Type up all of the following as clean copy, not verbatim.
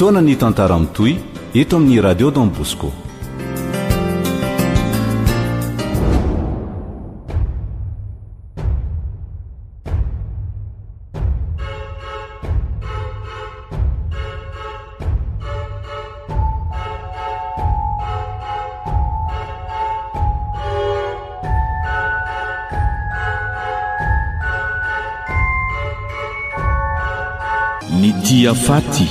fotoana ny tantara mitoy eto amin'ny radio Don Bosco. Ny tia faty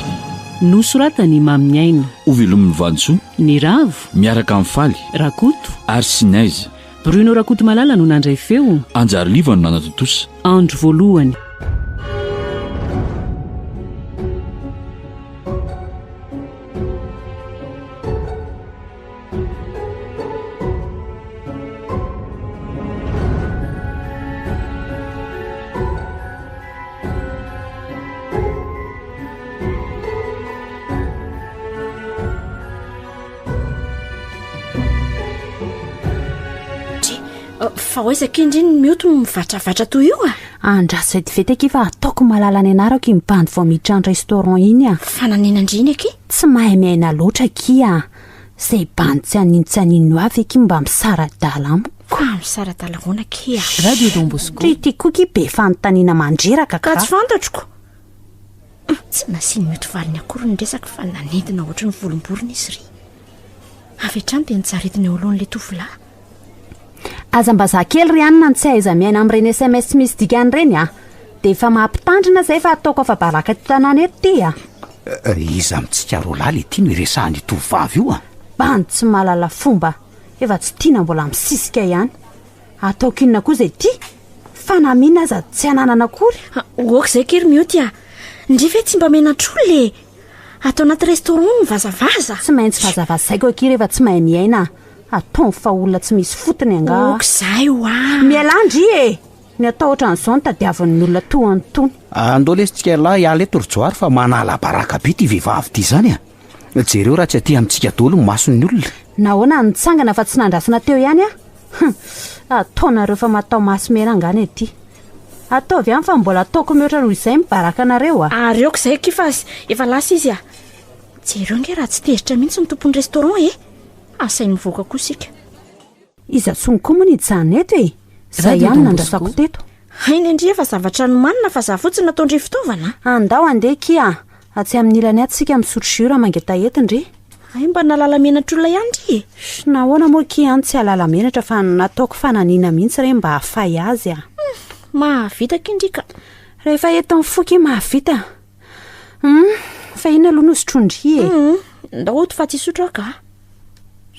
nosoratany Mamy Aina, ovelomin'ny Vantsoa, ny Ravo miaraka amin'ny Faly, Rakoto ary Sinaizy. Bruno Rakoto Malala no nandray feo. Anjary Liva no nanatotosa. Andro voalohany. Fa hoezaka indriny mioto mivatravatra toy io andraso edy vetaka fa ataoko malala ny anarako mibandy vao miditra ny restaurant iny fananenandriny aky tsy mahay miaina loatra kia zay bandy tsy aninno avy aky mba misaradala amiko misaradala hoana kia radio Don Bosco tikoky be fanontaniana mandreraka ka tsy fantatroko tsy masiny mioto valiny akory ny resaka fa nanentina ohatra ny volomborona izy ry avy hatrany dia nitsaritiny eo alohan'le tovolahy azambazaha kely ry anina ny tsy aiza miaina amin'ireny SMS tsy misy dikany ireny dia efa mampitandrina izay fa ataoko afa baraka eto tanàna eto ty iza mitsikaro laly ity no iresahany tovavy io bandy tsy mahalala fomba efa tsy tiana mbola misisika ihany ataoko inona koa izay ty fa namina aza tsy ananana akory oaka izay kery mioty ndrifa hoe tsy mba menatro le atao anaty restaurant ny vazavaza tsy maintsy vazavaza zaiko aky rehefa tsy mahay miaina ataony fa olona tsy misy fotony anga ok'izay mielandry ny atao ohatra n'izao ny tadiavan'ny olona toantony andao lesitsika lahy ala eto rojoary fa manala baraka be ty vehivavy ty zany jereo raha tsy aty amintsika dolo ny mason'ny olona nahoana nitsangana fa tsy nandrasana teo ihany ataonareo fa matao masomena angany ety ataovy ihany fa mbola ataoko mihoatra noho izay mibaraka anareo ary eoko izay ky fa efa lasa izy jereo nge raha tsy tezitra mihitsy ny tompon'ny restaurant asainy mivoaka koa sika iza tsony koa moa nijanona eto zay ihany nandrasako teto hainy indri efa zavatra nomanina fa za fotsiny nataondry fitaovana andao andeha kia atsy amin'ny ilany atsika misotro jus raha mangeta etindry ay mba nalala menatra olona ihany ry nahoana moa kia any tsy alala menatra fa nataoko fananiana mihitsy re mba hafay azy mahavita kindrika rehefa eto mifoky mahavita fa ina aloha nosotrondry ndaoto fa tsisotro aka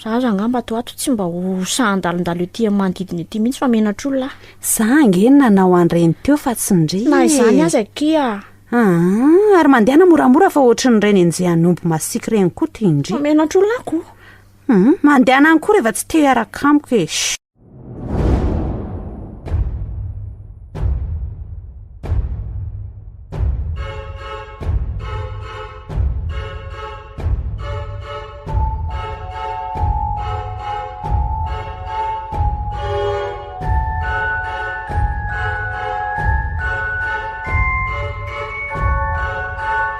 zaza angamba to ato tsy mba ho sahandalondalo ety manodidina ety mihitsy fa menatra olona za angeny nanao an'ireny teo fa tsy ndry na izany azy akia ary mandehana moramora fa ohatra ny reny anjehanombo masiky reny koa ty indry menatra olona ako mandehana any koa rehefa tsy te hiaraka amiko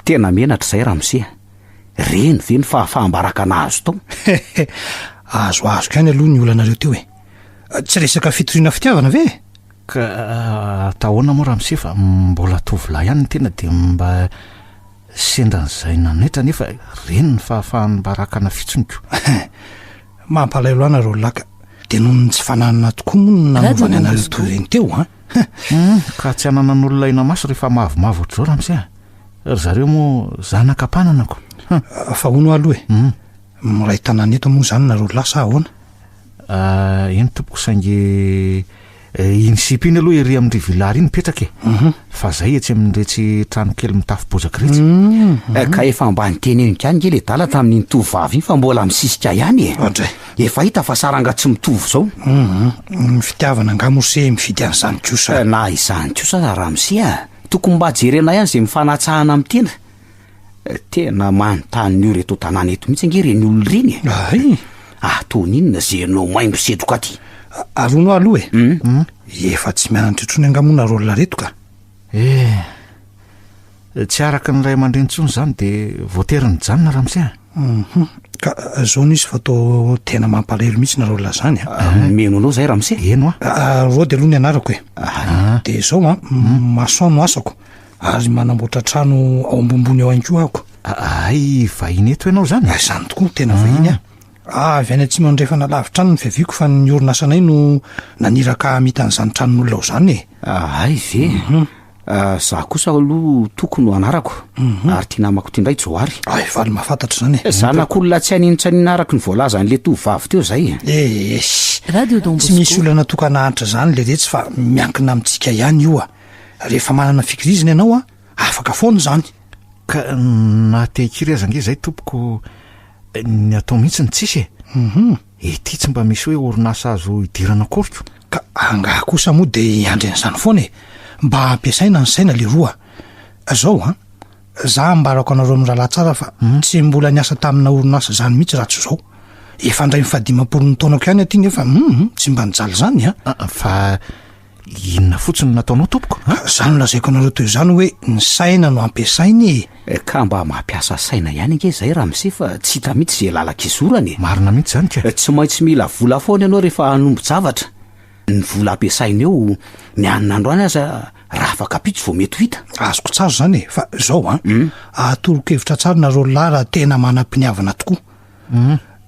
tena menatra izay raha misea reny ve ny fahafahambaraka nahazo tao azo kany aloha ny olanareo teo tsy resaka fitoriana fitiavana ve ka atahoana moa raha misea fa mbola tovolahy ihany ny tena dia mba sendran'izay nanetra nefa reny ny fahafahambaraka na fitsoniko mampalailo anareo laka dia noho ny tsy fananana tokoa moa no nanaovany anareo toyreny teo ka tsy ananan'olona ina maso rehefa mavomavo ohatr'izao raha misea ry zareo moa zanaka-pananako fa hono aloha miray tanàna eto moa zany nareo lasa ahoana eny tompoko saingy iny sipy iny aloha ery amin'ndry vilary iny mipetraka fa zay etsy amin'nyretsy trano kely mitafo-bozaka retsy ka efa mba nyteny eny kany nge le dala tamin'iny tovavy iny fa mbola misisika ihany efa hita fa saranga tsy mitovy zao fitiavana ngamose mifidy an'izany kosa na izany kosa raha misea tokony mba jerena ihany zay mifanatsahana amin'ny tena tena manontany io reto tanàna eto mihitsy nge reny olona reny toninona zerinao maimbo setroka aty arono aloha efa tsy mianatra trony angamona rolona reto ka tsy araka ny ray aman-drenitsony zany de voateriny janona raha misy ka zao nisy fa tao tena mampalahelo mihitsy nareo lazany meno anao zay raha misy eno ro de aloha ny anarako de zao masoano asako ary manamboatra trano ao ambombony ao anko ako ay vahiny eto ianao zany zany tokoa tena vahiny avy any tsy mandrefa nalavitra any ny fiaviko fa ny orinasanay no naniraka mitan'izany tranon'olona ao zany ay ve za kosa aloha tokony no anarako ary tia namako tindray joary ay valy mahafantatra zany zanak'olona tsy haninitra araky ny voalaza n'le tovavy teo zay radio Don Bosco tsy misy olana tokanahitra zany le retsy fa miankina amintsika ihany io rehefa manana fikirizina ianao afaka foana zany ka natehikiry azange zay tompoko ny atao mihitsy ny tsisy ety tsy mba misy hoe orinasa azo idirana koriko ka anga kosa moa de andren'izany foana mba ampiasaina ny saina le roa zao za mbarako anareo amin'ny raha tsara fa tsy mbola niasa tamina orinasa zany mihitsy raha tsy zao efa ndray mifadimapolo ny taonako ihany aty nefa tsy mba nijaly zany fa inona fotsiny nataonao tompoko zany lazaiko anareo toy zany hoe ny saina no ampiasainy ka mba mampiasa saina ihany ange zay raha misy fa tsy hita mihitsy zay lalakizorany marina mihitsy zany ka tsy maintsy mila vola foana ianao rehefa hanombo zavatra ny vola ampiasaina eo ny anina androany aza raha afaka pitsy vao mety ho hita azoko tsaro zany fa zao atoro-kevitra tsara nareo lara tena manam-piniavana tokoa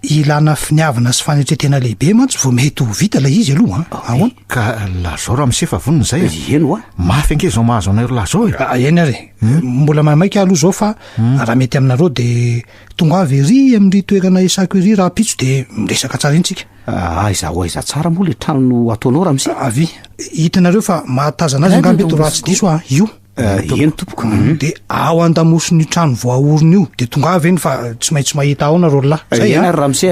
ilana finiavana sy fanetretena lehibe mantsy vao mety ho vita la izy aloha ahoana ka lazao raha misefa voniny zay eno mafy ange zao mahazo anareo lazao eny ary mbola mahamaika aloha zao fa raha mety aminareo de tonga avy ery amin'ry toerana isako ery raha pitso de miresaka tsara intsika aiza ho aiza tsara moa le trano no ataonao raha misy avy hitanareo fa mahatazana azy angambe to raha tsy diso io eny tompoko de ao andamosiny trano voaorona io de tonga avy eny fa tsy maintsy mahita ao nareo lahy zay eny ary raha misy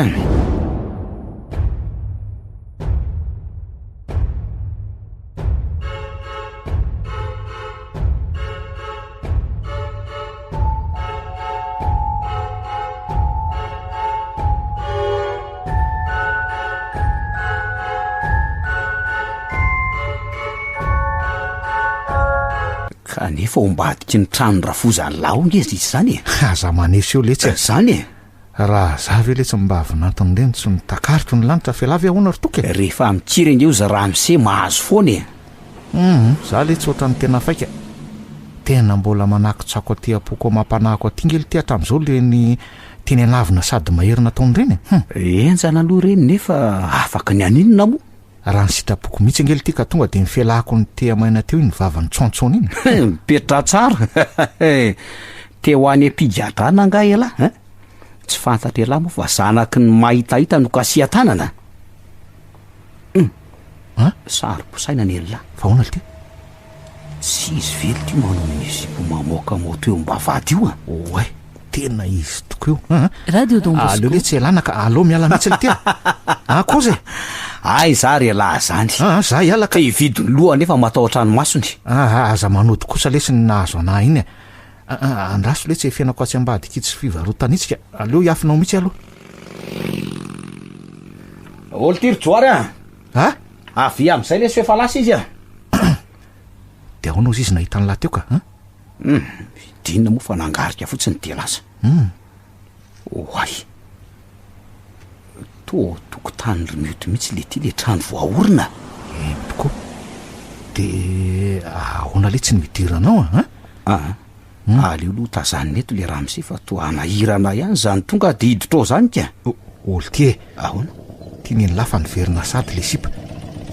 kanefa ombadiky ny trano rafozany laongezy izy zany aza manesy eo letsy zany raha zavy letsy mba avinantony reny tsy nitakariko ny lanitra fialavy ahoana ry toky rehefa mikiry ange io za raha mise mahazo foana za letsy ohatrany tena faika tena mbola manakitsako aty apoko mampanahako aty ngely ty hatramin'izao le ny teny anavina sady maherina taony reny enjana aloha reny nefa afaka ny aninona moa raha ny sitrapoko mihitsy angely ty ka tonga de mifialahako ny te amaina teo iny vavany tsontsony iny mipetra tsara te ho any ampigadrana anga ela tsy fantatra ela moa fa zanaky ny mahitahita no kasia tanana sarom-posaina ny ela fa hoana ty tsy izy vely ty manao mizipo mamoaka moto eo mba vady io oay tena izy toko io radio Don Bosco aleo le tsy elana ka aleo miala mihitsy le tya koza ay za ry alahy zany za iala ka hividy ny loha nefa matahotra ny masony aza manody kosa lesy ny nahazo anahy iny andraso le tsy efianako atsy ambadiky tsy fivarotanitsika aleo hiafinao mihitsy aloha olo tiry joary avy am'izay le sy efa lasa izy de aonao izy nahita ny lahy teo ka dinona moa fa nangarika fotsiny de lasa oay tokotany ry mioto mihitsy le ty le trano voaorina tokoa de ahoana le tsy nividiranao aleo aloha tazany neto le raha mise fa to anahirana ihany zany tonga de hiditra zany ka olo ty ahoana ty ny lafa niverina sady le sipa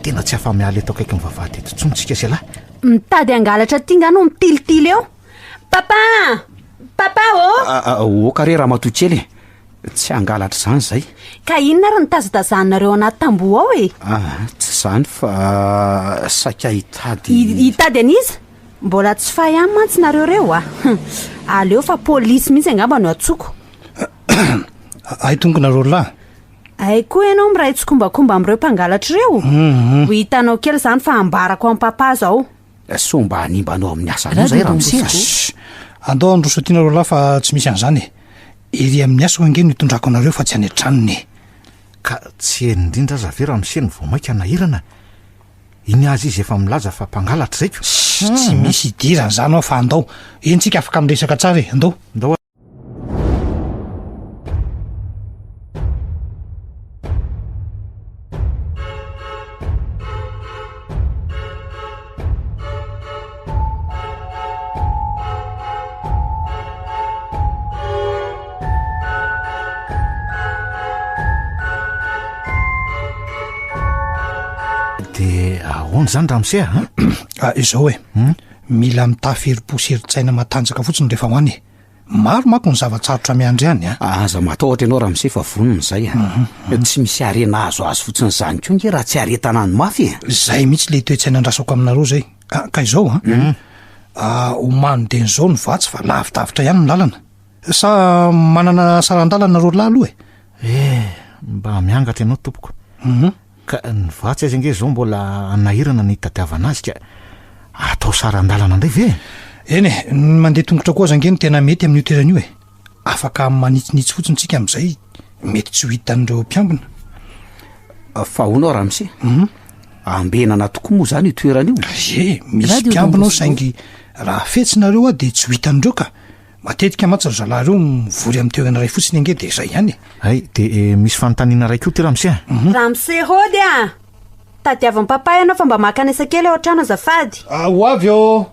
tena tsy afa miala eto akaiky mivavahady eto tsontsika sy lahy mitady angalatra ty ngano mitilitily eo papa kare raha matotsely tsy angalatra zany zay ka inona ry nitazatazanareo anaty tamboho ao tsy zany fa saika hitady an'izy mbola tsy fahy any mantsy nareo reo aleo fa polisy mihitsy angamba no atsoko ay tonga nareo lahy ay koa ianao miray tsokombakomba am'ireo mpangalatra reo ho hitanao kely zany fa ambarako amin'ny papa zao so mba hanimbanao amin'ny asa anao zay raha misy andao androso tianareo lahy fa tsy misy an'izany ery amin'ny asako ange no hitondrako anareo fa tsy any an-tranony ka tsy eny indrindra aza ve raha miseny vao mainka nahirana iny azy izy efa milaza fa mpangalatra zaiko tsy misy idirany zany ao fa andao entsika afaka miresaka tsara e andao de ahoana zany ramose izao mila mitaferiposeri-tsaina matanjaka fotsiny rehefa hoany maro manko ny zavatsarotra miandry any aza matahotra ianao raha mise fa vonony zay tsy misy arena azo azo fotsiny zany ko nge raha tsy aretanany mafy zay mihitsy le toe-tsaina andrasako aminareo zay ka izao homano deny zao ny vatsy fa lavitavitra ihany ny lalana sa manana sarandalana ro lahy aloha mba miangatra ianao tompoko ka ny vatsy azy ange zao mbola anahirana ny hitadiavana azy ka atao sarandalana ndray ve eny ny mandeha tongotra koa zange ny tena mety amin'ny toerana io afaka manitsinitsy fotsiny tsika amin'izay mety tsy ho hitan'ireo mpiambina fa honao raha mise ambenana tokoa moa zany io toerana io misy mpiambina ao saingy raha fetsinareo de tsy ho hitan'ireo ka matetika matsy ry zalareo mivory amin'ny toerana ray fotsiny ange de zay ihany de misy fanontaniana ray koa ty raha mise ramose hody tadiavan'ny papa ianao fa mba makanesa kely ao an-trano azafady ho avy ao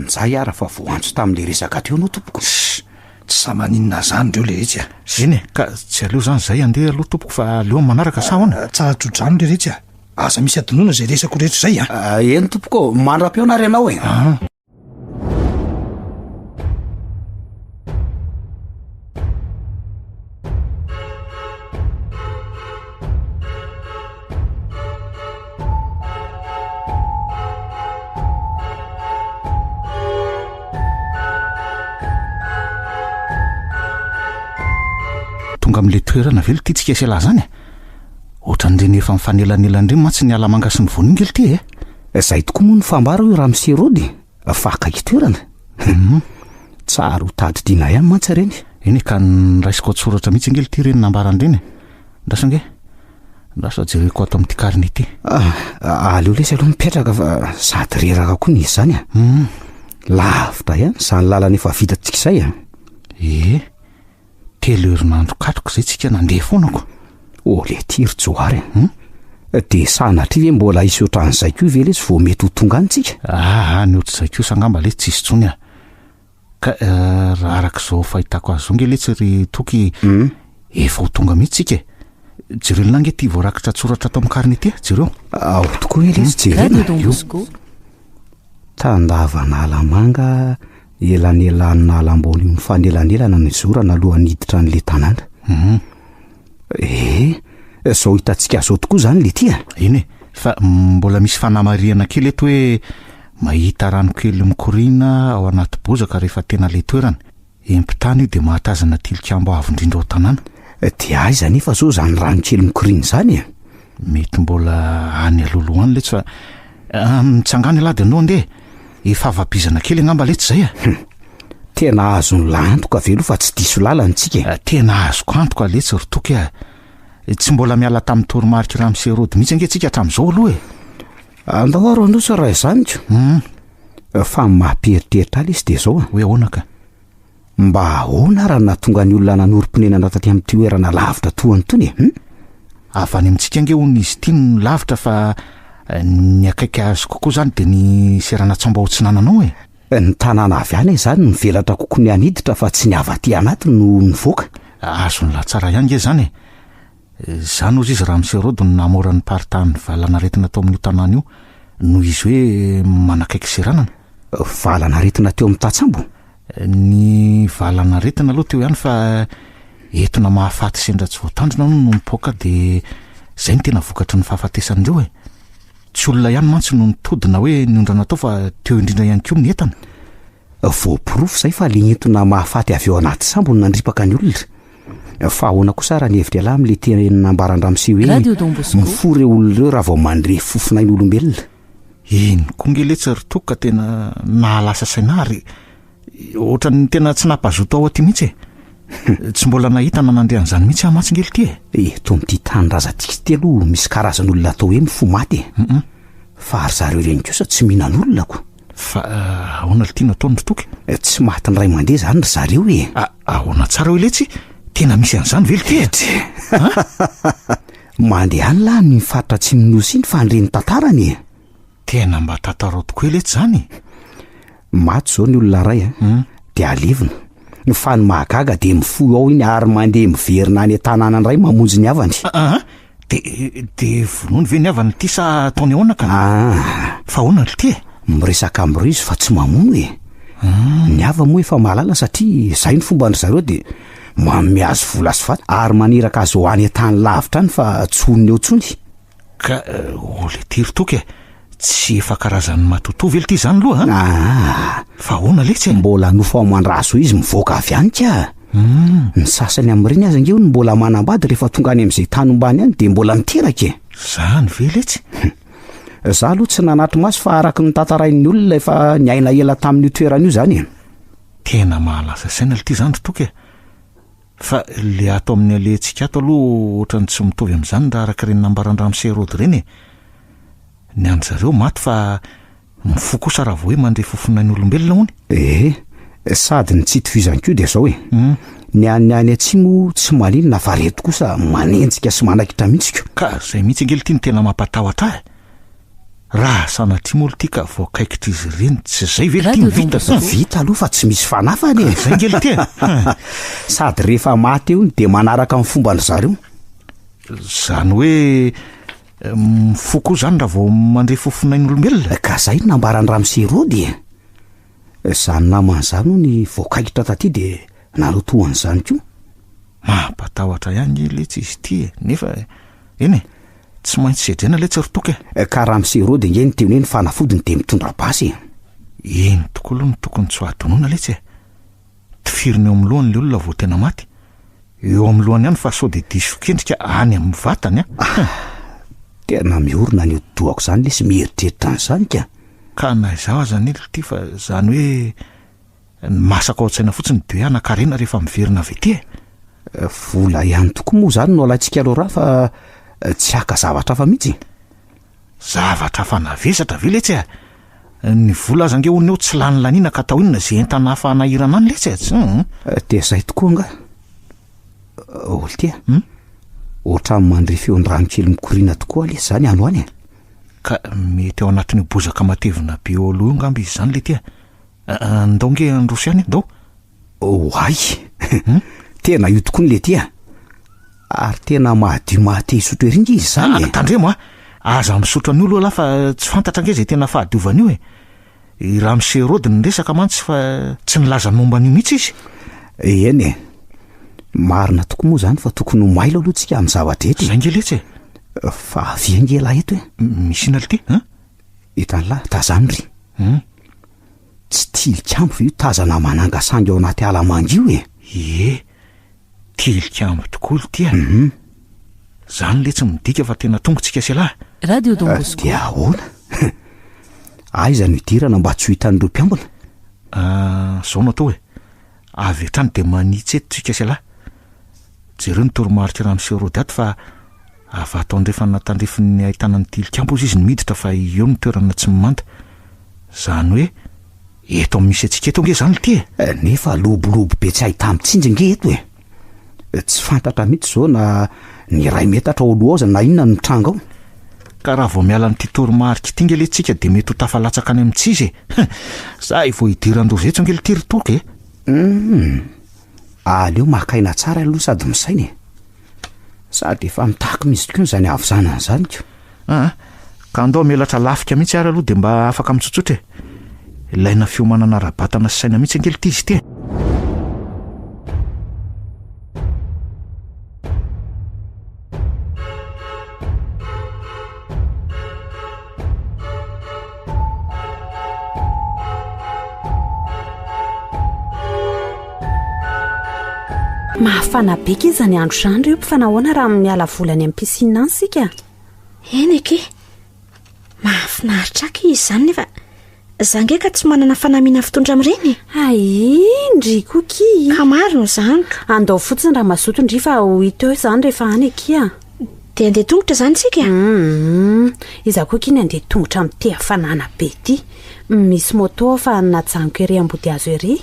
nzay ara fa voantso tamin'le resaka teo anao tompoko tsy samaninina zany reo le retsy eny ka tsy aleo zany zay andeha aloha tompoko fa aleo manaraka sa hoana tsara trodrano le retsy aza misy adinoana zay resako rehetra zay eny tompoko mandra-peona ry anao tonga amin'le toerana velo ty tsika sy ala zany ohatran'ireny efa mifanelanelandreny matsy ny alamanga sy ny voningely ty zay tokoa moa ny fambara io raha mise rody faka toerana tsara ho tadidina ihany mantsy reny eny ka ny raisiko atsoratra mihitsy angely ty reny nambaran'ireny ndrasange ndrasa jereko ato amin'ity kariny ity aleo lesy aloha mipetraka fa sady reraka koa nizy zany lavitra ihany zany lalana efa vitatsika zay telo herinandro katroko zay tsika nandeha foanako le tiry joary de sanatry ve mbola isy ohatran'izay ko ve lesy vao mety ho tonga anytsika ny ohatr'izay ko sangamba le tsy isy tsony ka raha arak'izao fahitako azy zao nge letsy ry toky efa ho tonga mihitsy tsika jereo nange ty voarakitra tsoratra atao amin'kariny ity jereo tokoa hoe lesy jereo tandavana alamanga elanelanina alambony mifanelanelana ny zorana alohan'ny hiditra n'le tanàna zao hitantsika zao tokoa zany le ty eny fa mbola misy fanamariana kely eto hoe mahita rano kely mikoriana ao anaty bozaka rehefa tena le toerana empitany io de mahatazana tilikambo avo indrindra ao tanàna de aiza nefa zao zany rano kely mikoriana zany mety mbola any alohaloany letsy fa mitsangany lahy de anao andeha efa avabizana kely angamba letsy zay tena azo ny lantoka velo fa tsy diso lalantsika tena azoko antoka letsy ry toky tsy mbola miala tamin'ny toromarika raha mise rody mihitsy ange tsika hatramin'izao aloha andao aro anosa raha izanyko fa mampieritreritra ala izy de zao hoe ahoana ka mba ahoana raha natonga ny olona nanorom-ponenana taty amin'ny toerana lavitra toany tony avy any amintsika ange hony izy ity ny lavitra fa ny akaiky azy kokoa zany de ny serana tsamba ho tsinananao ny tanàna avy any zany nyvelatra kokoa ny aniditra fa tsy ny avaty anaty no nivoaka azo ny latsara ihany nge zany zany ozy izy raha mise rody ny namoran'ny paritany valanaretina tao amin'io tanàna io noho izy hoe manakaiky seranana valanaretina teo amin'ny tatsambo ny valanaretina aloha teo ihany fa entona mahafaty sendra tsy voatandrina no mipoaka de zay ny tena vokatry ny fahafatesandreo tsy olona ihany mantsy no nitodina hoe niondrana tao fa teo indrindra ihany koa ny entana voaporofo zay fa le entona mahafaty avy eo anaty sambo no nandripaka ny olona fa ahoana kosa raha ny hevitra ala amin'le tena ambaran-dramose hoe mifory olon'ireo raha vao mandre fofonainy olombelona iny koa nge letsy ry toka tena nahalasa sainary ohatrany tena tsy nampazoto ao aty mihitsy tsy mbola nahita nanandrean'izany mihitsy ahmatsingely ty to amin'ity tanyrazatsika ty aloha misy karazan'olona atao hoe mifo maty fa ary zareo ireny kosa tsy mihinan'olonako fa ahoana l tiana ataony totoky tsy mahatiny ray mandeha zany ry zareo e ahoana tsara hoe letsy tena misy an'izany velo ty mandeha any lahy ny faritra tsy minosy iny fa nireny tantarany e tena mba tantarao tokoa letsy zany maty zao ny olona ray de alevina fa ny mahagaga de mifoy ao iny ary mandeha miverina any tanàna ray mamonjy ny avany de vonoany ve ny avany ty sa ataony ahoana ka fa ahoana l ty miresaka am'ireo izy fa tsy mamono e ny ava moa efa mahalala satria zay ny fomba ny zareo de mamiazo vola sy faty ary maneraka azy ho any tany lavitra any fa tsonony eo tsony ka ole tiry toky tsy efa karazany matoto vely ty zany loha fa ahoana letsy mbola nofo amandraso izy mivoaka avy any ka ny sasany am'ireny azy angeo ny mbola manambady rehefa tonga any am'izay tany ombany any de mbola miteraka zany ve letsy za aloha tsy nanatro maso fa araky ny tantarain'ny olona efa ny aina ela tamin'io toeran'io zany tena mahalasa saina l ty zany totoky fa le ato amin'ny alentsika ato aloha ohatrany tsy mitovy am'izany raha araky reny nambarandramy serody reny ny any zareo maty fa mifo kosa raha vo hoe mandre fofonain'ny olombelona hony sady ny tsy itovizany ko de zao ny any atsimo tsy maninona fa reto kosa manenjika sy manakitra mihitsiko ka zay mihitsy angely ty ny tena mampatahotra raha sanatimo olo ty ka voakaikitra izy reny tsy zay vely ty mivita vita aloha fa tsy misy fanafany zay angely ty sady rehefa maty eo de manaraka amin'ny fomba ny zareo zany hoe mifoko zany raha vao mandre fofonain'ny olombelona ka zay no nambarany Ramserody zany naman'izany no ny voakaikitra taty de nanotohan'izany ko mampatahotra ihany letsy izy ty nefa eny tsy maintsy sedrena letsy rotoky ka Ramserody nge ny teny hoe ny fanafodiny de mitondra basy eny tokoa aloha ny tokony tsy hoadonoana letsy tifiriny eo amin'ny lohany le olona vao tena maty eo amin'ny lohany ihany fa sao de diso kendrika any amin'ny vatany tena miorona ny doako zany le sy mieritreritra an'izany ka na izao azany ely ty fa zany hoe masaka ao an-tsaina fotsiny de hoe anakarena rehefa miverina avy ty vola ihany tokoa moa zany no alaitsika aloha raha fa tsy haka zavatra fa mihitsy zavatra fa navesatra ve letsy ny vola aza nge hony eo tsy lany lanina ka atao inona zay entana hafanahirana any letsy de zay tokoa nga olo ty ohatra mandre feon-drano kely mikorina tokoa le zany androany ka mety ao anatin'ny bozaka matevina be eo aloha ngamby izy zany le ty ndao nge androso ihany ndao ay tena io tokoa ny le ty ary tena mahadio mahate hisotro eringa izy zany tandremo aza misotro any olo ala fa tsy fantatra nge zay tena fahadiovany io i Ramserody ny resaka mantsy fa tsy nilaza ny momba an'io mihitsy izy eny marina tokoa moa zany fa tokony ho mailo aloha tsika amin'ny zavatra eto zay nge letsy fa aviangelahy eto misy ina ty hitan'lahy tazany ry tsy tilikambo fa io tazana manangasangy ao anaty alamangio tilikambo tokoa ly ty zany le tsy midika fa tena tongotsika sy alahy Radio Don Bosco de ahoana aiza no hidirana mba tsy ho hitan'ireo mpiambina zao no atao hoe avy hatrany de manitsy eto tsika sy alahy jereo ny toromarika Ramserody ato fa avy atao andrefa natandrefin'ny ahitana ny tilikambo izy nimiditra fa eo ny toerana tsy mimanta zany hoe eto misy atsika eto nge zany ty nefa lobolobo be tsy ahita mitsinja nge eto tsy fantatra mihitsy zao na ny ray metatra ao aloha ao na inona ny tranga ao ka raha vao miala ny titoromarika ty nge le tsika de mety ho tafalatsaka any amin'tsizy zay vao hidiran-dozy etso nge le ty ritoky aleo makaina tsara aloha sady misainy sady efa mitaky misy tokoa zany avy zanany zany ko ka andao melatra lafika mihitsy ary aloha de mba afaka mitsotsotra ilaina fiomanana rabatana sy saina mihitsy angely ty izy ty mahafana beka izy ny andro zany reo mpifanahoana raha miala volany amin'ny piscine any sika eny eke mahafinaritra aky izy zany nefa za nge ka tsy manana fanamiana fitondra amin'ireny indry koki ka marino zany andao fotsiny raha mazoto indry fa ho hita eo zany rehefa any eky dia andeha tongotra izany sika iza koa kiny andeha tongotra amin'ity hafanana be ity misy moto fa najanoko ery ambody azo ery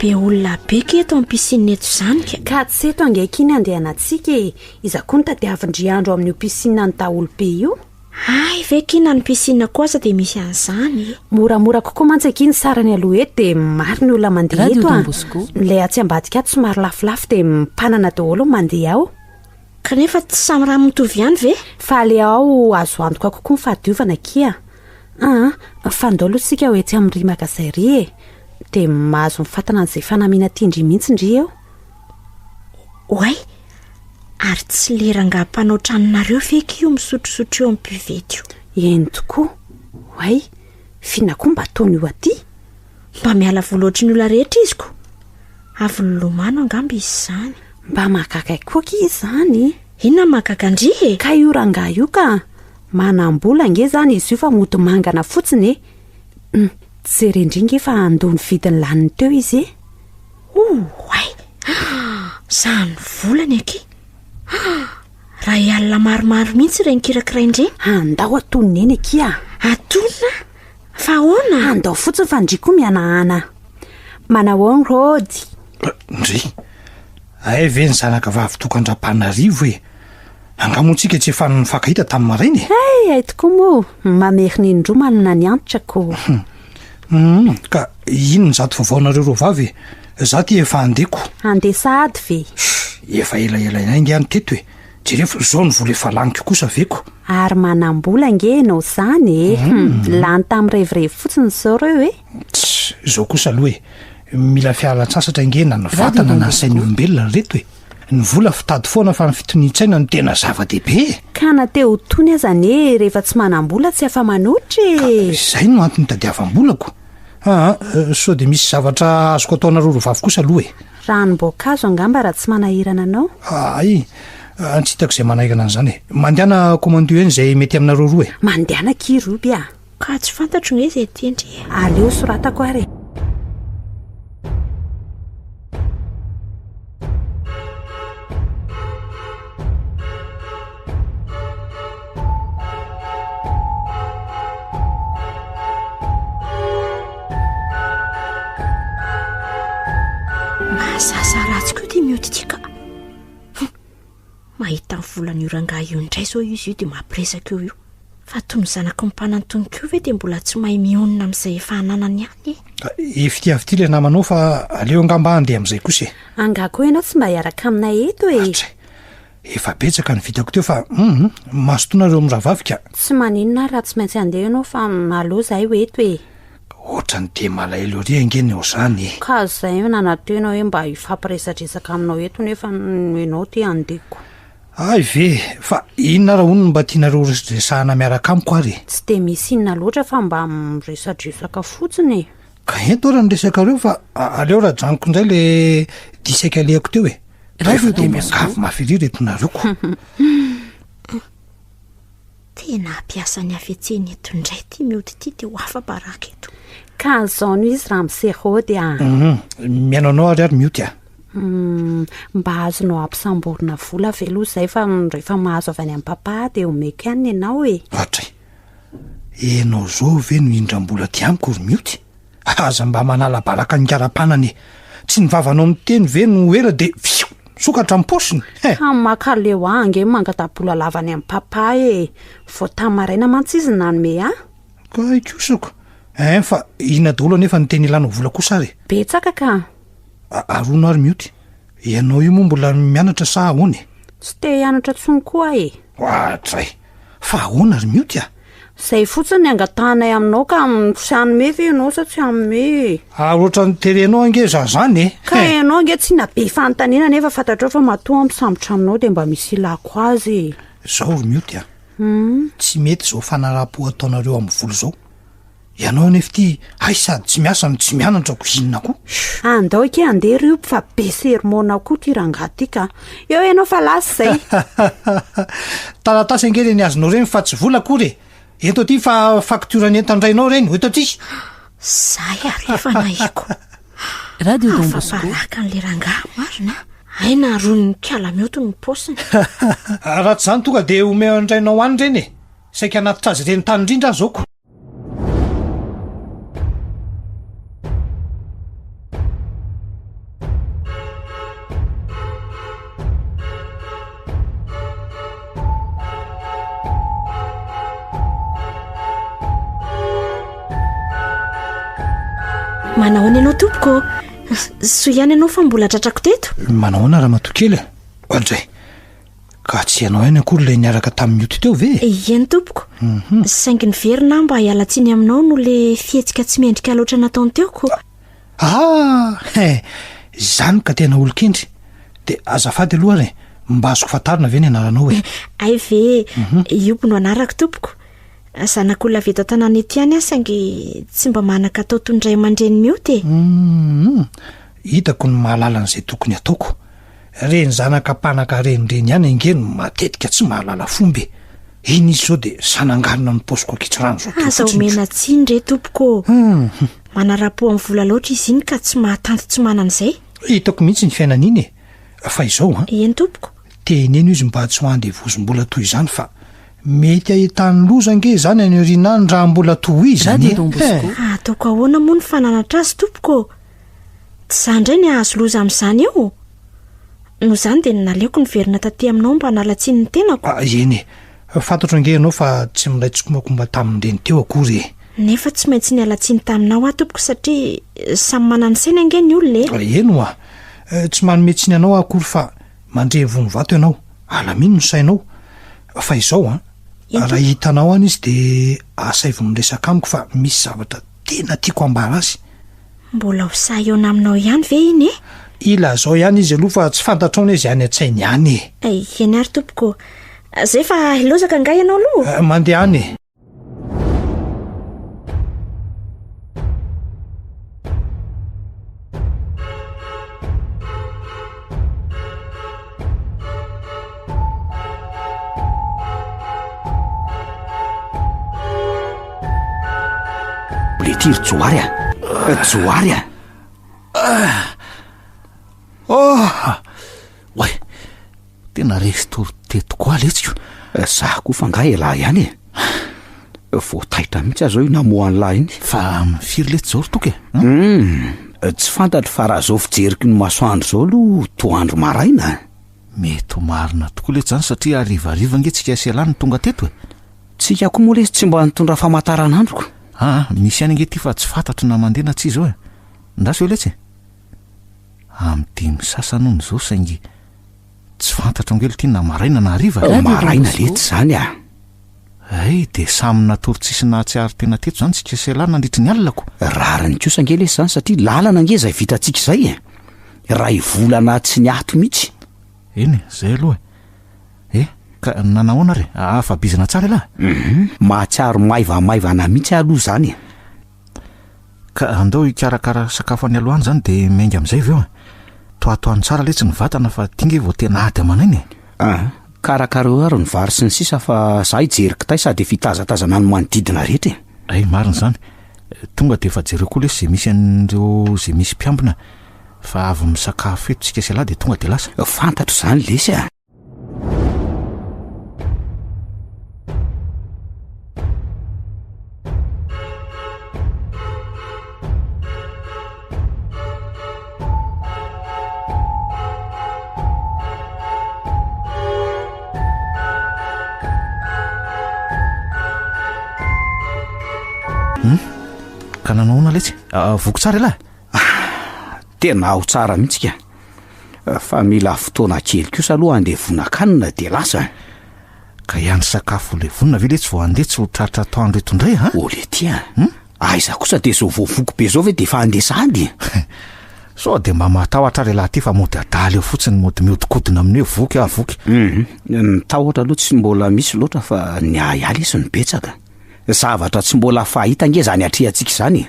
be olona beka eto amin'ny pisine eto izany ka tsy eto angekiny andeha anatsika iza koa ny tadiavin-driandro amin'io pisine ny daholo be io ay ve kina ny pisine kosa dia misy an'izany moramora kokoa mantsy akiny sarany aloha eto dia maro ny olona mandeha eto ilay atsy ambadika ato somary lafilafy dia mpanana daholo mandeha ao kanefa tsy samy raha mitovy ihany ve fa le ao azo antoka kokoa nyfahadiovana kia fandalo sika ho etsy amin'ny rimaka izay ry dia mahazo mifatana an'izay fanamiana tindry mihitsy ndry eo oay ary tsy leranga mpanao tranonareo feky io misotrosotro eo amin'ny buvety io eny tokoa oay fina koa mba ataony io aty mba miala voaloatry ny olona rehetra izy ko avy nylomano angamba izy izany mba mahagaga koaky izany inona mahagagandry ka io ranga io ka manam-bola nge izany izy io fa mody mangana fotsiny tsy rendringe fa andony vidiny laniny teo izy oay izany volany aky raha ialina maromaro mihitsy ireny kirakiraindreny andao atonony eny akia atonina fa ahoana andao fotsiny fa ndry koa mianahana manao ny rody ndry ay ve ny zanaka vavy tokandram-panarivo angamontsika tsy efa nifakahita tamin'ny marainy ay tokoa moa mameriny indroa manana ny antrako ka ino ny zato vavaonareo ro vavy za ty efa andeko andeha sahady ve efa elaelainay ngiany teto jerefa zao ny vola efa laniko kosa veko ary manam-bola nge nao izany lany tamin'ny revirevy fotsiny zao reo zao kosa aloha mila fialan-tsasatra nge na nyvatana na sainy olombelona reto ny vola fitady foana fa ny fitonian-tsaina no tena zava-dehibe ka na teo tony azany rehefa tsy manam-bola tsy afa manotry izay no antony tadiavam-bolako sao dia misy zavatra azoko ataonareo ro vavy kosa aloha ranom-boankazo angamba raha tsy manahirana anao ay antsitako izay manahirana an'izany mandehana komandio eny izay mety aminareo roa mandehana kiroby ka tsy fantatro nge izay tiandry aleo soratako ary mahasasaratsy koa dia mioditsika mahita ny volany io ranga io indray zao izy io dia mampiresaka eo io fa toy ny zanaka mimpanantony ko ve dia mbola tsy mahay mionina amin'izay efa hananany ihany ifitiavity ilay namanao fa aleo angamba andeha amin'izay kosa angako ianao tsy mba hiaraka aminay eto efa betsaka ny vitako teo fa masotonareo amin'nyrahavavika tsy maninona raha tsy maintsy andeha ianao fa aloha zahay ho eto ohatra ny de malaelo ry angeny ao izany ka zay nanateo hoe mba hifampiresadresaka aminao eto nefa ianao ty andeko ay ve fa inona raha onony mba tianareo resahana miaraka amiko ary tsy de misy inona loatra fa mba miresadresaka fotsiny ka ento raha ny resakareo fa aleo raha draniko indray le disaka alehako teo efa de miangavy mafiri retonareoko tena ampiasa ny afetseny eto indray ty miody ty dia ho afa-baraka eto ka zao no izy raha miserody mianaonao ary ary mioty mba azonao ampisamborona vola veloha zay fa rehefa mahazo avy any amin'ny papa dia omeko ihany ianao atray enao zao ve no indram-bola ty amiko ry mioty aza mba manala baraka ny kara-panany tsy nivavanao amin'ny teny ve no ela dia sokatra mi'posiny makaleo ange mangatabola lavany amin'ny papa vao tamaraina mantsy izy nanome ka ikosako fa ina daholo anefa ny teny ilana vola kosa ary betsaka ka arono ary mioty ianao io moa mbola mianatra sa ahoany tsy te hianatra tsony koa atray fa ahoana ary mioty zay fotsiny angatanay aminao ka sy anome ve ianao sa tsy anome oatra ny terenao ange zany ka ianao ange tsy nabe fanontaniana nefa fantatrao fa matoa ampisambotra aminao dia mba misy ilako azy zao ry mioty tsy mety zao fanaraha-po ataonareo amin'ny volo zao ianao anefa ty ay sady tsy miasa no tsy mianatra kozinina koa. andao ke andeha ry fa be sermona koa ty rangah ty ka eo ianao fa lasy zay. Taratasy angely ny azonao reny fa tsy vola kory eto ty fa faktorany entandrainao reny eto ty. Zay ary efa naiko. Radio Don Bosco. Afabaraka an'le rangahy marina. Aina roniny kalamioto ny paosiny. Raha tsy zany tonga de ome andrainao any reny e. Saika anatitra azy reny tany indrindra azoko. Manahoana ianao tompoko? So ihany ianao fa mbola tratrako teto? Manahoana raha matokely ohatray ka tsy ianao ihany akory le niaraka tamin'ny mioty teo ve? Eny tompoko. Saingy ny verina mba hialatsiny aminao no le fihetsika tsy mendrika loatra nataony teoko. Zany ka tena olon-kendry de azafady aloha re mba azoko fatarina ve ny anaranao e? Ay ve iopo no anarako tompoko. Zanak'olona avy eto an-tanàna ety ihany saingy tsy mba manaka atao toy ny ray aman-dreny mioty e. Hitako ny mahalala an'izay tokony ataoko. Reny zanaka mpanaka renireny ihany angeny matetika tsy mahalala fomby. Iny izy zao de sanangalina ny paosiko akitrano zao. Aza omena tsiny re tompoko. Manara-po amin'ny vola loatra izy iny ka tsy mahatanty tsy manan'izay. Hitako mihitsy ny fiainan'iny e. Fa izao Eny tompoko. teneno izy mba tsy ho andevozom-bola toy izany fa mety ahitany loza ange zany any orinany raha mbola toy izy Radio Don Bosco. Ataoko ahoana moa ny fananatra azy tompoko? Tsy zany indray ny ahazo loza amin'izany eo. No zany de naleoko ny verina taty aminao mba nalatsiny ny tenako. Eny fantatro ange ianao fa tsy miray tsikomakomba tamin'ireny teo akory e. Nefa tsy maintsy nialatsiny taminao tompoko satria samy manana saina ange ny olona e. Eno tsy manometsiny ianao akory fa mandre vonovato ianao alamino no sainao fa izao raha hitanao any izy de asaivo miresaka amiko fa misy zavatra tena tiako ambara azy. Mbola ho sahy eo naminao ihany ve iny e? Ila zao ihany izy aloha fa tsy fantatrao izy any an-tsainy ihany e. Eny ary tompoko. Zay fa ilozaka nga ianao aloha. Mandeha any e. Tiry joary Oay tena restory teto koa letsiko. Zah koa fa ngah elahy ihany e. Voataitra mihitsy azao io namoa an'lahy iny. Fa mifiry letsy zao toke. Tsy fantatro fa raha zao fijeriko ny masoandro zao aloha toandro maraina. Mety marina tokoa letsy zany satria arivariva nge tsika sealany tonga teto e. Tsika koa moa lesy tsy mba nitondra famataranandroko. Misy any nge ty fa tsy fantatro na mandeha na tsy zao e. Ndasy eo letsy e. Am'dimy sasany nono zao saingy tsy fantatro angely ty na maraina na hariva. Maraina letsy zany de samy natory-tsisy nahatsiary tena teto zany tsika sealany nandritry ny alinako. Rariny kosa nge lesy zany satria lalana nge zay vitatsika zay e. Raha ivolana tsy ny ato mihitsy. Eny zay aloha ka nanahoana re fa bizina tsara lahy. Mahatsiaro maivamaivana mihitsy aloha zany ka andao ikarakara sakafo any aloha any zany de mengy am'izay veo toatoany tsara letsy ny vatana fa tinge vao tena ady amanainy karakara ary ny vary sy ny sisa fa za hijeriko tay sady fitazatazana ny manodidina rehetra marina zany tonga de efa jereo koa lesy zay misy an'ireo zay misy mpiambina fa avy misakafo eto tsika sialahy de tonga de lasa fantatro zany lesy ka nanaona letsy voko tsara lahy. Tena ho tsara mihitsy fa mila fotoana kely kosa aloha andeha vonan-kanina de lasa ka ihany sakafo le vonina ve letsy vao andeha tsy ho tratra toandro eto indray ole ty aiza kosa de zao voavoko be zao ve de fa andeha sady so de mba matahotra re lahy ty fa mody adaly eo fotsiny mody miodikodina amin'ny hoe voky voky ny tahotra aloha tsy mbola misy loatra fa ny ahialy isy ny betsaka zavatra tsy mbola fahita nge zany atrehantsika izany.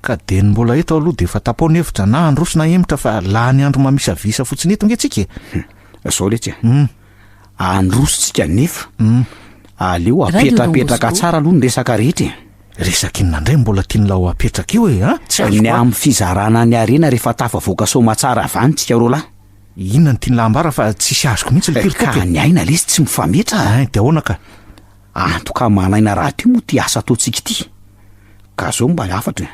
ka de ny mbola eto aloha de efa tapaony hevitra na androsina emitra fa laha ny andro mamisavisa fotsiny eto nge tsika zao letsy androsotsika nefa aleo apetrapetraka tsara aloha ny resaka rehetra resaka inona indray mbola tiany lao apetraka io tsy ny amin'ny fizarana ny arena rehefa tafavoaka soma tsara avantsika rola inona ny tiany lahambara fa tsisy azoko mihitsy ka ny aina lesy tsy mifametra de ahoana ka antoka manaina raha ty moa ty asa ataontsika ity ka zao mba afatra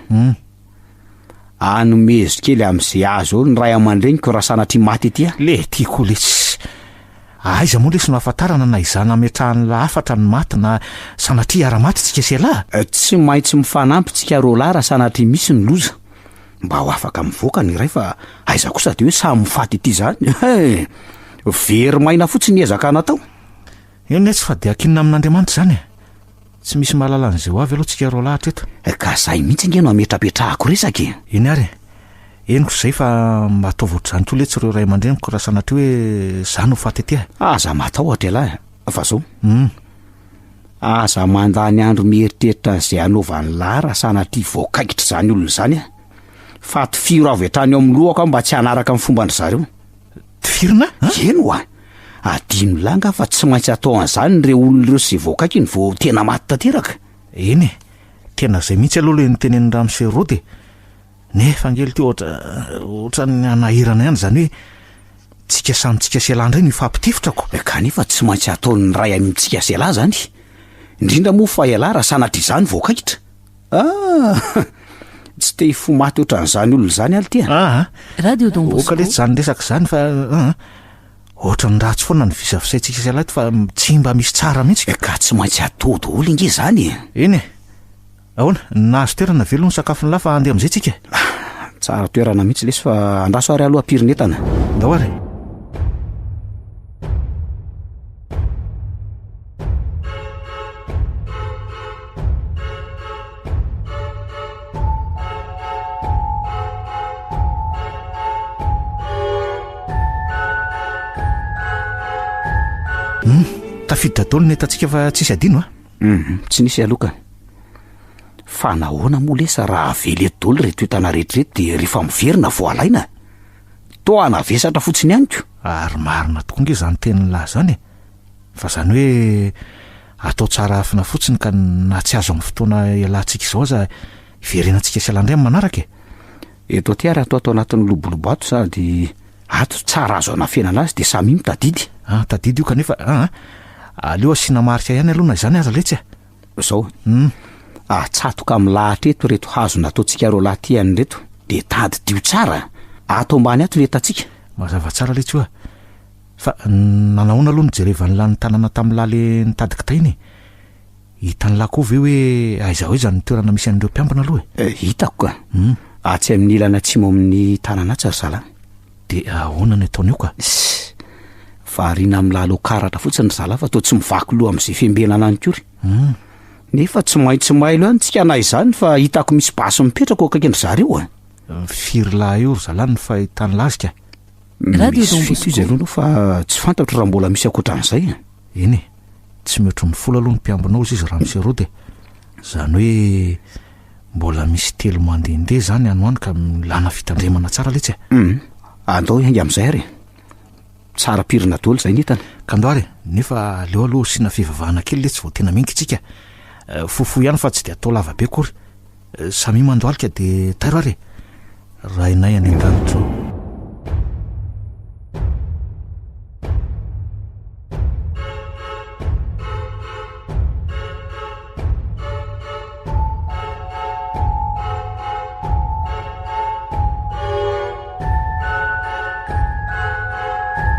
anomezo kely am'izay azo eo ny ray aman-dreniko raha sanatry maty etya le tiako lesy aiza moa lesy no ahafantarana na izana ametrahany laafatra ny maty na sanatria ara-maty tsika sialahy tsy maintsy mifanampytsika rola raha sanatry misy ny loza mba ho afaka mivoaka ny ray fa aiza kosa de hoe samy mifaty ity zany very maina fotsiny ezaka natao eny tsy fa de akinina amin'Andriamanitra zany tsy misy mahalala an'izay ho avy aloha tsika roa lahatra eto ka zay mihitsy nge no ametrapetrahako resaka eny ary eniko zay fa mataovy ohatr'izany to letsy reo ray aman-dreniko raha sanatria hoe zany ho faty ety aza matahotra lahy fa zao aza mandany andro mieritreritra an'izay anaovany lahy raha sanatria voakaikitra zany olona zany faty firo avy hatrany eo amin'ny lohako mba tsy hanaraka amin'ny fomba andry zareo firina eno adino langa fa tsy maintsy atao an'izany reo olona ireo sy voakaiky ny vo tena maty tanteraka eny tena zay mihitsy aloha le nytenen'ny Ramose Rody nefa angely ty ohatra ny anahirana ihany zany hoe tsika samytsika sialahy indray no ifampitifitrako kanefa tsy maintsy ataon'ny ray amintsika sialahy zany indrindra moa fa ialahy raha sanatry izany voakaikitra tsy te hifo maty ohatran'izany olona zany aly ty radio Don Bosco oka letsy zany resaka zany fa ohatra ny ratsy foana ny visavisaitsika sialahy fa tsy mba misy tsara mihitsy ka tsy maintsy atao daholo inge zany eny ahoana nahazo toerana velo ny sakafo ny lafa andeha am'izay tsika tsara toerana mihitsy lesy fa andraso ary aloha pirinetana ndao ary tafidy dadaolo ny etantsika fa tsisy adino tsy nisy aloka fa nahoana moa lesa raha veleto daholo reto entana rehetrrehetra de rehefa miverina voalaina toana vesatra fotsiny anyko ary marina tokoa nge zany teniny lahy zany fa zany hoe atao tsara afina fotsiny ka na tsy azo amin'ny fotoana ialantsika izao aza iverenantsika sialandray amin'ny manaraka eto ty ary atao anatin'ny lobolobato sady ato tsara azo anafenana azy de samy mitadidy tadidy io kanefa aleo asiana marika ihany aloha na izany aza letsy zao atsatoka amin'ny lahatra eto reto hazo nataontsika roa lahytyany reto de tady dio tsara atao mbany ato letatsika mazava tsara letsy io fa nanahoana aloha nijerevany lany tanana tamin'ny lahle nitadika tainy hitany lahy koa ve hoe aiza hoe zany toerana misy an'ireo mpiambina aloha hitako ka tsy amin'ny ilana atsimo amin'ny tanana atsy ry zalahy de ahoana ny ataony io ka variana amin'ny lalo karatra fotsiny ry zalahy fa atao tsy mivaky loha amin'izay fiambenana any kory nefa tsy maintsy mailo any tsika na izany fa hitako misy basy mipetraka akaiky ny zareo firy lahy io ry zalahy ny fahitany lazika radio Don Bosco izy aloha fa tsy fantatro raha mbola misy akoatran'izay eny tsy mihoatra ny folo aloha ny mpiambinao izy Ramose Rody zany hoe mbola misy telo mandehandeha zany anoany ka milana fitandremana tsara letsy andao iangy amin'izay ary tsara pirina daholo zay netana ka andao ary nefa aleo aloha sina fivavahana kely letsy vao tena mingy tsika fofo ihany fa tsy de atao lava be kory samy mandoalika de tairo ary raha inay any an-danitra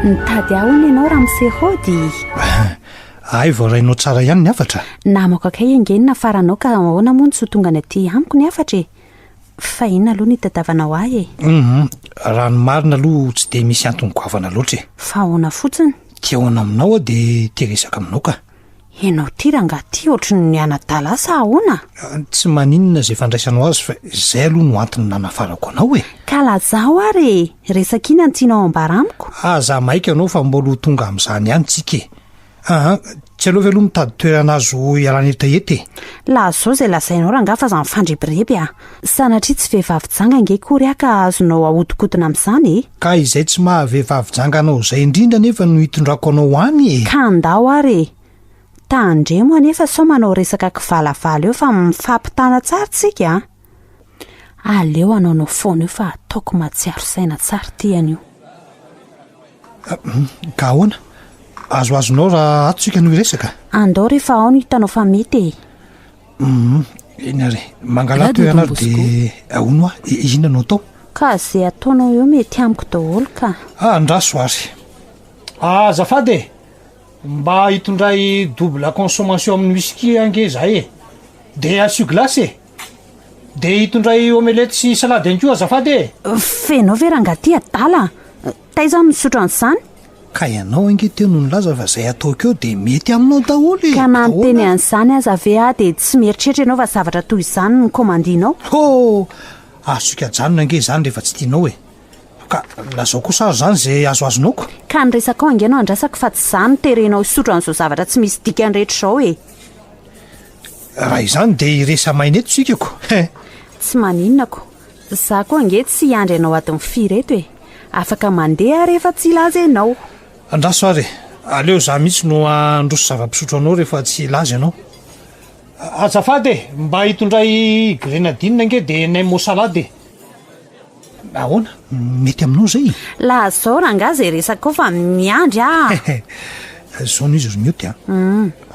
nitady ahony ianao Ramose Rody ay vao rainao tsara ihany ny afatra namako akay engenina faranao ka ahoana moa ny tsy ho tonga ny aty amiko ny afatra fa inona aloha ny tadavanao ahy raha ny marina aloha tsy de misy antony goavana loatra fa ahoana fotsiny tiahoana aminao de teresaka aminao ka ianao ty ranga ty ohatry ny anadala sa ahoana tsy maninona zay fandraisanao azy fa zay aloha no antony nanafarako anao ka lazao ary resaka ina ny tianao ambara amiko za maika anao fa mbola ho tonga amin'izany ihany tsika tsy aloha ve aloha mitady toerana azo iarana etaety la zao zay lazainao ranga fa za mifandribireby sanatria tsy vehivavy janga nge kory a ka azonao ahodikodina amin'izany ka izay tsy mahavehivavy-janganao izay indrindra nefa no hitondrako anao any ka andao ary tandremo anefa sao manao resaka kivalavala eo fa mifampitana tsara tsika aleo anaonao foana io fa ataoko matsiaro saina tsara tian'io ka ahoana azoazonao raha atsika no iresaka andao rehefa ao no hitanao fa mety eny ary mangala toerana ary dia ahono a inona no atao ka zay ataonao eo mety amiko daholo ka andraso ary azafady mba hitondray double consommation amin'ny whisky ange zay dia asio glasy dia hitondray omelette sy salady any koa azafady fenao ve rangaty adala taiza misotro an'izany ka ianao ange teo no nilaza fa zay ataoko eo dia mety aminao daholo ka nanonteny an'izany aza ve dia tsy mieritreritra ianao fa zavatra toy izany ny komandinao azoka janona ange izany rehefa tsy tianao ka lazao kosa ary zany zay azoazonaoko ka nyresaka ao angenao andrasako fa tsy izany terenao isotro an'izao zavatra tsy misy dika nyrehetra izao raha izany dia iresa maina eto sikako tsy maninonako za koa ange tsy hiandry ianao atin'ny fireto afaka mandeha rehefa tsy ilaza ianao andraso ary aleo za mihitsy no androso zava-pisotro anao rehefa tsy ilaza ianao azafady mba hitondray grenadine nge dia naimo salady ahoana mety aminao zay la zao ranga zay resaka ao fa miandry zao no izy romioty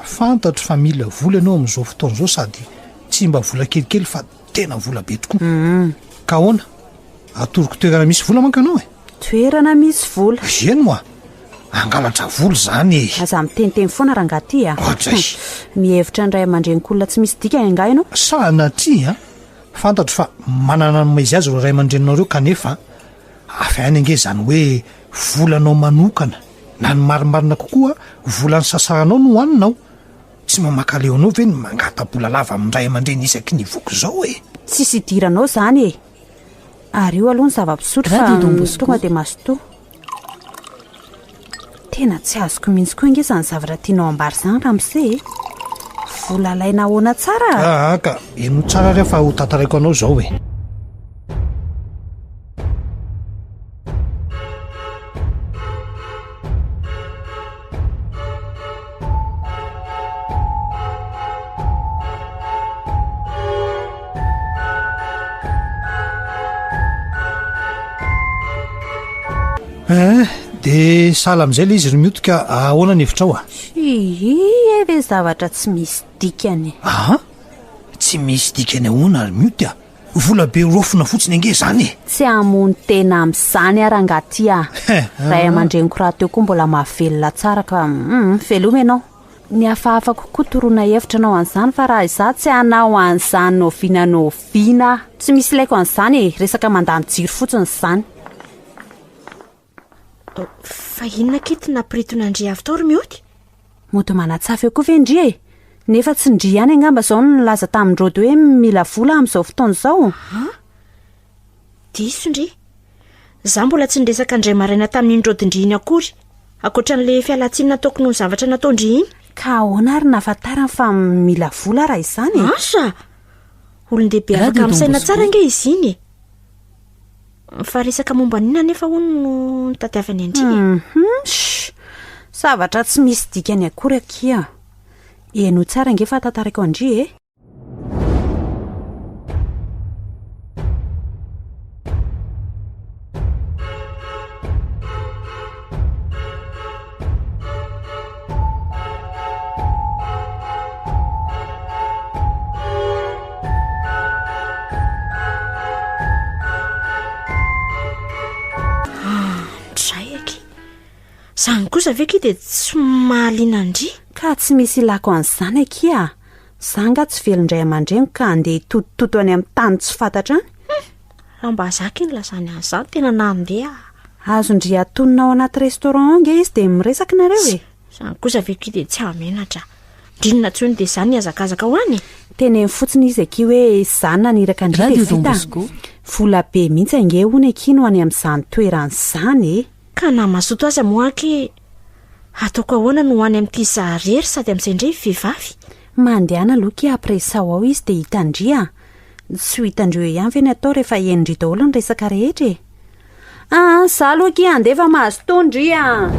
fantatro fa mila vola ianao amin'izao fotoana izao sady tsy mba vola kelikely fa tena vola be tokoa ka ahoana atoroko toerana misy vola manka anao toerana misy vola eny moa angalatra vola zany aza miteniteny foana rangaty mihevitra ndray aman-dreninkolona tsy misy dika anga ianao sanatria fantatro fa manana nomaizy azy ro ray aman-dreninareo kanefa afy any ange zany hoe volanao manokana na ny marimarina kokoa volany sasaranao no hoaninao tsy mamakale anao ve ny mangatabola lava amin'ndray aman-dreny isaky ny voko zao tsisy idiranao zany ary io aloha ny zava-pisotro fa tonga dia masoto tena tsy azoko mihitsy koa inge zany zavatra tianao ambary zany raha mise vola laina ahoana tsara ka eno tsara rehefa ho tantaraiko anao zao dia sala amin'izay le izy romiotika ahoana ny hevitra ao ve zavatra tsy misy dikany tsy misy dikany ahoana romioty vola be rofona fotsiny ange zany tsy amony tena amin'izany arangaty ray aman-dreniko raha teo koa mbola mahavelona tsara ka veloma ianao ny hafahafa kokoa toroana hevitra anao an'izany fa raha iza tsy anao an'izany noviana tsy misy ilaiko an'izany resaka mandany jiro fotsiny izany fa inona ketina piritona andria avy tao romioty mody manatsafy eo koa ve ndria nefa tsy ndri ihany angamba zao no nilaza tamindrody hoe mila vola amin'izao fotoana izao diso ndri za mbola tsy niresaka ndray maraina tamin'indrodindri iny akory akoatran'le fialatsinina ataoko noho ny zavatra natao ndri iny ka ahoana ary nafantarana fa mila vola raha izany asa olon-dehibe afaka amin'saina tsara nge izy iny fa resaka momba nina nefa hono no tatiavany andria zavatra tsy misy dikany akory akia eno tsara nge fa tantaraiko andria zany kosa ve ki dia tsy mahaliana andria ka tsy misy ilako an'izany akia zanga tsy velondray aman-dreno ka andeha hitotototo any amin'ny tany tsy fantatra any raha mba zaka iny lazany an'izany tena nandeha azondry atonina ao anaty restaurant nge izy dia miresaka nareo zany kosa ve ki dia tsy hamenatra ndrinona tsony dia zany niazakazaka ho any teny fotsiny izy aki hoe zany naniraka andria dia vita vola be mihitsy ange hony aki no any amin'izany toeran'izany ka na masoto aza moaky ataoko ahoana no hoany amin'ity zaharery sady amin'izay indray vehivavy? mandehana aloky apresao ao izy dia hitandria sy ho hitandreo ihany ve ny atao rehefa endry daholo ny resaka rehetra za aloky andefa mahazo tondria.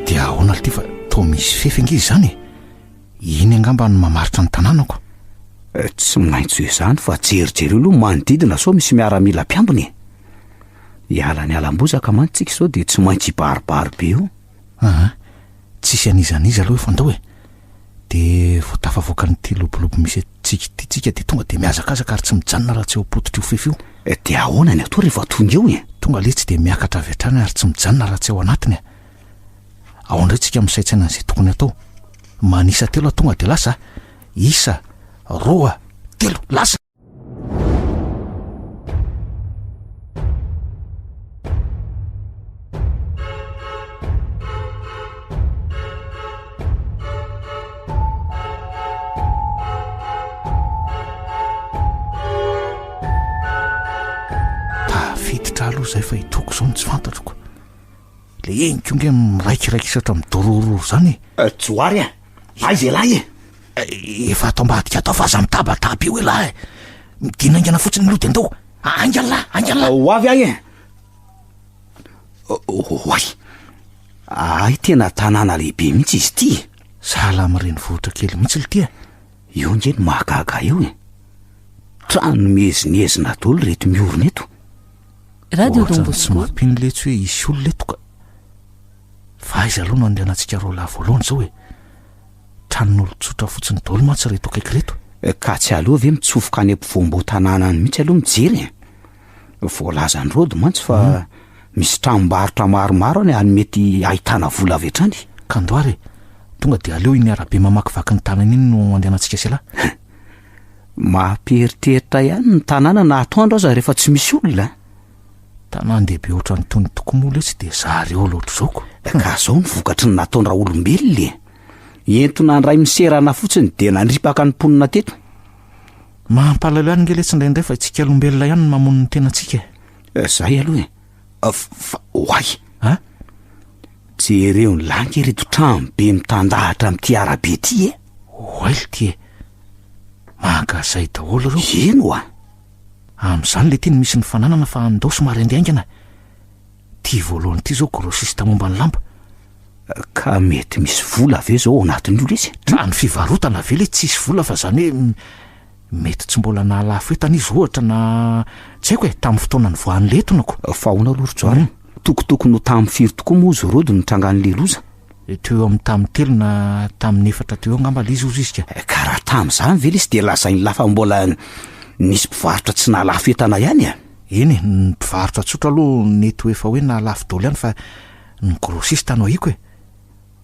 dia ahoana ty fa to misy fefengizy zany iny angamba ny mamaritra ny tanànako. Tsy minaintso izany fa jerijery aloha manodidina sao misy miaramila mpiambiny. Hiala ny alam-bozaka mantsika sao dia tsy maintsy hibaribary be io. Tsisy anizaniza aloha fandao dia vao tafavoaka nyty lobolobo misy tsika dia tonga dia miazakazaka ary tsy mijanona raha tsy eo apototra io fefy io. Dia ahoana ny atao rehefa tonga eo tonga le tsy dia miakatra avy hatrany ary tsy mijanona raha tsy eo anatiny ao indray tsika misaitsaina an'izay tokony atao. Manisa telo tonga dia lasa isa roa telo lasa. Tafiditra aloha zay fa hitoko zao ny tsy fantatroko le enikionge miraikiraikisatra midorororo zany. Joary aiza lahy efa atao mbadika atao fa aza mitabataba io lahy midina aingana fotsiny loha dia andao aingana ho avy agny oay ay tena tanàna lehibe mihitsy izy ty. Sahala amin'ireny vohitra kely mihitsy le ty io nge ny mahagaga eo trano mezinezina daholo reto miorina eto. Radio Don tsy Bosco. mampiny letsy hoe isy olona eto ka fa aiza aloha no andehanantsika roa lahy voalohany zao tranon'olotsotra fotsiny daholo mantsy reto akaiky reto. Ka tsy aloha ve mitsofoka any am-pivombo-tanànany mihitsy aloha mijery voalaza ny rodo mantsy fa misy tranombarotra maromaro any any mety ahitana vola avy hatrany. Kandoary tonga dia aleo iny arabe mamakivaky ny tanana iny no andehanantsika sy lahy. Mamperitreritra ihany ny tanàna na atoandro aza rehefa tsy misy olona. Tanàn-dehibe ohatra ny tony tokomola etsy dia zareo loatra zaoko. Ka zao ny vokatry ny nataondra olombelona entona ndray miserana fotsiny dia nandripaka ny mponina teto. Mampalalo ihany nge letsy indraindray fa itsika olombelona ihany no mamono ny tenantsika. Zay aloha fa hoay jereo ny langy reto trano be mitandahatra amin'ity arabe ty oaily ty mahagazay daholo reo. Eno amin'izany le teny misy ny fananana fa andao somary andiaingana ty voalohany ty zao grossiste momba ny lamba. Ka mety misy vola ve zao ao anatin'io lesy? Trano fivarotana ve le tsisy vola fa zany hoe mety tsy mbola nahalafo etana izy ohatra na tsy haiko tamin'ny fotoana ny voan'ny letonako. Fa hoana lorojoary tokotokony ho tamin'ny firy tokoa moa izy rody ny trangan'le loza. Teo amin'ny tamin'ny telo na tamin'ny efatra teo angamba le izy izika. Ka raha tamin'izany ve lesy dia lazainy lafa mbola nisy mpivarotra tsy nahalafo etana ihany eny ny mpivarotra tsotra aloha nety ho efa hoe nahalafo daholo ihany fa ny grossiste anao iko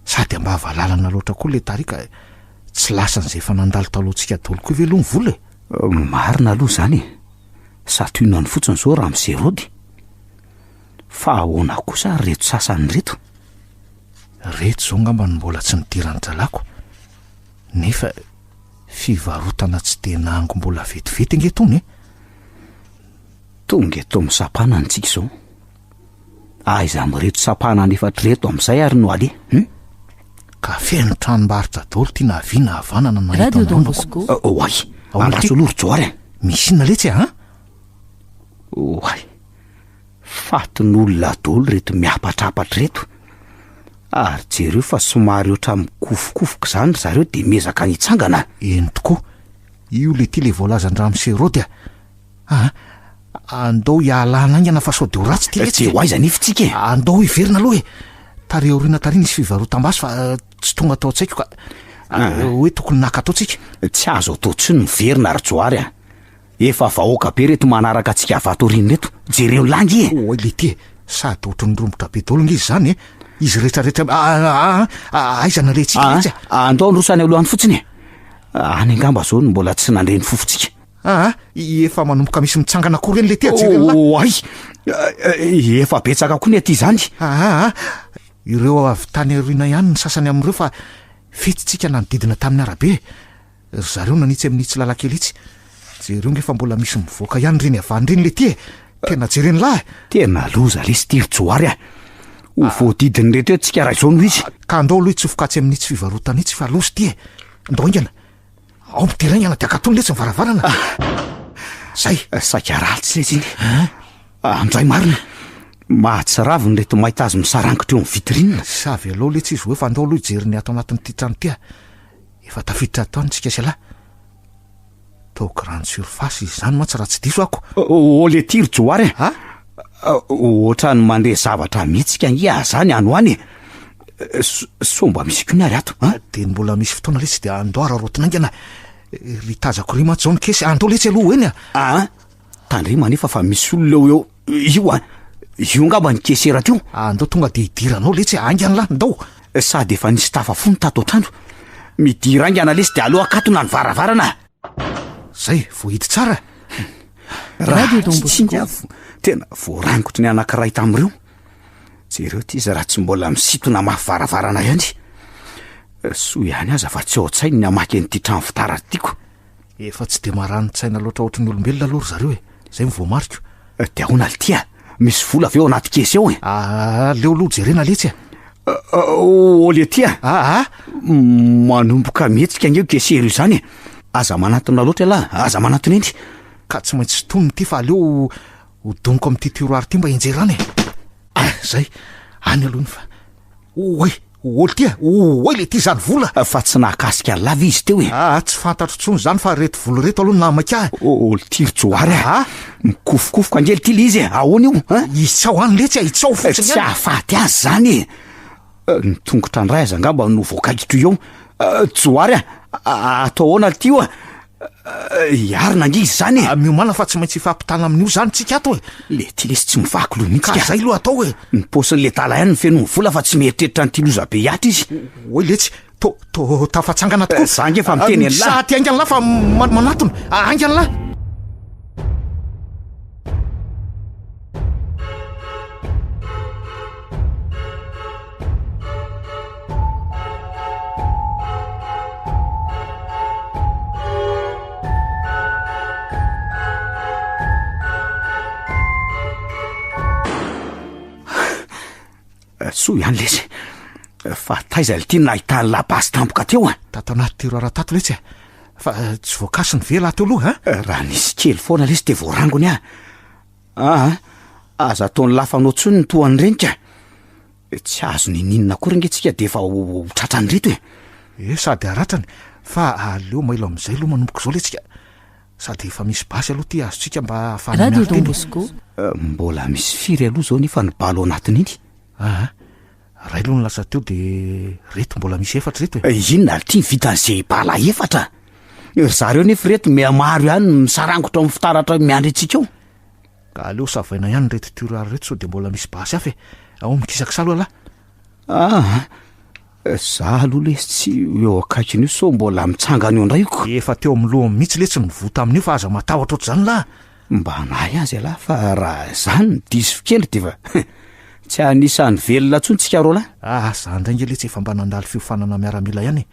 sady mba avalalana loatra koa le tarika tsy lasan'izay efa nandalo talohantsika daholo koa ve aloha ny vola marina aloha zany satoina ny fotsiny zao raha amin'izay rody fa ahoana kosa reto sasany reto zao ngamba ny mbola tsy nidirany dralako nefa fivarotana tsy dia nango mbola vetivety angetony tonga eto misapana antsika zao aiza mireto sapana nefatra reto amin'izay ary no ale ka feno tranombarotra daholo tia naviana havanana na Radio Don Bosco. oay araso lorojoary misy inona letsy oay fatin'olona daholo reto miapatrapatra reto ary jereo fa somary oatra mikofokofoka zany zareo dia miezaka nitsangana. Eny tokoa io le ty le voalazan-dramo serody andao hialana aingana fa sao de ho ratsy ty letsy hoaiza nifitsika andao hiverina aloha tareoriana tarina isy fivarotam-basy fa tsy tonga atao tsaiko ka hoe tokony naka ataotsika tsy azo atao tsy miverina ary joary efa vahoaka be reto manaraka atsika avatoriny reto jereo langy oay le ty sady ohatry ny rombotra be daholo ngizy zany izy rehetrarehetra aiza naretsika letsy andao nyrosany alohany fotsiny any angamba zao ny mbola tsy nandreny fofotsika Efa manomboka misy mitsangana kory reny le ty ajerenlahy. Ay, efa betsaka koa ny aty zany. Ireo avy tany aroina ihany ny sasany amin'ireo fa fetitsika nanodidina tamin'ny arabe. Zareo nanitsy amin'ny tsy lalakely itsy. Jereo ngefa mbola misy mivoaka ihany reny avany reny le ty. Tena jereny lahy. Tena loza le styry joary ho voadidiny reto eo tsika raha izao no izy. Ka andao aloha tsy fokatsy amin'ny tsy fivarotana itsy fa lozy ty. Andao ingana. Ao miteraingana dia katony letsy ny varavarana. Zay sakaratsy letsy iny. Andray marina. Mahatsiraviny reto mahita azy misarangitra eo amin'ny vitrinina. Savy aloha letsy izy hoe fa andao aloha hijeriny ato anatin'ity trano ty. Efa tafiditra ato antsika sy lahy. Tao grande surface izany mantsy raha tsy diso ako. Le tiry joary. Ohatrany mandeha zavatra mihitsika ngia zany anoany. Somba misy koa ny ary ato. Dia mbola misy fotoana letsy dia andao rarotonaingana. Ry tazako ry mantsy zao ny kesy. Andao letsy aloha eny. Tandrima nefa fa misy olona eo io io ngamba ny kesera teo. Andao tonga dia hidiranao letsy angana lahy andao. Sady efa nisy tafafony tato an-trano. Midira angana lesy dia aloha akatona ny varavarana. Zay voahity tsara. Radio Don Bosco. Tena voarangotry ny anankiray tamin'ireo. Jereo ty izy raha tsy mbola misitona mafy varavarana ihany. Soa ihany aza fa tsy ao an-tsainy ny amaky an'ity trano fitara tiako. Efa tsy dia marani-tsaina loatra ohatry ny olombelona aloha zareo Zay mivoamariko. Dia ahoana tia? Misy vola avy eo anaty kesy eo leo aloha jerena letsy le tia. Manomboka mihetsika ngeo kesero izany. Aza manatona loatra lahy, aza manatona eny. Ka tsy maintsy tonony ty fa aleo hodoniko amin'ity tiroary ty mba enjerana. Zay any aloha ny fa olo tia, le ty zany vola. Fa tsy nahakasika lava izy teo tsy fantatro tsony zany fa reto vola reto aloha namaka. Olo tiry joary mikofokofoka angely ty le izy ahoana io itsao any letsy itsao fotsiny tsy ahafaty azy zany ny tongotra ny ray aza ngamba no voakaikitro eo joary atao ahoana ty io iarina angizy zany miomana fa tsy maintsy ifampitana amin'io zany tsika ato le ty lesy tsy mivaky loha mihitsy ka zay loha atao ny posiny le tala ihany ny feno ny vola fa tsy mieritreritra ny ty loza be ihatra izy letsy tafatsangana tokoa zange fa miteny an'lahy saty angana lahy fa manatona angana lahy. Soa ihany lesy fa taiza le ty nahitany labasy tampoka teo tato anaty tiroara tato letsy fa tsy voakasy ny vela teo aloha raha nisy kely foana lesy te voarangony aza ataony lafanao tsony ny toany renika tsy azo ny ninona kory ngetsika de efa tratrany reto sady aratrany fa aleo mailo am'izay aloha manomboka zao letsika sady efa misy basy aloha ty azotsika mba Radio Don Bosco. Mbola misy firy aloha zao nefa ny balo anatiny iny ray aloha ny lasa teo de reto mbola misy efatra reto inona ty vitan'izay bala efatra zareo nefa reto maro ihany misarangotra amin'ny fitaratra miandry antsika eo ka aleo savaina ihany reto tiroary reto so de mbola misy basy afy ao mikisakisalo alahy za aloha lesy tsy eo akaikiny io so mbola mitsangana eo indrayko efa teo am'loha mihitsy letsy mivota amin'io fa aza matahotra oatra zany lahy mba nahy azy alahy fa raha zany diso kely de fa tsy anisan'ny velona tsontsika ro lahy za ndray nge letsy efa mba nandaly fiofanana miaramila ihany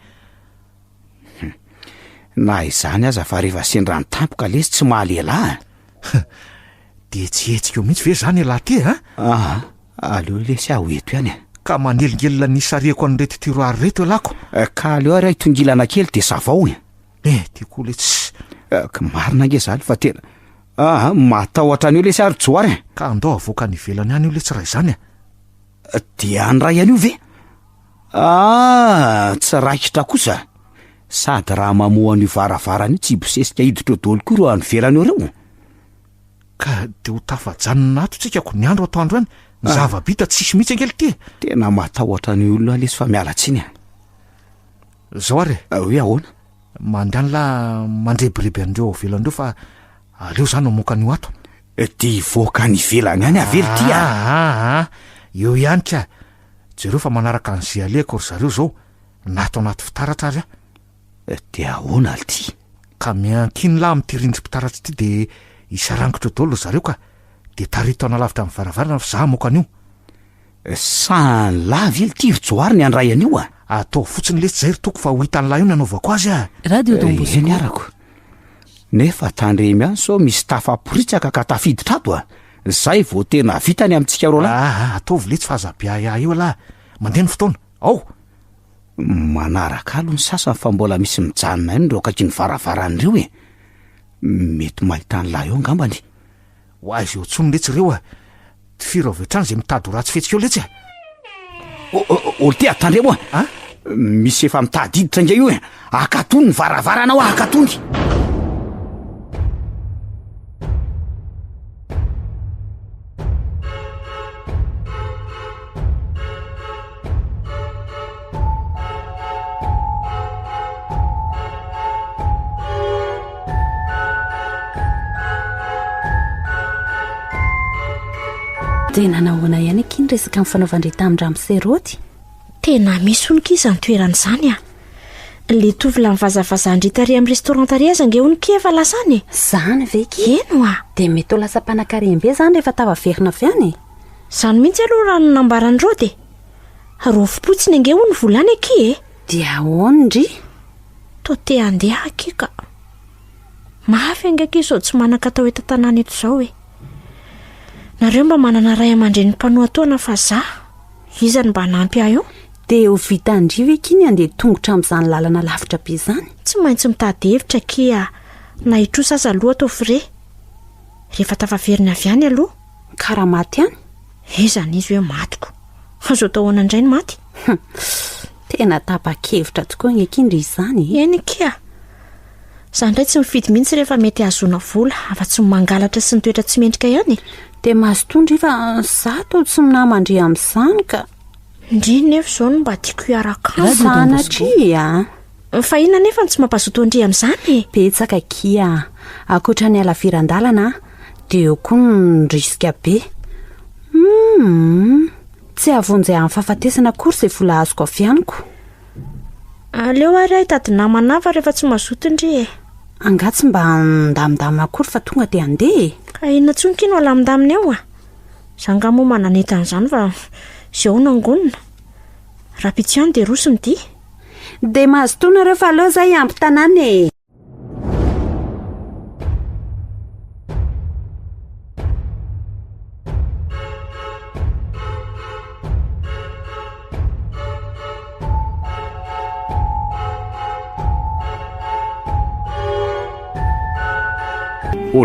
na izany aza fa rehefa sendrany tampoka lesy tsy mahalehilahy de tsy hetsika eo mihitsy ve zany lahy ty aleo lesy aho eto ihany ka manelingelina nisariako an'reto tiroary reto alako ka aleo ary tongilana kely de savao tiako letsy marina nge zany fa tena matahotra an'io lesy ary joary ka andao avoaka ny velany ihany io letsy raha izany de anyray an'io ve tsy raikitra kosa sady raha mamohan'io varavarana io tsy bosesika hiditra dolo koa ro any velany reo ka de ho tafajanona ato tsika ko ny andro atoandro any ny zava-bita tsisy mihitsy angely ty tena matahotra ny olona lesy fa mialatsiny zao ary hoe ahoana mandany la mandrebireby andreo velandreo fa aleo zany mamoaka an'io ato de voaka ny velany any avely ty eo ihany ka jereo fa manaraka ny zialeko ry zareo zao nato anaty fitaratra ary de ahoana ty ka miankiny lahy ami'tyrindrim-pitaratsy ity de isarangitra daholo zareo ka de tarito ana lavitra amin'ny varavarana fa za moka anio sany lavy ely tiry-joary ny andray an'io a atao fotsiny lesy zay ry toko fa ho hitan'ny lahy io nanaovako azy a radio Don Bosco eny arako nefa tandremy any sao misy tafaporitsaka ka tafiditra ato a zay vao tena vitany amintsika ro lahy ataovy letsy fa azabiaia io alahy mandeha ny fotoana ao manaraka alo ny sasany fa mbola misy mijanona iny reo akaky ny varavaran'ireo e mety mahitany lahy eo angambany ho azy eo tsony letsy reo a ty fira avy hatrany zay mitady ho ratsy fetsika eo letsy olo ty atandremo a misy efa mitady hiditra inga io e akatony ny varavarana ao akatony tena nahoana ihany akiny resaka amin'ny fanaovandreta amin'Ramserôty tena misy onika izany toerana izany a le tovila mivazavazandritary amin'ny restaurantary aza nge onika efa lasany zany ve ki eno a de mety ho lasa mpanan-karem-be zany rehefa tavaverina avy any zany mihitsy aloha raha no nambaran'ireo de rofopotsiny nge ho ny volany aky e dia ahoandry to te andeha aky ka mafy angaki sao tsy manan-katao eto tanàna eto izao e nareo mba manana ray aman-dreny mpanoa taona fa za izany mba nampy ahy eo de ho vitandrivo ekiny andeha tongotra amin'izany lalana lavitra be zany tsy maintsy mitady hevitra kia na hitrosa aza aloha atao fire rehefa tafaverina avy any aloha karaha maty any izany izy hoe matiko azo atao hoana indray ny maty tena tapa-kevitra tokoa ny ekindry izany eny kia za ndray tsy mifidy mihitsy rehefa mety ahazona vola afa-tsy mangalatra sy nitoetra tsy mendrika ihany de mahazotondry fa za to tsy minamandre amin'izany ka indriny nefa izao no mba tiako hiaraka sanatria fa inona nefa tsy mampazoto andry amin'izany betsaka kia akoatra ny alaviran-dalana de eo koa ny riska be tsy avonjay amin'ny fahafatesana akory izay vola azoko avy aniko aleo ary ahy tady namana fa rehefa tsy mazoto indry e angatsy mba ndamindamina akory fa tonga de andeha ka inona tsonky no alamindamina eo a zanga moa mananentan'izany fa zay ho nangonina raha pitsiany de rosiny ty de mahazotoana rehefa aleo zay ampy tanàna e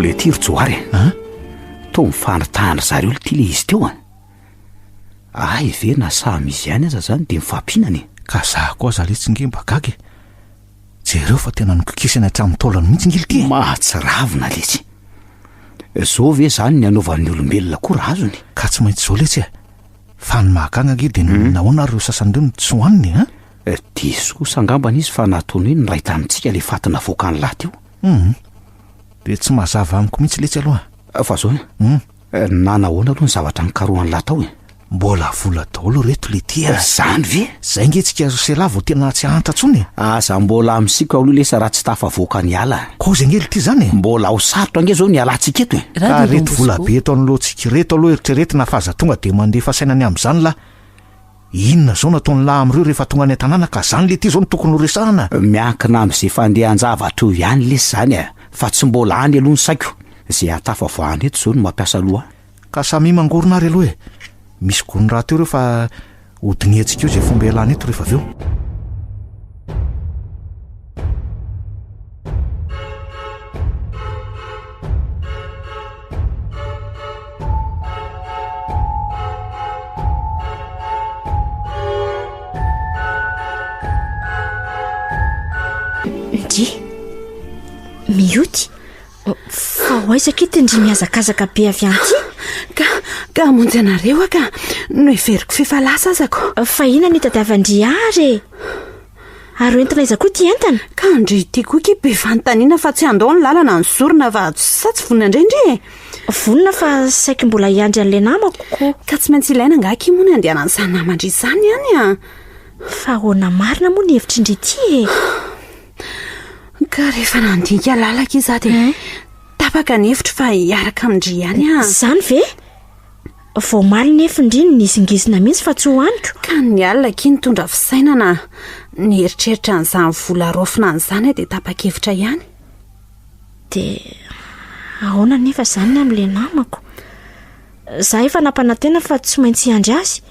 le tiry-joary to mifanitahana zareo ty le izy teo ay ve na samy izy ihany aza zany de mifampinany ka za koa za letsy nge mba gagy jereo fa tena nokikisana hatramin'ny taolany mihitsy ngely ty mahatsiravina letsy zao ve zany ny anaovan'ny olombelona koa raha azony ka tsy maintsy zao letsy fa ny mahakagna nge de nahoana reo sasan'ireo ny tsy hoaniny diso kosa angambana izy fa nataony hoe nyray tamintsika le fatina voaka ny lahy teo de tsy mahazava amiko mihitsy letsy aloha fa zao nanahoana aloha ny zavatra nikarohany lahy tao mbola vola daholo reto le ty zany ve zay nge tsika sela vao tena tsy ahanta tsony aza mbola amsika aloha lesa raha tsy tafavoaka ny ala ko zay ngely ty zany mbola ho sarotra ange zao ny alantsika eto ka reto vola be eto anylohantsika reto aloha eritreretina fa aza tonga de mandefa sainany amin'izany la inona zao nataony lahy am'ireo rehefa tonga any an-tanàna ka zany le ty zao ny tokony ho resahana miankina am'izay fandehan-javatra io ihany lesy zany fa tsy mbola any aloha ny saiko zay atafavoahany eto zao no mampiasa aloha ka samy mangorona ry aloha misy gorony raha teo reo fa hodiniantsika eo zay fomba ialana eto rehefa avy eo ndy mioty fa hoaizaka ity ndry miazakazaka be avy anty ka amonjy anareo ka no iveriko fefalasa azako fa ina ny tadiavandry ary ary entina iza koa ty entana ka andry ty koa ki be fanontaniana fa tsy andao ny lalana ny zorona fa sa tsy vonina indraindry vonina fa saiky mbola hiandry an'le namako ka tsy maintsy ilaina ngaky moa ny andehanany zany namandry izany ihany fa hoana marina moa ny hevitry indry ty ka rehefa nandinika lalaka iza de tapaka nevitra fa hiaraka amindry ihany a zany ve vao maly nefindriny nizingizina mihitsy fa tsy hoaniko ka ny alina ki nitondra fisainana ny eritreritra n'izany vola rofina n'izany dia tapa-kevitra ihany de ahoana nefa zany ny amin'le namako za efa nampanantena fa tsy maintsy hiandry azy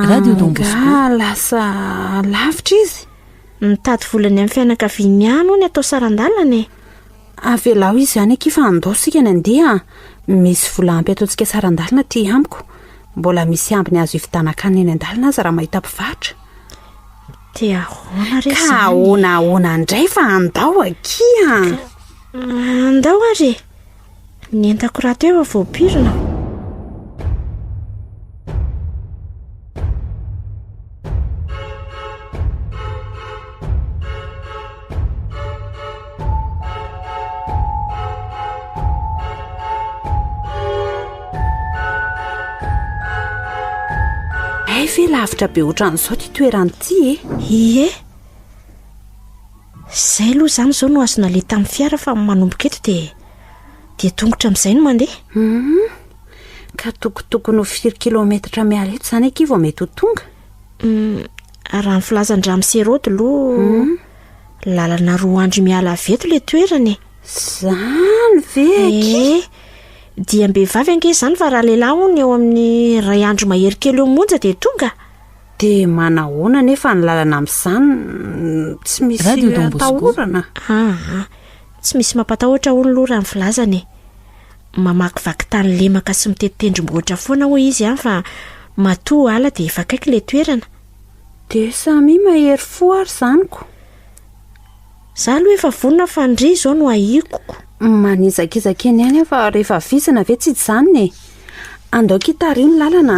Radio Don Bosco. Lasa lavitra izy mitady volany amin'ny fianakaviany ihany hono atao sarandalana e avelao izy ihany eky fa andosika ny andeha misy vola ampy ataontsika sarandalina ty amiko mbola misy ambiny azo ivitanakany eny andalina azy raha mahita mpivarotra de ahoana re ka ahoana indray fa andao akia andao ary ny entako raha teo efa voapirina ve lavitra be ohatran'izao ty toeran'ity ie zay aloha zany zao no azona le tamin'ny fiara fa manomboka eto de tongotra amin'izay no mandeha ka tokotokony ho 4 kilometatra miala eto zany eky vao mety ho tonga raha ny filazan-dra amin'ny serody aloha lalana 2 andro miala aveto le toerany zany ve dia mbehivavy ange zany fa raha lehilahy hono eo amin'ny 2 andro mahery kely eo monja de tonga de manahoana nefa ny lalana amin'izany tsy misy atahorana tsy misy mampatahotra hono loha raha ny filazany mamakivaky tany lemaka sy mitetitendrombohitra foana ho izy fa matoa ala de efa kaiky le toerana de samy mahery fo ary zanyko za aloha efa vonona fa ndry zao no ahikoko manizakizakeny ihany fa rehefa visana ve tsy izany andao kitary ny lalana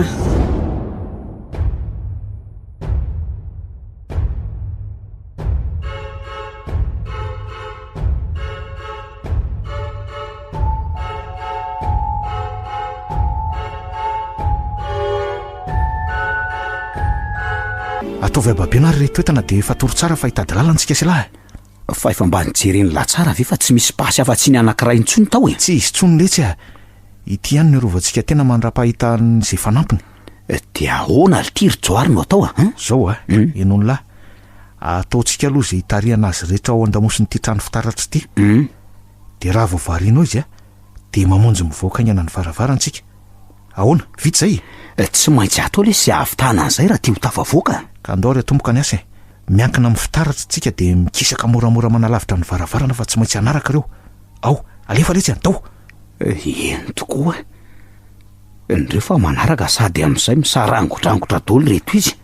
ataovy ababenary re toetana de fatoro tsara fa hitady lalantsika sy lahy fa efa mba nijereny latsara ve fa tsy misy pasy afa-tsy ny anankiray intsony tao tsy izy tsony letsy ity ihany ny rovantsika tena mandra-pahitan'izay fanampiny de ahoana litiry joary no atao zao enony lahy ataontsika aloha zay hitariana azy rehetra ao andamosiny ty trano fitaratra ity de raha voavarianao izy de mamonjy mivoaka ny anany varavarantsika ahoana vita zay tsy maintsy atao le sy ahavitana an'izay raha tia ho tafavoaka ka andao ary atomboka ny asa miankina amin'ny fitaratra tsika de mikisaka moramora manalavitra ny varavarana fa tsy maintsy anaraka reo ao alefa letsy antao eny tokoa ndreo fa manaraka sady amin'izay misarangotrangotra dolo reto izy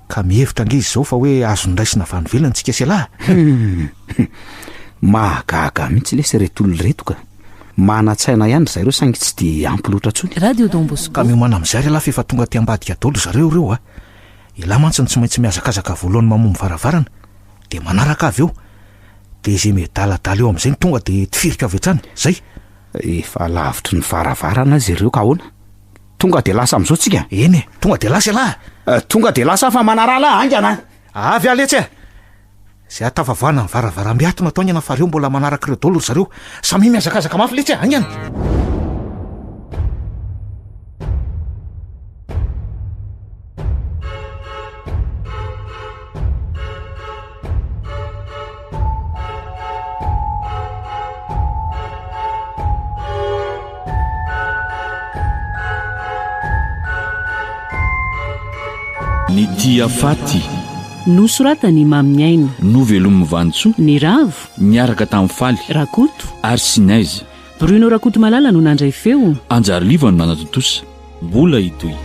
ka mihevitra ange izy zao fa hoe azondraisina vanovelantsika sy lahy mahagaga mihitsy lesy retolo reto ka manatsaina ihany zareo saingy tsy de ampy loatra tsony Radio Don Bosco ka miomana amin'izay lahy fa efa tonga ty ambadika dolo zareo reo ila mantsiny tsy maintsy miazakazaka voalohany mamomy varavarana de manaraka avy eo de zay medaladala eo amin'izay tonga de tifirika avy hatrany zay efa lavitry ny varavarana azy ireo ka ahoana tonga de lasa amin'izao tsika eny tonga de lasa lahy tonga de lasa fa manarala angana avy aletsy zay atavavoana ny varavaram-biatona atao anyana fa reo mbola manaraka ireo dolo zareo samy miazakazaka mafy letsy angana ny tia faty nosoratany Mamy Aina novelomy Vantsoa ny ravo niaraka tamin'ny faly rakoto ary Sinaise Bruno Rakoto Malala no nandray feo anjary livano nanatotosa mbola itoy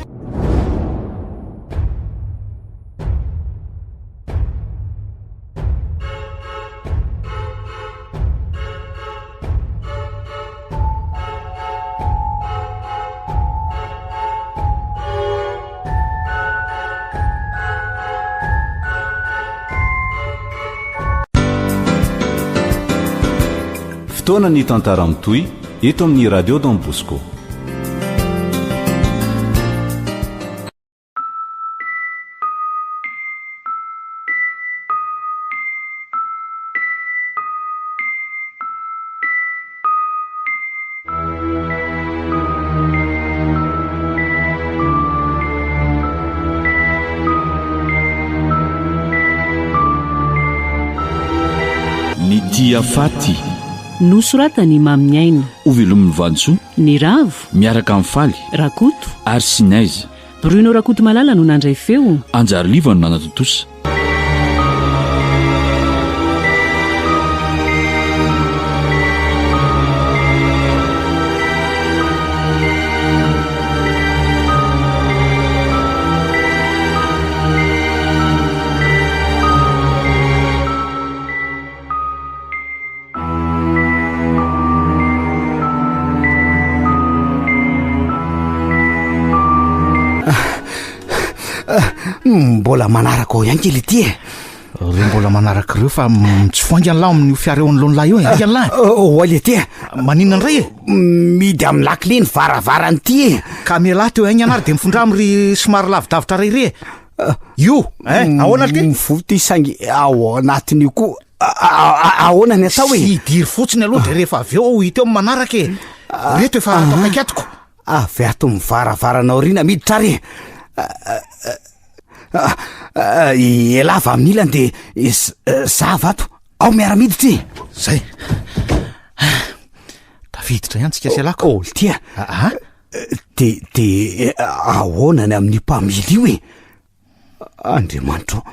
fotoana ny tantara mitoy eto amin'ny radio Don Bosco ny tia faty nosoratany maminyaina ho velomin'ny vantso ny ravo miaraka amin'ny faly rakoto ary sinaiza Bruno Rakoto Malala no nandray feo anjary liva no nanatotosa mbola manaraka ao ihany kely ity reo mbola manaraka ireo fa mitsofoanga ny lahy amin'io fiara eo an'lohan'ny lahy eo ainga ny lahy oaly aty maninona indray e midy amin'ny lakile ny varavarany ity ka mialahy teo aigny anary de mifondra am'ry somary lavidavitra rayre io ahoana ty mivoty sangy ao anatin'io koa ahoana ny atao e idiry fotsiny aloha de rehefa avy eo ao hita eo amin'ny manaraka e reto efa atakaikatoko avy ato mivaravaranao rina miditra ary elava amin'ny ilany de zava ato ao miara-miditra zay tafiditra ihany tsika sialako ôly tia de ahoanany amin'ny mpamily io e andriamanitro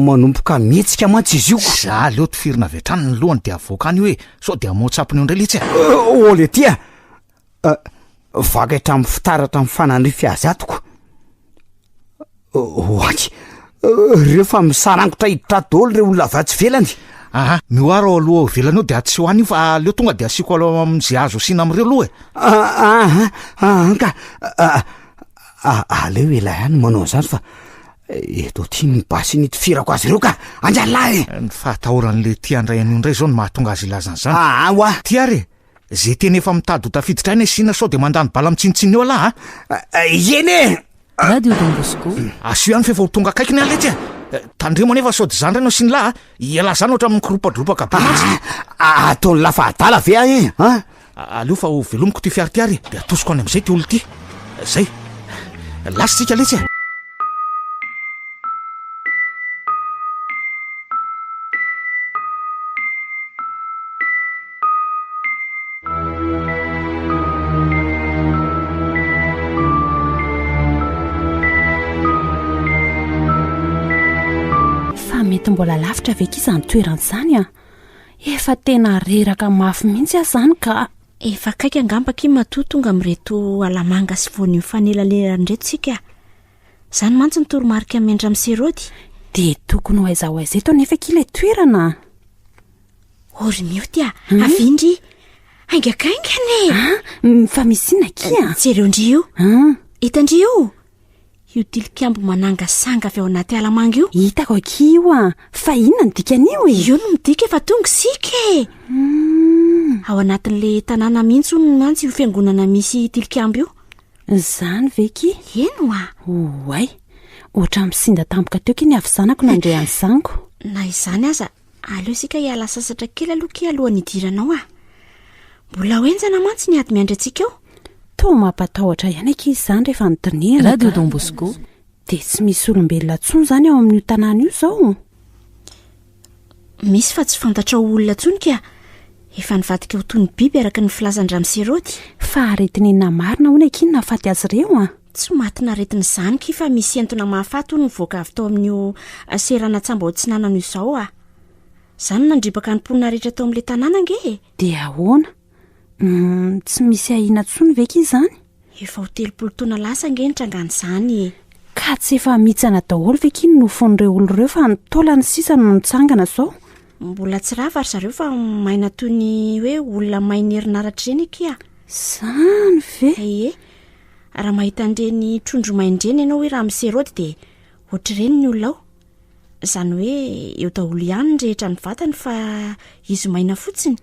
manompoka mihetsika mantsy izy io za leo tifirina avy atrany ny lohany de avoakany hoe sao de amoatsapiny eo indray letsy ôly atia vakatra amin'ny fitaratra amin'ny fanandrify azy atoko oaky rehefa misarangotra hiditra daholo reo olona vatsy velany mioaro ao aloha velany eo de atsy hoany io fa leo tonga de asiko alo am'zay azo asina am'ireo aloha ka aleo ela ihany manao zany fa eto ty ny basy ny tifirako azy ireo ka anjalahy ny fahatahoran'le tia andray an'io indray zao ny mahatonga azy ilazan'zany oa ty ary zay teny efa mitady ho tafiditra iny sina sao de mandany bala mitsinitsiny eo alahy eny Radio Don Bosco asio ihany fefa ho tonga akaikiny aletsy tandremo anefa sao de zany reny sy ny lahy iala zany ohatra amin'ny kiropadropaka be mantsy ataony lafa adala ve ahy aleo fa ho velomiko ty fiary ty ary de atosiko any am'izay ty olo ty zay lasitsika letsy mety mbola lavitra veka izany toeran'izany efa tena reraka mafy mihitsy azy zany ka efa kaiky angambaka matoa tonga amireto alamanga sy voanio fanelalerandretsika zany mantsy ny toromarika amendra amin'ny serody de tokony ho aiza ho aiza eto nefa kile toerana ory mio tia avindry aingakaingany fa misy ina kia jereo-ndry io hitandry io io tilikambo mananga sanga avy ao anaty alamanga io hitako aki io fa inona ny dikan'io io no midika efa tonga sika ao anatin'le tanàna mihitsy no mantsy io fiangonana misy tilikambo io zany veky eno oay ohatra misinda tampoka teo keny avy zanako nandre any zango na izany aza aleo sika hiala sasatra kely aloha alohan'ny idiranao mbola hoenjana mantsy ny ady miandry atsika eo to mampatahotra ihany aky izy zany rehefa nodiniana Radio Don Bosco de tsy misy olombelona tsony zany ao amin'io tanàna io zao misy fa tsy fantatra olona tsony ka efa nivadika ho toy ny biby araka ny filazan-dra amin'ny serody fa aretinena marina hoana kinona faty azy ireo tsy matina aretin' izany ki fa misy entona mahafaty ho ny voaka avy tao amin'io serana tsamba ho tsy nanano izao zany nandripaka ny mponina rehetra tao amin'le tanàna nge de ahoana tsy misy ahina tsony veka izany efa ho 30 taona lasa nge nitrangany zany ka tsy efa mitsana daholo vekiny no fon'ireo oloreo fa nitaolany sisa no nitsangana zao mbola tsy raha vary zareo fa maina toy ny hoe olona mainy herinaratra reny kia zany ve raha mahita andreny trondro maindreny ianao hoe raha miserody de ohatry reny ny olona ao zany hoe eo daholo ihany ny rehetra ny vatany fa izy maina fotsiny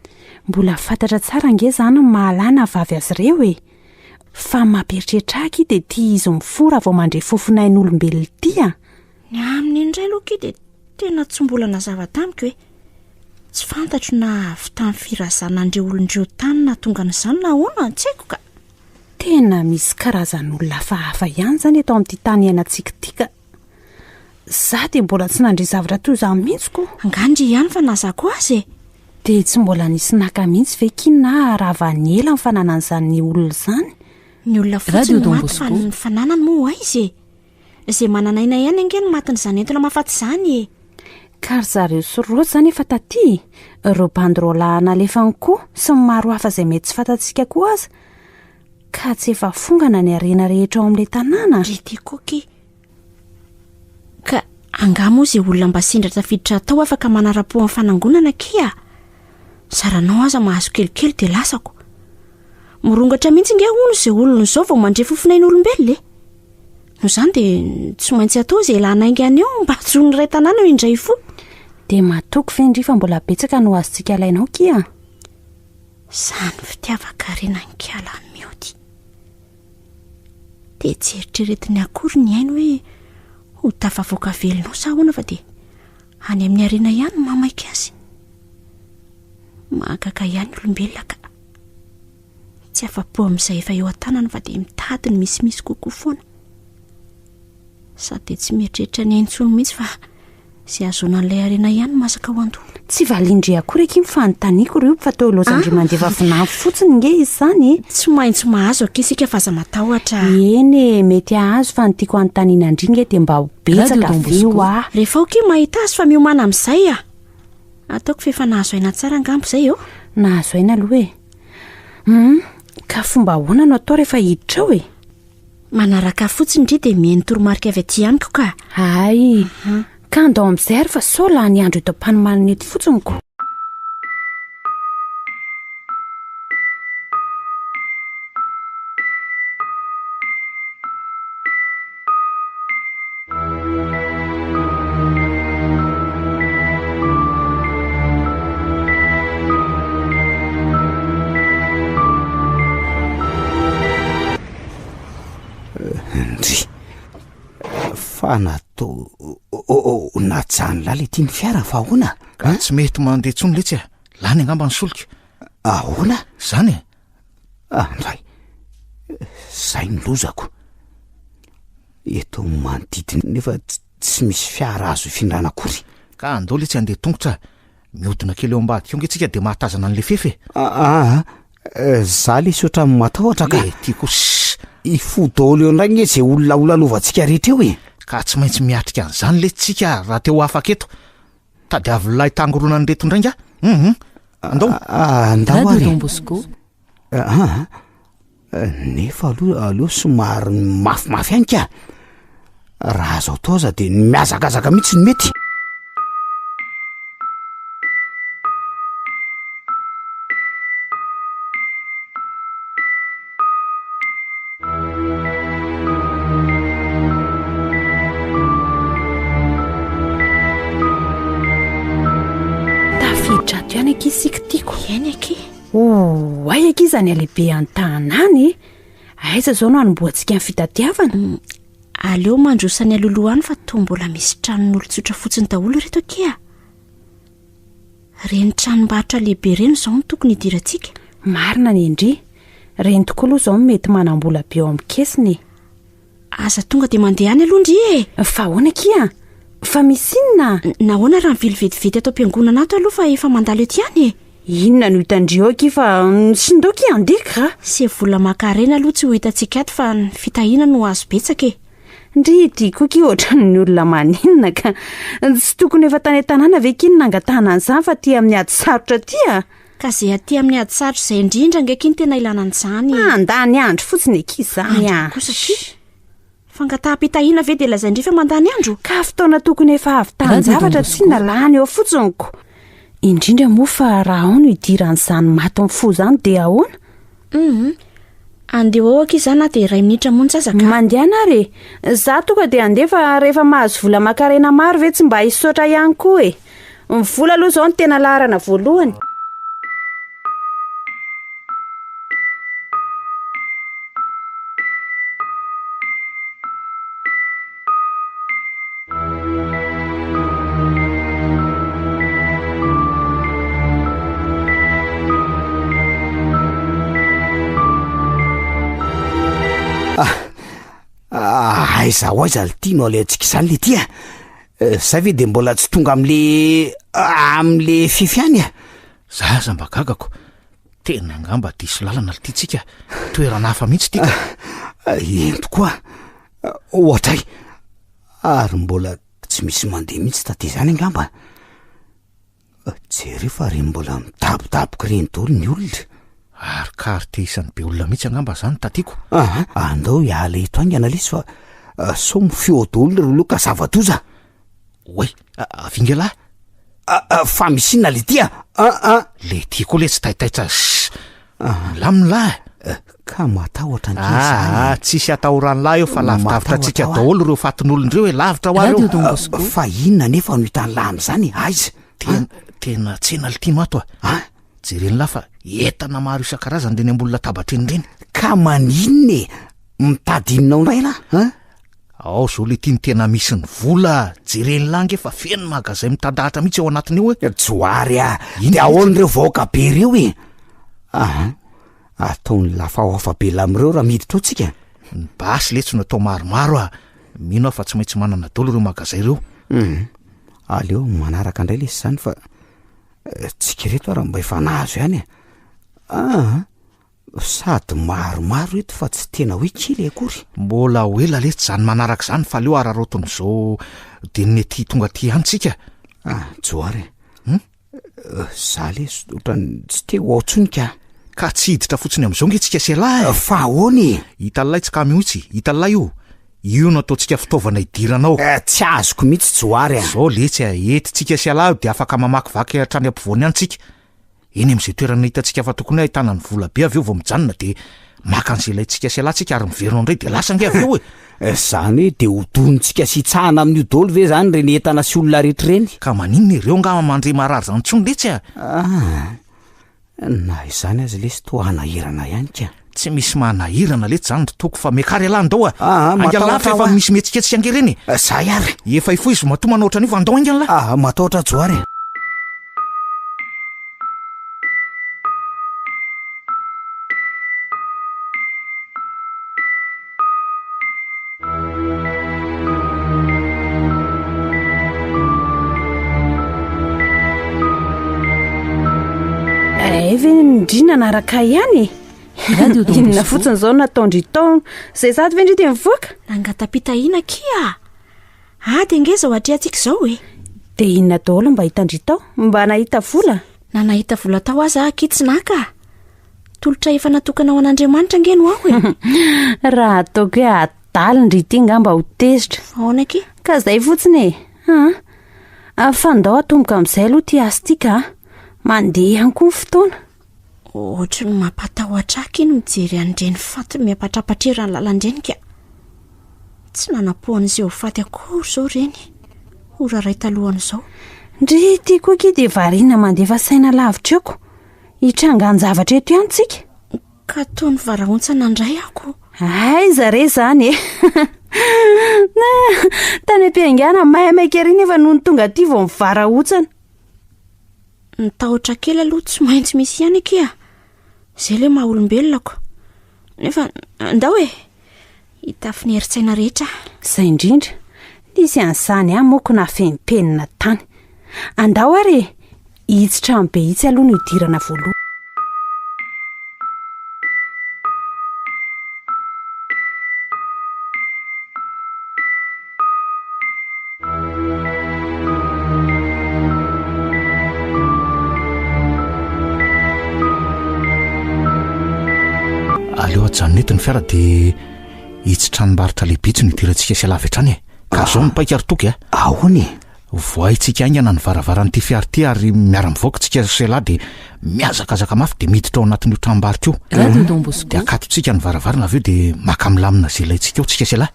mbola fantatra tsara nge zany mahalana vavy azy ireo fa mampieritreritra aky de tia izy mifora vao mandre fofonain'ny olombelona tia ny amin'ny indray aloha de tena tsy mbola nazava tamiko hoe tsy fantatro na avy tamin'ny firazanandreo olondreo tany na tonga n'izany na ahoana tsy haiko ka tena misy karazan'olona fa hafa ihany zany eto amin'ity tany iainantsika tika za de mbola tsy nandre zavatra toy za mihitsiko angandry ihany fa nazako azy e de tsy mbola nisy naka mihitsy ve kinna raha vanyela ny fananan'izany olona zany ny olona fotsiny maty fa ny fananany moa izy e izay mananaina ihany ange ny matin'izany entona mahafaty izany e kary zareo soroa zany efa taty reo bandrola nalefany koa sy ny maro hafa izay mety tsy fantatsika koa aza ka tsy efa fongana ny arena rehetra ao amin'ilay tanàna retykoky ka angamo izay olona mba sindratra fiditra tao afaka manara-po amin'ny fanangonana kia saranao aza mahazo kelikely de lasako morongatra mihitsy nge ono izay olona izao vao mandre fofinainy olombelona e no izany de tsy maintsy atao izay lanainga any eo mba hatsony ray tanàna eo indray fo de matoko fendry fa mbola betsaka no azontsika alainao kia zany fitiavaka renany kiala miody de tsy eritreretiny akory ny ainy hoe ho tafavoaka velonao sa hoana fa de any amin'ny arena ihany mamaika azy mahakaka ihany olombelona ka tsy afa-po amin'izay efa eo an-tanana fa de mitady ny misimisy kokoa foana sady tsy mieritreritra ny aintsony mihitsy fa sy azona an'ilay arena ihany masaka ho andoha tsy valindre akory eky mifanontaniako reo fa tao lozandry mandefa vinavy fotsiny nge izy zany tsy maintsy mahazo akisika fa aza matahotra eny mety ahazo fa nytiako anontaniana indringa de mba ho betsaka veo a rehefa oky mahita azy fa miomana amin'izay a ataoko fefa nahazo aina tsara angampo izay eo nahazo aina aloha e ka fomba ahoana no atao rehefa hiditra ao e manaraka fotsiny ndry de mihaino toromarika avy aty amiko ka ay ka andao amin'izay ary fa sao la ny andro eto ampanomalina eto fotsinyko fa natao najany lala ity ny fiara fa ahoana ka tsy mety mandeha tsony letsy a lany angamba ny solika ahoana zany e andray zay ny lozako eto manodidiny nefa tsy misy fiara azo findrana akory ka andao letsy andeha tongotra mihodina kely eo ambady keo nge tsika de mahatazana an'le fefe za le sotra matahotra ka tiako ifodolo eo ndray nge zay olona olalovantsika rehetra eo e ka tsy maintsy miatrika an'izany letsika raha teo afaka eto tady avylay tangorona ny reto indrainga andao Radio Don Bosco nefa aloha somary mafimafy any ka raha zao tao za de miazakazaka mihitsy ny mety Sikitiko eny aky ay aky zany alehibe an-tanany aiza zao no anomboantsika ny fitadiavana aleo mandrosany aloloha any fa to mbola misy tranon'olotsotra fotsiny daholo reto akia reny tranom-barotra lehibe reny zao no tokony hidirantsika marina ny endry reny tokoa aloha zao mety manam-bola be ao amin'ny kesiny aza tonga de mandeha any aloha ndry e fa ahoana kia fa misy inona nahoana raha mivily vetivety atao am-piangonana ato aloha fa efa mandalo ety any e inona no hitandrio aky fa sy ndoky andeka sy vola makarena aloha tsy ho hitantsika ato fa ny fitahina no azo betsaka e ndry diako aky ohatra ny olona maninona ka tsy tokony efa tany tanàna ve kiny nangatahana an'izany fa ty amin'ny ady sarotra tya ka zay aty amin'ny ady sarotra izay indrindra nge kiny tena ilana an'izany andany andro fotsiny eky izany kosa fangataham-pitahina ve de lazaindry fa mandany andro ka fotoana tokony efa avy tanjavatra tsy nalany eo fotsinyko indrindra moa fa raha ao no hidiran'izany maty mifo zany de ahoana andeha ao aky izany de 2 minitra montsy aza ka mandehana ary za tonga de andefa rehefa mahazo vola makarena maro ve tsy mba hisotra ihany koa e ny vola aloha zao ny tena laharana voalohany aiza ho aiza le tiano ale antsika izany le tya Zay ve de mbola tsy tonga am'le fifiany a? Zaza mba gagako, tena angamba diso lalana ty tsika, toerana hafa mihitsy tika. Ento koa, ohatray, ary mbola tsy misy mandeha mihitsy taty zany angamba. Jery fa re mbola midabodaboka reny daholo ny olona. Ary karite isan'ny be olona mihitsy angamba zany tatiako. Andao hiala eto any analesy fa so mifeodolo ry loka zava-doza. Oe, avingelahy. Fa misina le tia. Le tia koa le tsy taitaitra. Lamlahy. Ka matahotra ny tsisy atahorany eo fa lavitavitra tsika daholo reo fatin'olondreo hoe lavitra ho areo. Fa inona nefa no hitany lamy zany? Aiza? Tena tsena le tia mato jereny lahy fa entana maro isan-karazany reny ambolona tabatreny reny. Ka maninone mitady inonao indray lahy? Ao zao le tia ny tena misy ny vola, jereny lange fa feno magazay mitandahatra mihitsy ao anatiny eo hoe. Joary de ahoan'ireo vahoaka be reo e. Ataony lafahafa be lam'ireo raha miditra ao tsika. Ny basy le tsy natao maromaro mino aho fa tsy maintsy manana dolo ireo magazay reo. Aleo manaraka indray lesy zany fa tsika reto raha mba efa nahazo ihany sady maromaro eto fa tsy tena hoe kely akory. Mbola hoela lesy zany manaraka zany fa leo ararotony zao de nety tonga ty ihany tsika. Joary za le ohatrany tsy te ho aotsonika. Ka tsy hiditra fotsiny am'izao nge tsika selahy. Fa ahoany? Hitalay tsy ka mihitsy, hitalay io no ataontsika fitaovana idiranao. Tsy azoko mihitsy Joary. Zao letsy entitsika selahy de afaka mamakivaky hatrany ampovoany any tsika. Eny am'izay toerana hitantsika fa tokony ahitana ny vola be avy eo vao mijanona de maka an'izay ilayntsika selahy tsika ary miverina indray de lasa nge avy eo zany hoe de hodonitsika sy hitsahana amin'io daholo ve zany reny entana sy olona rehetra reny? Ka maninona ireo ngama mandre marary zany tsony letsy na izany azy lesy to hanahirana ihany ka. Tsy misy manahirana letsy zany toko fa mekary alany dao matahotra efa misy metsiketsika ange reny. Zay ary efa ifo izy matoma na ohatran'io fa andao ingany lahy. Matahotra Joary. Ndrina naraka ihany inona fotsiny zao nataondritao zay sady ve ndrity mivoaka nangatapitahina kia de ngeza ho atreantsika zao de inona daholo mba hitandritao mba nahita vola nahita vola tao aza kitsinaka tolotra efa natokana ao an'Andriamanitra ngeno aho raha ataoko hoe adala ndrity ngamba ho tezitra ahoana ki ka zay fotsiny fandao atomboka amin'izay aloha ty astika mandeha ihany koa ny fotoana. Ohatra ny mampatahotra iny mijery an'ireny faty miapatrapatrera ny lalandrenika. Tsy nanapohan'izay ho faty akory zao reny. Ora ray talohan'izao. Ndry ty koa ki de variana mandefa saina lavitra eko. Hitrangany zavatra eto ihany tsika. Ka toy ny varahontsana indray ako. Aiza re zany tany am-piangana mahamaiky ary nefa noho ny tonga aty vao mivarahotsana. Nitahotra kely aloha tsy maintsy misy ihany kia. Zay le maha olombelonako. Nefa andao hitafiny heritsaina rehetra. Zay indrindra. Nisy an'izany moko na fenimpenina tany. Andao ary hiditra amin'ny be hitsy aloha no hidirana voalohany. Aleo ajanonety ny fiara de hiditra-tranombarotra lehibe tsy nidirantsika sy alavy hatrany ka zao mipaika ary toky ahoany voaitsika aingana ny varavaran'ity fiara ty ary miara-mivoaka tsika selahy de miazakazaka mafy de miditra ao anatin'io tranombarotra io de akatotsika ny varavarana avy eo de makamilamina zay ilayntsika eo tsika selahy.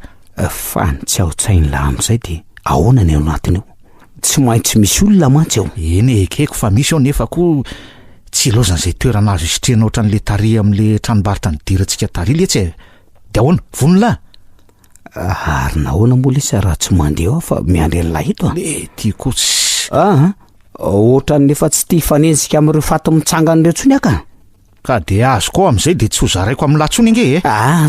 Fa ny tsy aotsainy lahy am'izay de ahoana ny ao anatiny eo? Tsy maintsy misy olona mantsy ao. Eny ekeko fa misy ao nefa koa tsy lozan'izay toerana azo isitrena ohatran'le tary amin'le tranombarotra nidirantsika tary letsy de ahoana vonona ary nahoana moa lesy raha tsy mandeha ao fa miandry an'ilay eto le ty kotsy ohatran'ny efa tsy tia fanenjika amin'ireo faty mitsangan'ireo tsony aka ka de azoko ao am'izay de tsy ho zaraiko amin'ny latsony nge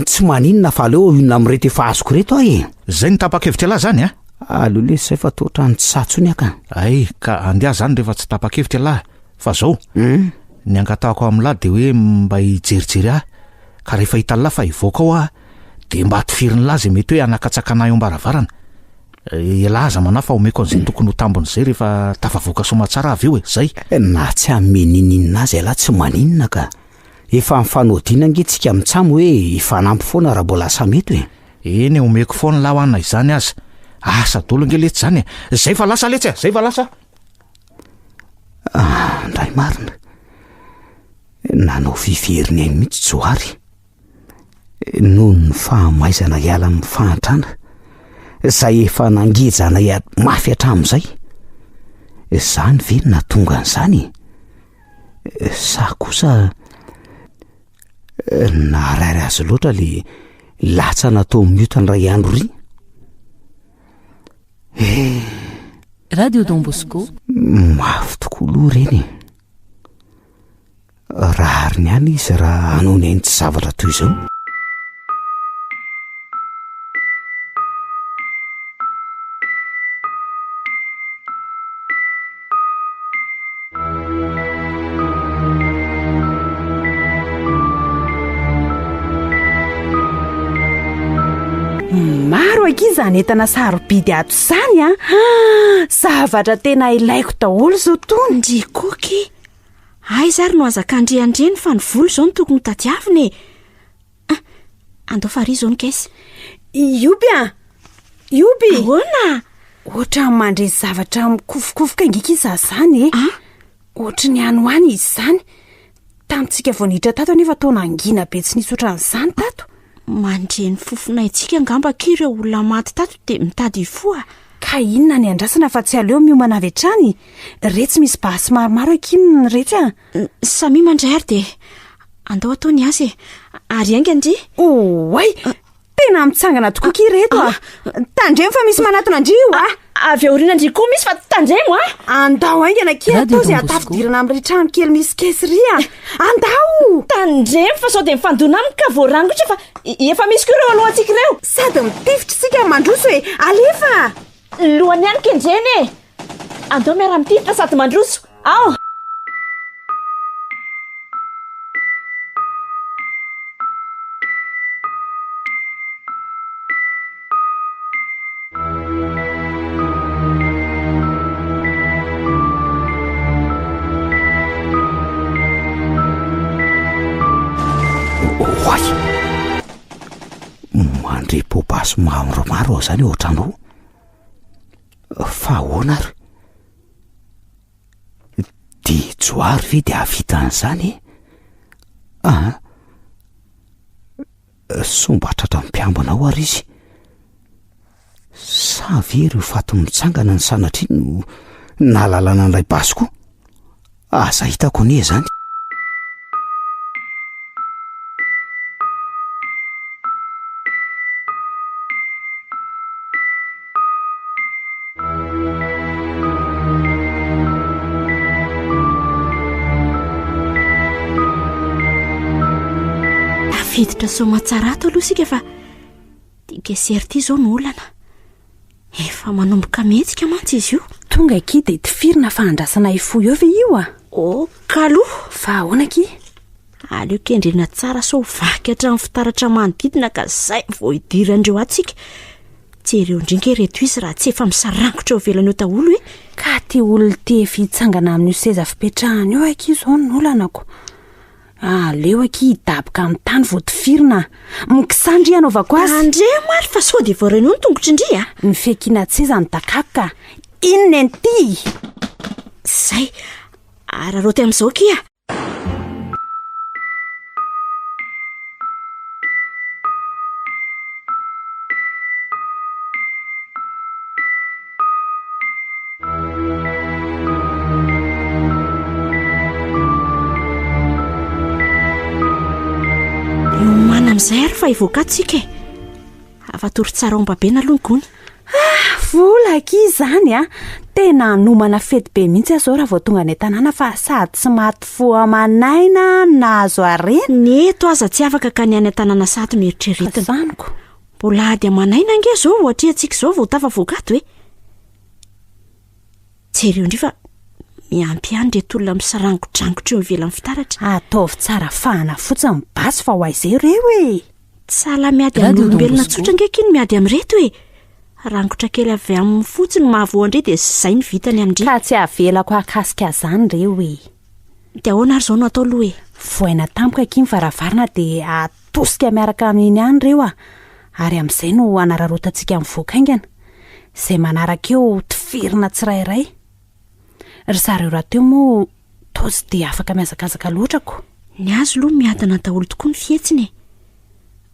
tsy maninona fa aleo inona amin'reto efa azoko reto zay ny tapa-kevitra lahy zany Alole zay fa toatra ny tsy satsony aka. Ay, ka andeha zany rehefa tsy tapa-kevitra lahy. Fa zao ny angatahako amin'lahy de hoe mba hijerijery ahy. Ka rehefa hita lahy fa hivoaka ao aho de mba hatifirin' lahy zay mety hoe anakatsakanahy eo am-baravarana. Laza manafa omeko an'izay tokony ho tambony zay rehefa tafavoaka somatsara avy eo e, zay. Na tsy ameninina azy lahy tsy maninona ka. Efa mifanodina angentsika mitsamo hoe hifanampy foana raha mbola samety hoe. Eny omeko foana lahy hoanina izany azy. Asa dolo ngeletsy zany e. Zay fa lasa letsy e, zay fa lasa. Ndray marina. Nanao fiveriny ainy mihitsy Johary. Noho ny fahamaizana hiala amin'ny fahantrana. Zay efa nangejana mafy hatramin'izay. Zany ve na tonga an'izany? Sa kosa narary azy loatra le latsa natao miota ny ray andro ry. Radio Don Bosco. Mafy tokoa aloha reny. Rariny ihany izy raha hanao ny tsy zavatra toy izao. Maro akizany entana sarobidy ato izany a. Zavatra tena ilaiko daholo zao tony. Ndrikoky. Ay zary no azakandriandreny fa ny volo zao no tokony tadiavina e. Andao fary zao ny kesy. Ioby a. Ioby. Ahoana? Ohatra mandre zavatra mikofokofoka ingika izy zany e. Ohatra ny anoany izy zany. Tamintsika vao niditra tato anefa taona angina be tsy nisy ohatran'izany tato. Mandre ny fofonaitsika angamba kireo olona maty tato de mitady foa. Ka inona ny andrasana fa tsy aleo miomana avy hatrany? Retsy misy basy maromaro akininy rehetra. Samy mandray ary de andao atao ny asa e. Ary ainga ndry. Oay, tena mitsangana tokoa kireto a. Tandremo fa misy manatona andrio a. Avy aoriana ndry koa misy fa tandremo a. Andao aingana kely atao zay atafidirana amin'ireny trano kely misy kesy a. Andao. Tandremo fa sao de mifandona aminy ka voarangotra fa efa misy koa ireo alohantsika ireo. Sady mitifitra sika mandroso hoe alefa. Lohany ihany kendreny e. Andao miara mitifitra sady mandroso. Ao. Oay. Mandre popasy maromaro zany ohatranao. Fa ahoana ary? Dia Johary ve dia havita an'izany e? Sombatratra mpiambana ao ary izy. Sa ve ireo faty mitsangana ny sanatriny no nahalalana an'ilay basy koa? Aza hitako anie zany. Fiditra somatsara ato aloha sika fa dikesery ty zao no olana. Efa manomboka mihetsika mantsy izy io. Tonga ki de tifirina fa andrasana ifo eo ve io a? Kaloha. Fa ahoana ki? Aleo kendrena tsara so vaky hatramin'ny fitaratra manodidina ka zay vao idirandreo atsika. Jereo ndrinka reto izy raha tsy efa misarangotra eo velany eo daholo e. Ka ty olona te fitsangana amin'io seza fipetrahana eo aky zao ny olanako. Aleo aky hidaboka amin'ny tany vao tifirina. Mikisandry anaovako azy. Andremo ary fa sao de voareno ny tongotry ndry a. Ny fekina tseza ny takakoka. Inona ny ty? Zay. Araroty amin'izao kia. Amizay ary fa ivoakatsika e. Afatory tsara ao mbabena aloha ny gony. Vola aky zany a. Tena nomana fety be mihitsy azo raha vao tonga ny tanàna fa sady tsy maty fo amanaina na azo arena. Neto aza tsy afaka ka ny any tanàna sato mieritreritina. Zaniko. mbola ady amanaina ange zao ohatra antsika zao vao tafavoakato e. Jereo indri fa miampy ihany reto olona misarangodrangotra eo ivelan'ny fitaratra. Ataovy tsara fahana fotsiny basy fa ho aizay reo e. Tsala miady amin'olombelona tsotra ngeky iny miady amin'reto e. Rangotra kely avy amin'ny fotsiny mahavoandre dia zay ny vitany amindry. Ka tsy avelako akasika zany reo e. Dia ahoana ary zao no atao aloha e? Voaina tampoka ky mivaravarana dia atosika miaraka amin'iny ihany reo ary amin'izay no anararotantsika amin'ny voakaingana izay manaraka eo tifirina tsirairay. Ry zareo rahateo moa toa tsy dia afaka miazakazaka loatrako. Ny azo aloha miadana daholo tokoa ny fihetsiny e.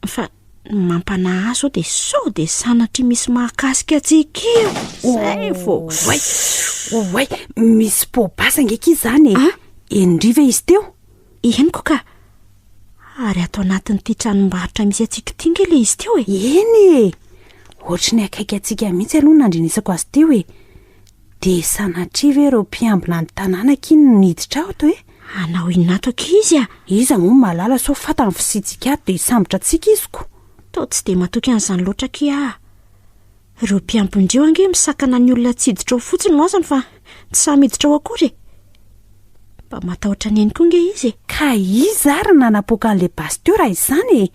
Fa mampana azo dia sao dia sanatry misy mahakasika antsika io. Zay vao. Oay, misy pobasa ngeky izany e. Endriva izy teo? Henoko ka. Ary ato anatin'ity tranombarotra misy antsika tinga le izy teo e. Eny e. Ohatry ny akaiky antsika mihitsy aloha nandrinisako azy teo e. Dia sanatriva ireo mpiambina ny tanàna kiny niditra ao to e. Anao inona ato aky izy a? Iza moa malala so fatany fisitsika ato dia sambotra antsika iziko. Tao tsy dia matoky an'izany loatra aky a. Ireo mpiambindreo ange misakana ny olona tsiditra ao fotsiny loasany fa tsy samiditra ao akory. Mba matahotra ny eny koa nge izy. Ka iza ary nanapoaka an'le basy teo raha izany e.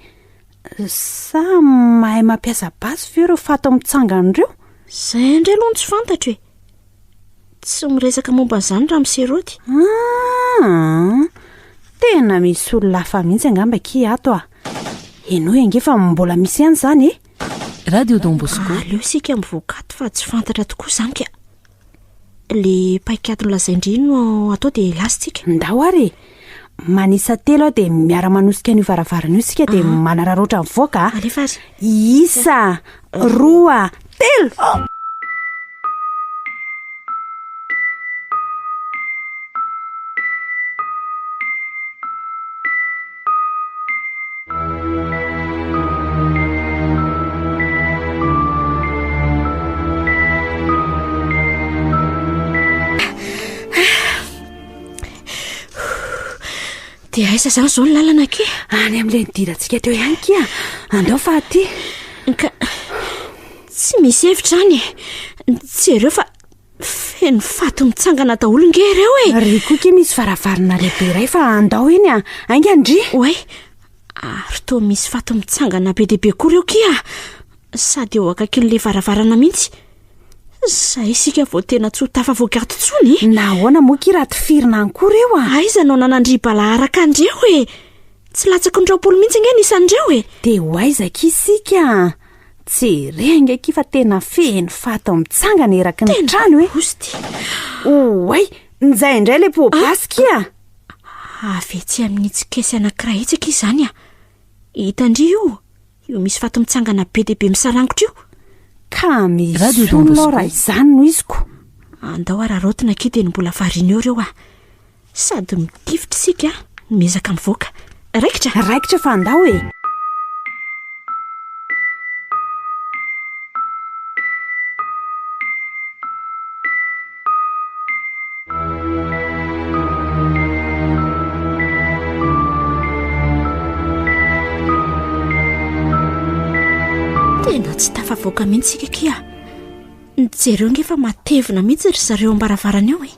Sa mahay mampiasa basy ve ireo fato mitsangan'ireo? Zay indray aloha tsy fantatro e. Tsy miresaka momba izany raha miserody. Tena misy olona hafa mihitsy angamba ky ato a. Eno ange fa mbola misy ihany izany e. Radio Don Bosco. Aleo isika mivoakato fa tsy fantatra tokoa izany ka. Le paikato lazaindry no atao dia lasitsika. Ndao ary manisa telo aho dia miara-manosika ny varavarana io isika dia manararoatra mivoaka. Alefa azy. Isa, roa, telo. Dia aiza izany zao ny lalana aky? Any amin'ilay nidirantsika teo ihany kia. Andao fa aty. Ka tsy misy hevitra any. Jereo fa feno fato mitsangana daholo nge ireo e. Ry koa ke misy varavarana lehibe iray fa andao eny a. Ainga andry. Oay. Ary toa misy fato mitsangana be dehibe koa ireo kia. Sady eo akaikin'le varavarana mihitsy. Zay isika vao tena tsy ho tafavoakato tsony. Nahoana moa ky raha tifirina any koa ireo a. Aiza no nanandriabala araka andreo e. Tsy latsaky ny 30 mihitsy nge nisandreo e. Dia ho aiza ky isika. Jerena ky fa tena feno fato mitsangana eraky ny trano e. Oay, nizay indray le pobasy kia. Avetsy amin'ny tsikesy anankiray itsika izany a. Hitandry io misy fato mitsangana be dehibe misarangotra io. Ka misy olona raha izany no iziko. Andao ararotina ky dia mbola varina ireo a. Sady mitifitra isika mezaka mivoaka. Raikitra fa andao e. Tena tsy tafavoaka mihitsy sika kia. Jereo nge fa matevina mihitsy ry zareo ambaravarana eo e.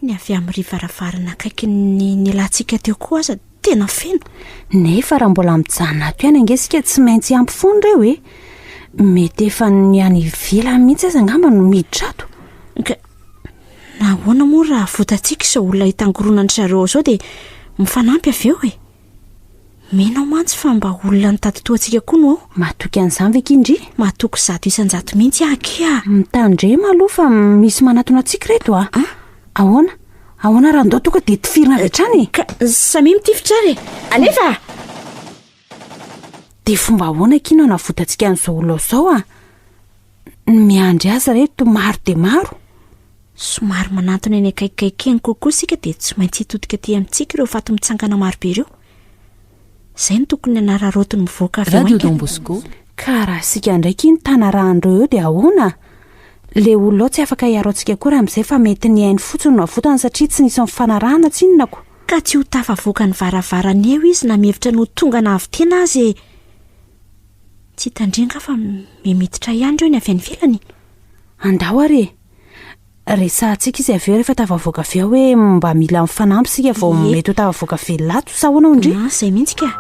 Ny avy amin'ny varavarana akaiky ny latsika teo koa aza tena feno. Nefa raha mbola mijanona ato ihany ange sika tsy maintsy ampy foana ireo e. Mety efa ny any ivelany mihitsy aza angamba no miditra ato. Ka nahoana moa raha votantsika izao olona hitangoronany zareo zao dia mifanampy avy eo e. Menao mantsy fa mba olona nitady-toantsika koa no ao. Matoky an'izany ve kindry? Matoky 100 isan-jato mihitsy aky a. Mitandrema aloha fa misy manatona antsika reto a. Ahoana raha ndao toka dia tifirina avy hatrany. Ka samy mitifitra ary. Alefa. Dia fomba ahoana kino navotantsika an'izao olona izao a. Miandry azy reto maro dia maro. Somary manantona eny akaikikeny kokoa sika dia tsy maintsy hitodika aty amintsika ireo fato mitsangana maro be ireo. Zay ny tokony anararotiny mivoaka avy Radio Don Bosco. Ka raha sika ndraiky ny tanarahandreo eo dia ahoana? Le olona tsy afaka hiaro antsika koa raha amin'izay fa mety ny hainy fotsiny no avotana satria tsy nisy mifanarahana tsinonako. Ka tsy ho tafavoaka ny varavarana eo izy na mihevitra no tonga na avy tena azy. tsy tandringa fa mimiditra ihany reo ny avy any velany. Andao are resantsika izy avy eo rehefa tavavoaka avy eo hoe mba mila mifanampy sika vao mety ho tavavoaka velato sa hoana ondry zay mihitsy ka.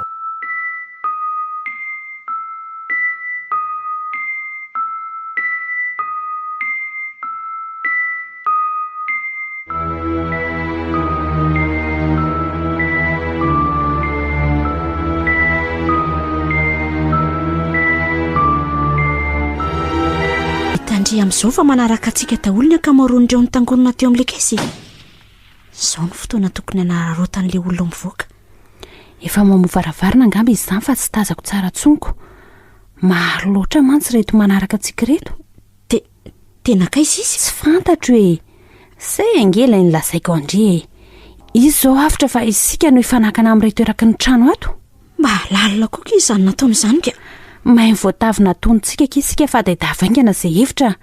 Am'izao fa manaraka atsika daholo ny akamaroan'ireo nitangorona teo amin'ilay kesy. Izao ny fotoana tokony anararotan'ilay olona mivoaka. Efa mamovaravarina angamba izy izany fa tsy tazako tsara tsonko. Maro loatra mantsy reto manaraka atsika reto. Tena kaiza izy? Tsy fantatro hoe say angela ny lazaiko andre. Izy zao afitra fa isika no ifanakana amin'reto eraky ny trano ato. Mba lalina koka izy izany nataony izany ka. Mahay voatavina tontsika kisika fa dadavaingana izay hevitra.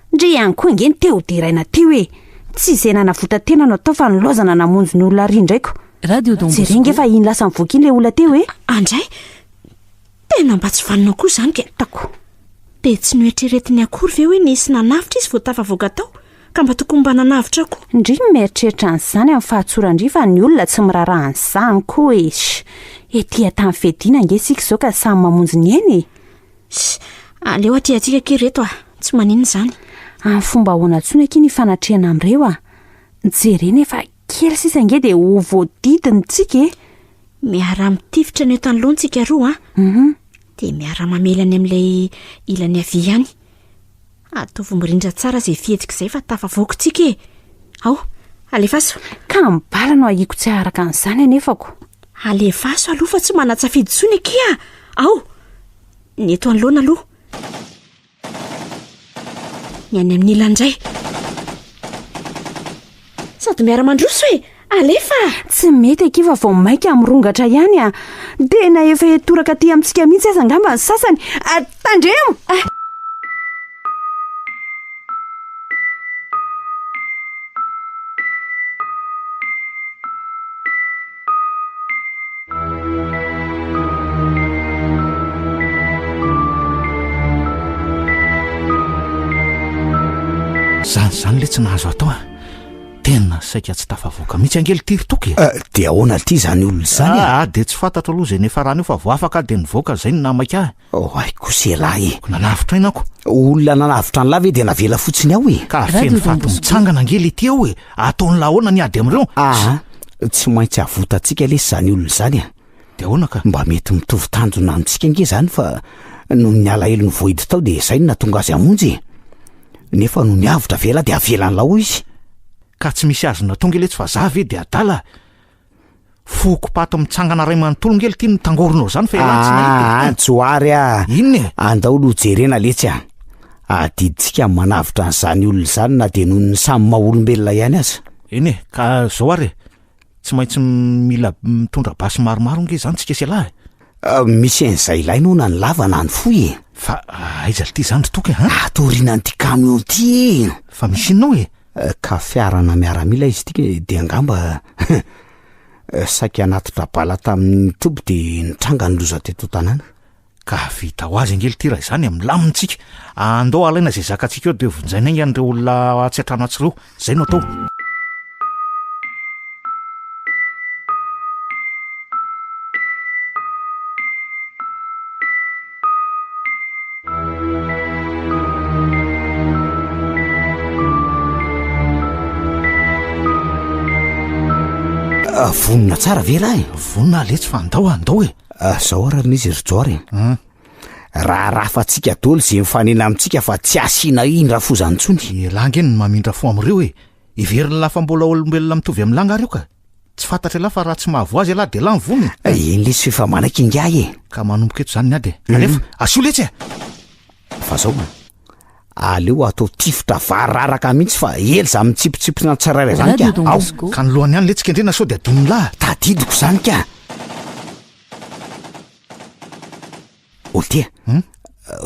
Ndre ihany koa ingeny teo diraina teo hoe tsy izay nanavota-tena no atao fa nilaozana namonjy ny olona ry ndraiko. Radio Don Bosco. Jerenge fa iny lasa mivoaka iny ilay olona teo hoe andray tena mba tsy vaninao koa izany ka. Tako dia tsy noeritreretiny akory ve hoe nisy nanavitra izy vao tafavoaka tao ka mba tokony mba nanavitra koa. Ndry mieritreritra an'izany amin'ny fahatsorandry fa ny olona tsy miraraha an'izany koa izy. Ety tamin'ny fedina nge sika izao ka samy mamonjy ny eny. Aleo aty atsika kely reto tsy maninona izany. Amin'ny fomba ahoana tsony aky ny fanatrehana amin'ireo jerena efa kely sisa nge dia ho voadidiny tsika miara mitifitra ny eto anoloantsika roa dia miara mamelany amin'ilay ilany avy ihany. Ataovy mirindra tsara izay fihetsika izay fa tafavoaka tsika ao alefaso ka mibala no ahiko tsy araka an'izany anefako. Alefaso aloha fa tsy manatsafidy tsony akia. Ao ny eto anoloana aloha ny any amin'ny ilandray sady miara mandroso hoe alefa. Tsy mety akiva vao maika mirongatra ihany dia na efa etoraka aty amintsika mihitsy aza angamba ny sasany. Tandremo zany le tsy nahazo atao tena saika tsy tafavoaka mihitsy angely tiry toky. Dia ahoana ty zany olona zany dia tsy fantatro aloha zay nefa rano io fa vo afaka dia nivoaka zay ny namaika. Aiko selahy nanavitra inako olona nanavitra ny lava dia navela fotsiny ao ka feno fato mitsangana angely ity ao ataony lahoana ny ady amin'ireo. Tsy maintsy avotantsika lesy zany olona zany dia ahoana ka mba mety mitovy tanjona amintsika nge zany fa no ny alahelo ny voidy tao dia izay no natonga azy amonjy nefa no ny avitra vela dia avelany lao izy ka tsy misy azona tonga le tsy fa zavy dia adala foko pato mitsangana ray manontolo ngely ity ny tangoronao zany fa tsoary inona andao jerena letsy adiditsika manavitra n'izany olona zany na dia noho ny samy maha-olombelona ihany aza eny ka zao ary tsy maintsy mila mitondra basy maromaro nge zany tsika selahy. Misy an'izay ilaina na ny lava na ny fohy fa aiza ity zany toky atoriana n'ity camion ty fa misy inao ka fiarana miaramila izy tika dia angamba saika anatitra bala tamin'ny toby dia nitranga ny loza teto tanàna ka vita ho azy angely ty raha izany amin'ny lamintsika andao alaina izay zakantsika eo dia vonjaina iny an'ireo olona tsy hatrano atsireo zay no atao. Vonina tsara vela vonina letsy fa andao zao ararina izy ryjoary raha rafatsika dolo zay mifanena amintsika fa tsy asiana indra fozany tsony langeny ny mamindra fo amin'ireo iveriny lafa mbola olombelona mitovy amin'ny langa reo ka tsy fantatra laha fa raha tsy mahavo azy lahy dia lahy mivony iny lesy fefa manaiky ingay ka manomboka eto zany ny ady alefa asio letsy fa zao aleo atao tifitra vararaka mihitsy fa ely za mitsipitsipitrina tsirairay zany ka ny lohany ihany letsika indrena sao dia adoniny lahy tadidiko zany ka oltia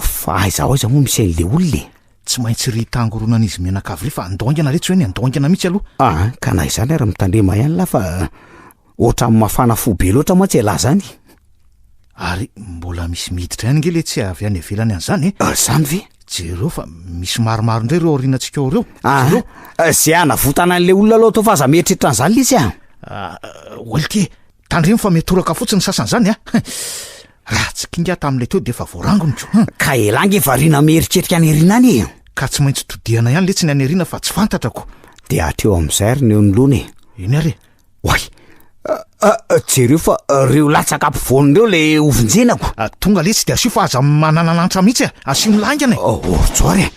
fa aizaho aiza moa misy an'le olona tsy maintsy ry tangoronana izy menakavy ry fa andaongana letsy hoe ny andaongana mihitsy aloha ka na izany ary mitandrema ihany laha fa ohatra amin'ny mafana fo be loatra moa tsy alahy zany ary mbola misy miditra ihany nge le tsy avy any avelany an'izany zany ve jereo fa misy maromaro indray reo aorianantsika eo reo zay anavotana an'le olona aloha atao fa aza mieritreritra an'izany le tsy olike tandremo fa metoraka fotsiny sasany zany raha tsy kinga tamin'ilay teo de fa voarangony ko ka elange variana mieritrerika any ariana any ka tsy maintsy todiana ihany le tsy ny any ariana fa tsy fantatrako de atreo amin'izay ary ny eo nolona eny ary oay jereo fa reo latsaka ampivoan'ireo le ovonjenako tonga le tsy de asio fa aza manananantra mihitsy asio milangana joary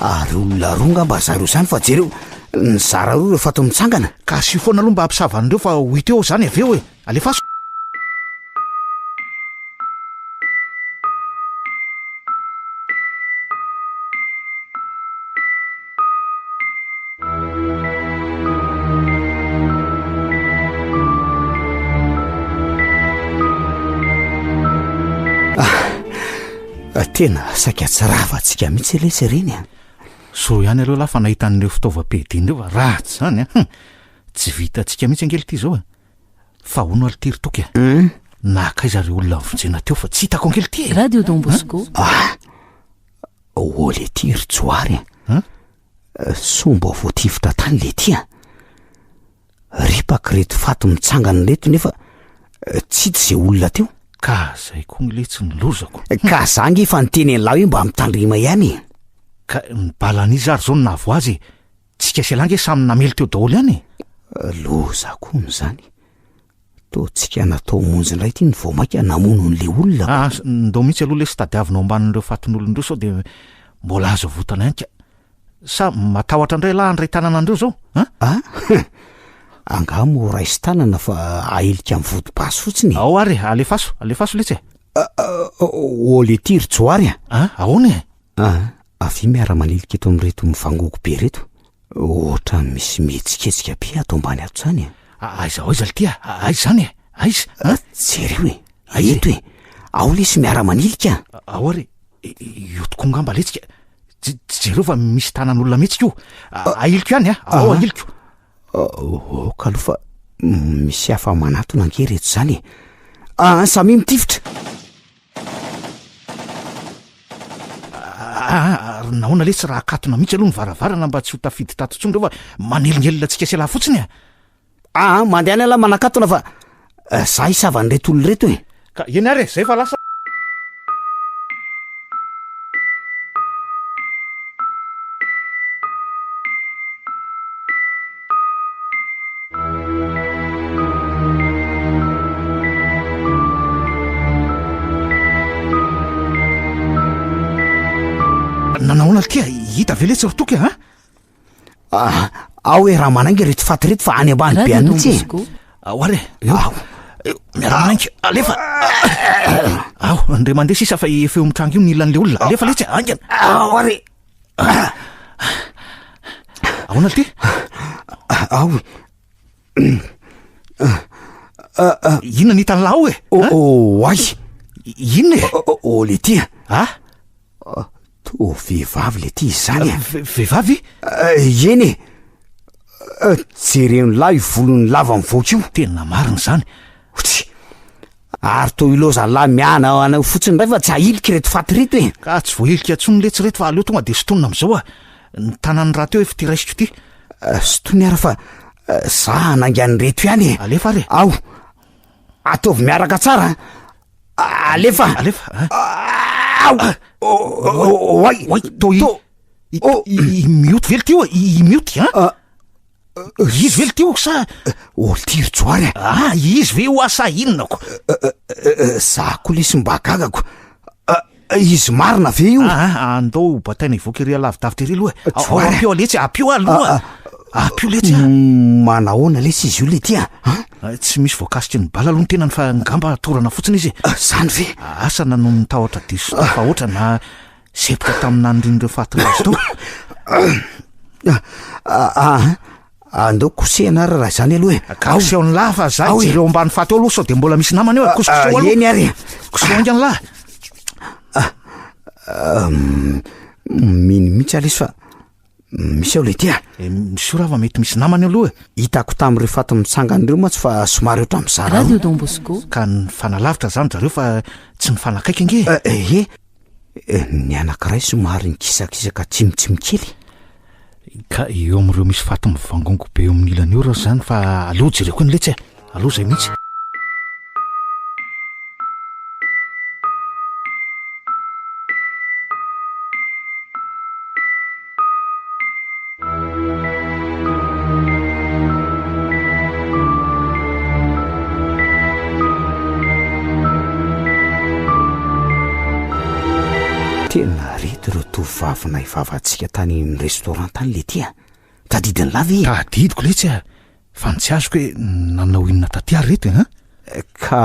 ary olona ronga mba zareo zany fa jereo ny zara roa reo fato mitsangana ka asio foana aloha mba ampisavan'ireo fa hoit eo zany avy eo alefaso tena saika tsiravatsika mihitsy le sy reny so ihany aloha lafa nahitan'ireo fitaovam-piadian'ireo ratsy zany tsy vitatsika mihitsy angely ty zao fa ono alitiry toky nakaiza-reo olona vonjena teo fa tsy hitako angely ty Radio Don Bosco ole tiry joary somba voatifitra tany le ty ripaky reto fato mitsangana reto nefa tsy hity zay olona teo ka zay koa le tsy nilozako ka zangy fa niteny an'lahy hoe mba mitandrima ihany ka nybalan'izy ary zao navo azy tsika selange samy namely teo daholo ihany loza koa n'izany to tsika natao monjy indray ty ny voamaika namono n'le olona ndao mihitsy aloha le sy tadiavinao ambanin'ireo fatin'olondreo sao de mbola azo votana ihany ka sa matahotra indray lahy andray tananandreo zao angamo raisy tanana fa ahelika amin'ny vodi-basy fotsiny ao ary alefaso letsy ole tiry joary ahoany avy miara-manilika eto amin'reto mivangoko be reto ohatra misy mihetsiketsiky be ato ambany ato zany aiza le ty aiza zany aiza jereo eto ao le sy miara-manilika ao ary iotoko ngamba letsika jereo fa misy tanan'olona mihetsika io ahiliko ihany ao ahiliko ka aloha fa misy hafa manatona ange reto zany samy mitifitra nahoana le tsy raha akatona mihitsy aloha ny varavarana mba tsy ho tafidy tatotsony reo fa manelingelina tsika sy lahy fotsiny mandehany ala manakatona fa za hisavan'reto olo reto ka eny ary zay fa lasa nanaona ty hita ve le tsy rotoky ao hoe raha manainga reto faty reto fa any ambany be any mihitsy ao ary miara-manainga alefa ao ndray mandeha sisa fa efa eo mitrango io ny ilan'le olona alefa letsy angana ao ary ahoana ty inona ny hitany lahy ay inona ole ty to vehivavy le ty zany vehivavy eny jereny lahy volony lava mivoaka io tena marina zany ary to iloza lahy miana ana fotsiny ray fa tsy ahiliky reto faty reto ka tsy voahilika atsony letsy reto fa aleo tonga de sotonina am'izao ny tanany raha teo efa ty raisiko ty sotony ara fa za nangiany reto ihany alefa ary ao ataovy miaraka tsara alefa mioty vely tyo imioty izy vely tyo sa olo tiry joary izy ve o asa inonako za koa lesy mba gagako izy marina ve io andao bataina ivoaka iry alavidavitra iry aloha ampio aletsy apio aloha apio letsy manahoana lesy izy io le ty tsy misy voakasitry ny bala aloha ny tenany fa ngamba torana fotsiny izy zany ve asa nano ny tahotra diso fa ohatra na sepoka tamin'nandrin'ireo fahatirazy tao andao kosehana raha zany aloha kaoseo ny lahy fa za jereo ambany faty eo aloha sao de mbola misy namany eo kosikoseo aloha eny ary kosehoanga ny lahy miny mihitsy alesy fa misy eo le tia misorava mety misy namany aloha hitako tamin'ireo faty mitsangan'ireo moa tsy fa somary oatra mizara Radio Don Bosco. ka ny fanalavitra zany zareo fa tsy mifanakaiky nge ny anankiray somary nikisakisaka tsimotsimokely ka eo amin'ireo misy faty mivangongo be eo amin'ny ilany eo raha zany fa aloha jereko ny letsy aloha zay mihitsy. tena reto ireo tovavina ivavatsika tany amin'ny restaurant tany le tia tadidiny lava tadidiko letsy fa ny tsy azoko hoe nanao inona tatyary reto ka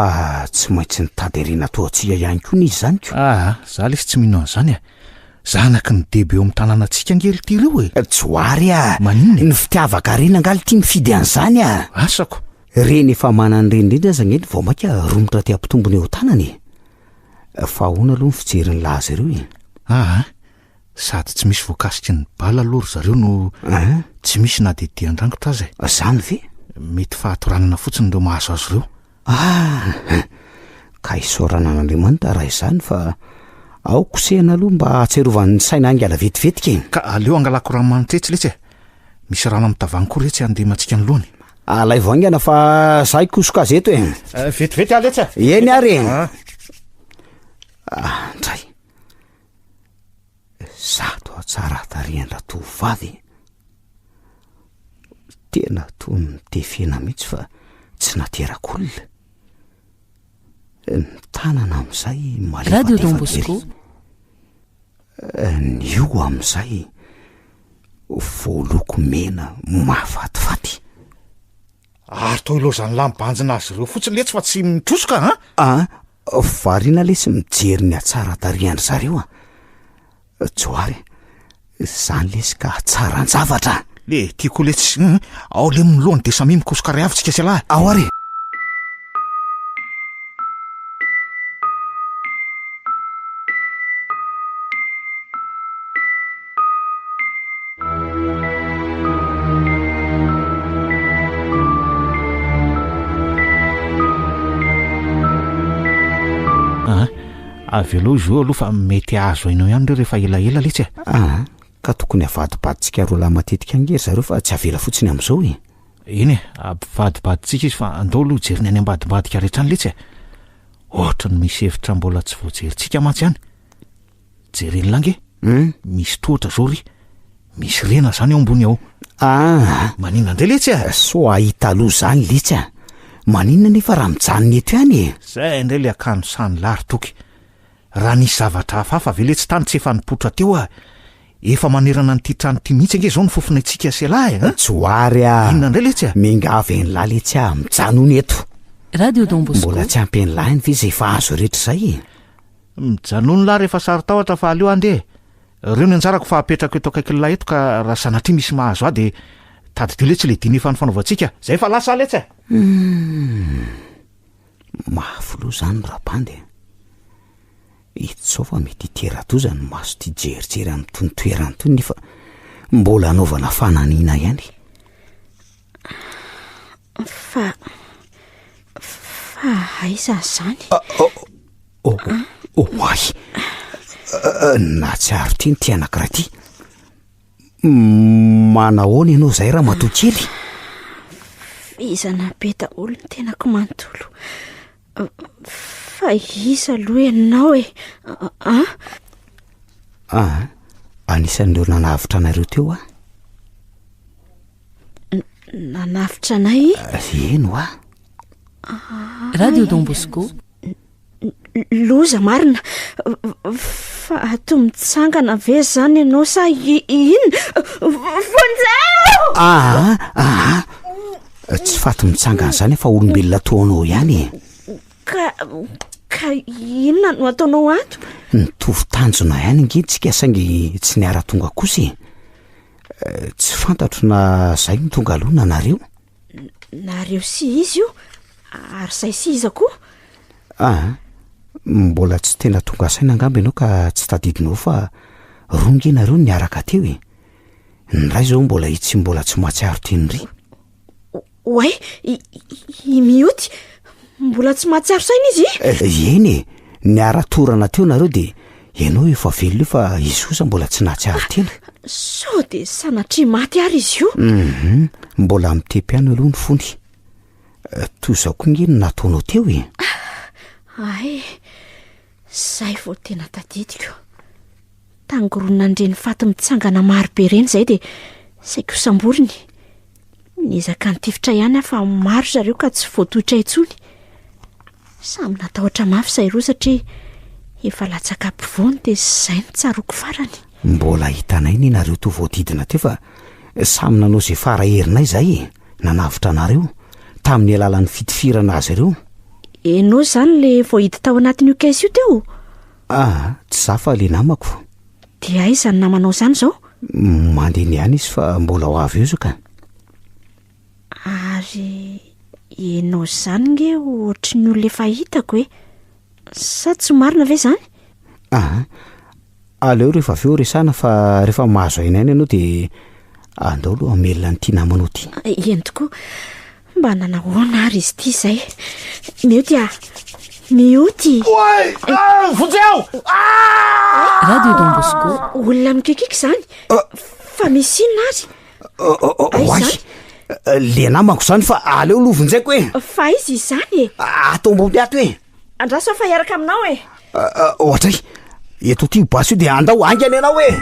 tsy maintsy nitady rena toatsika ihany koa nizy zany ko za lesy tsy mino an'izany zanaky ny debe eo amin'ny tanànantsika angely ty reo tsy oary maninona ny fitiavaka reny angaly tia mifidy an'izany asako reny efa manany reny indrindra zagny ety vao maika romotra ty ampitombony eo tanany fa hoana aloha ny fijeriny laza ireo sady tsy misy voakasiky ny bala alory zareo no tsy misy na dede andrangotra azy zany ve mety fahatoranana fotsiny reo mahazo azy ireo ka isorana an'andriamanitra raha izany fa ao kosehana aloha mba hatserovan'ny saina angala vetivetika ka aleo angalako ranomanitsetsy letsy misy rano amitavany koa retsy andeha matsika ny lohany alay voangana fa za ikosoka azy eto vetivety aletsy eny ary ndray zato tsara tariandra tovavy tena toy mitefena mihitsy fa tsy naterakolona ny tanana amin'izay Radio Don Bosco. nio amin'izay voaloko mena mahafatifaty ary to iloha zany lambanjina azy ireo fotsiny letsy fa tsy mitrosoka variana lesy mijery ny atsara tariandry zareo tsoary zany lesy ka tsara ny zavatra le tiako letsy ao le milohany de samy mikosokary avitsika sy alahy ao ary avy aloha izy eo aloha fa mety azo hainao ihany reo rehefa elaela letsy ka tokony avadibaditsika roa matetika angery zareo fa tsy avela fotsiny amin'izao eny ampivadibaditsika izy fa andao aloha jeriny any ambadibadika rehetra any letsy ohatra ny misy hevitra mbola tsy voajeritsika matsy ihany jereny lange misy tohatra zao ry misy rena zany eo ambony ao maninona ndray letsy so ahita aloha zany letsy maninona nefa raha mijanony eto ihany zay indray le akano sany lary toky raha nisy zavatra hafahafa ve letsy tany tsy efa nipotra teo efa manerana nyty trano ty mihitsy ange zao ny fofona itsika sy alahy tsy oary inona indray letsy mingavy ny lahy letsy mijanony eto Radio Don Bosco. mbola tsy ampy ny lahy ny ve zay fa azo rehetra zay mijanony lahy rehefa sary tahotra fa aleo ande reo ny anjarako fa apetrako eto akaiky ny lahy eto ka raha sanatria misy mahazo a de tady teo letsy le diny efa ny fanaovantsika zay fa lasa letsy mafy loha zany rapandy itsao fa mety iteratozany maso ty jerijery amin'ny tontoerany toy nefa mbola anaovana fananina ihany fa aiza zany oay na tsy aro ty ny ty anankiray ty manahoana ianao zay raha matoa kely izana be daholo ny tenako manontolo fa iza aloha ianao anisan'ireo nanavitra anareo teo nanavitra anay eno Radio Don Bosco. loza marina fa ato mitsangana ve zany ianao sa ina fonjao tsy faty mitsangana zany fa olombelona toanao ihany ka inona no ataonao ato nitovy tanjona ihany ngetsika saingy tsy niara tonga kosa tsy fantatro na zay mitonga alohana nareo sy izy io ary zay sy iza koa mbola tsy tena tonga saina angamba ianao ka tsy tadidinao fa ronga nareo niaraka teo nyray zao mbola itsy mbola tsy mahatsiaro tianyry. oay mioty mbola tsy mahatsiaro saina izy eny ny aratorana teo nareo de ianao efa velona io fa izy kosa mbola tsy nahatsiaro tiana. sao de sanatria maty ary izy io. Mbola mitepiano aloha ny fony. Toy izao koa ngeny nataonao teo e. ay zay vao tena tadidiko tangoronandreny faty mitsangana marobe reny zay de saiko samboriny nizaka nytifitra ihany afa maro zareo ka tsy voatoitra intsony. Samy natahotra mafy zay roa satria efa latsaka ampovoany de zay ny tsaroko farany. Mbola hitanay ny nareo to voadidina teo fa samy nanao zay fara herinay zay nanavitra nareo tamin'ny alalan'ny fitifirana azy ireo. Enao zany le voahity tao anatin'io caisse io teo? Tsy za fa le namako. Dia aiza ny namanao zany zao? Mandeha niany izy fa mbola ho avy eo zao ka. Ary enao zany nge ohatry ny olona efa hitako e. Sa tsy marina ve zany? Aleo rehefa avy eo resana fa rehefa mahazo ainany ianao de andao aloha amelona nyity namanao ty. Eny tokoa mba nanahoana ary izy ty zay. Mioty mioty. Oay! Vonjeo! Radio Don Bosco. Olona mikikika zany. Fa misy inona ary? Oay! Le namako zany fa aleo aloha vonjaiko e. Fa izy zany e. Atao ambony ato e. Andraso fa hiaraka aminao e. Ohatray eto ty basy io de andao angany ianao e.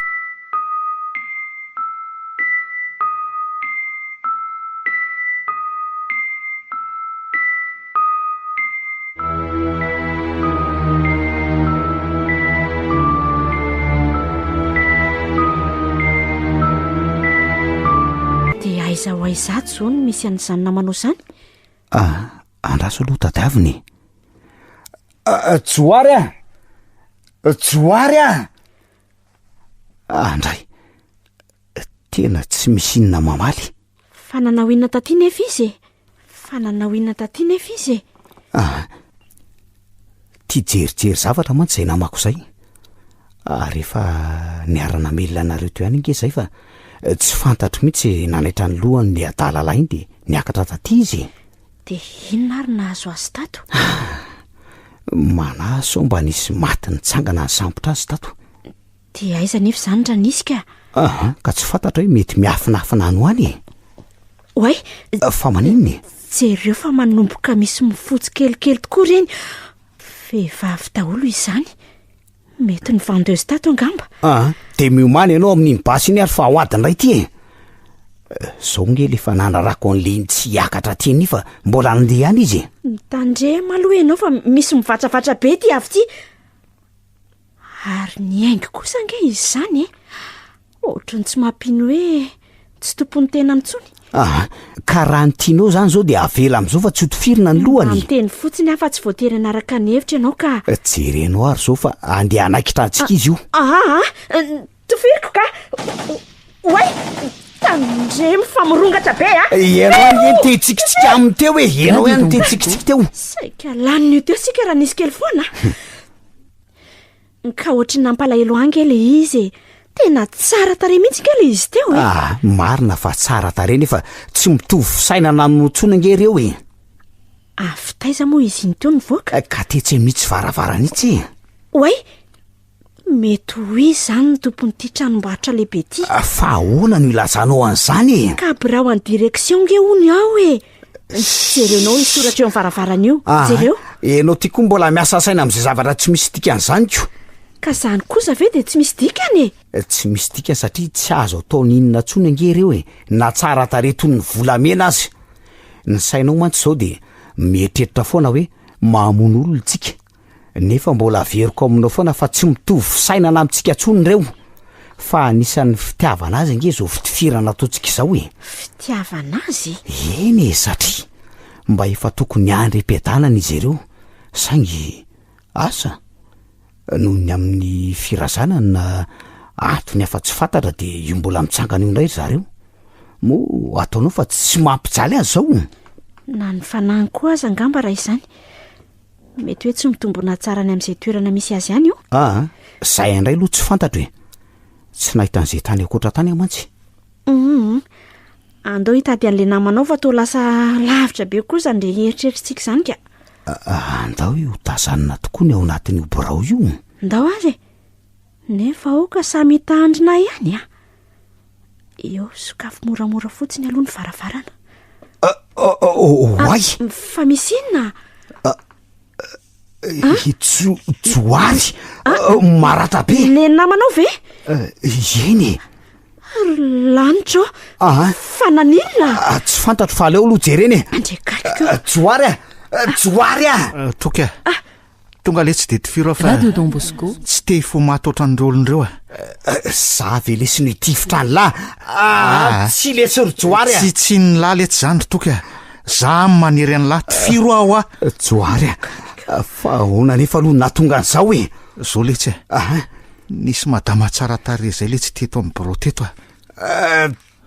De aiza ho aizato zao no misy an'izany namanao zany? Andraso aloha tadiaviny. Tsoary andray tena tsy misy inona mamaly. Fa nanao inona taty nefa izy e? Ty jerijery zavatra mantsy zay namako zay. Rehefa niarana melona nareo teo ihany nge zay fa tsy fantatro mihitsy nanaitra ny lohany le adalala iny de niakatra taty izy. De inona ary nahazo azy tato? Manaso mba nisy maty nitsangana ny sambotra azy tato. De aiza nefa zany ra nisy ka? Ka tsy fantatra hoe mety miafinafina any ho any e. Oay! Fa maninona e? Jereo fa manomboka misy mifotsy kelikely tokoa reny. Vehivavy daholo izany. Mety ny vendeuse tato angamba. De miomana ianao amin'iny basy iny ary fa ho adiny ray ty e. Zao nge lefa nanarako an'le iny tsy hiakatra tiany fa mbola andeha ihany izy. Mitandre maloha ianao fa misy mivatravatra be ty avy ty. Ary ny haingo kosa nge izy zany e. Ohatrany tsy mampino hoe tsy tompony tena mitsony. Ka raha ny tianao zany zao de avela am'izao fa tsy hotifirina ny lohany. Miteny fotsiny afa tsy voatery anaraka ny hevitra ianao ka. Jerenao ary zao fa andeha anaikitra antsika izy io. Tofiriko ka. Oay! Tandre mifamirongatra be Ianao ihany tetsikitsika aminy teo e. Ianao ihany tetsikitsika teo. Saika laniny teo sika raha nisy kely foana. Ka ohatry nampalahelo ange le izy. Tena tsara tare mihitsy nge le izy teo e. Marina fa tsara tare nefa tsy mitovy fisainana amin'n'otsona nge reo e. Afitaiza moa izy iny teo nivoaka. Ka tetsy mihitsy varavarany itsy. Oay! Mety ho izy zany ny tompon'ity tranombarotra lehibe ty. Fa ahoana no ilazanao an'izany e? Ka birao any direksion nge hony ao e. Jerenao isoratra eo am'varavarana io. Jereo. Enao ty koa mbola miasa saina amin'izay zavatra tsy misy dikany zany ko. Ka zany kosa ve de tsy misy dikany e? Tsy misy dikany satria tsy azo atao ninona tsony nge reo e. Na tsara tareto ny volamena azy. Ny sainao mantsy zao de mietreritra foana hoe mamono olona tsika. Nefa mbola veriko aminao foana fa tsy mitovy fisainana amintsika tsony reo. Fa anisan'ny fitiavana azy nge zao fitifirana ataontsika izao e. Fitiavana azy? Eny e, satria mba efa tokony andrem-piadanana izy ireo. Saingy asa noho ny amin'ny firazanana na antony afa tsy fantatra de io mbola mitsangana io indray zareo. Mo ataonao fa tsy mampijaly azy zao. Na ny fanahy koa aza angamba raha izany. Mety hoe tsy mitombona tsara ny amin'izay toerana misy azy ihany io. Zay indray aloha tsy fantatra hoe. Tsy nahita an'izay tany akoatra tany mantsy. Andao hitady an'le namanao fa to lasa lavitra be kosa nde eritreritsika zany ka. Andao io tazanina tokoa ny ao anatin'io borao io. Ndao azy nefa oka samy tandrina ihany a. Eo sokafo moramora fotsiny aloha ny varavarana. Oay Fa misy inona? Tsoary maratra be. Le namanao ve? Eny Lanitra fa naninona? tsy fantatro fa aleo aloha jereny. Andrekaka Tsoary a toka tonga le tsy de tifiro fa Radio Don Bosco tsy te fo matotra ny olon'ireo za ve lesy ny tifotra ny lahy tsy lesy ry Tsoary a. tsy ny lahy letsy zany toka za maniry any lahy tifiro aho a. Tsoary a fa ona nefa aloha natonga an'izao e. Zao letsy nisy madama tsara tare zay le tsy teto amin'ny borao teto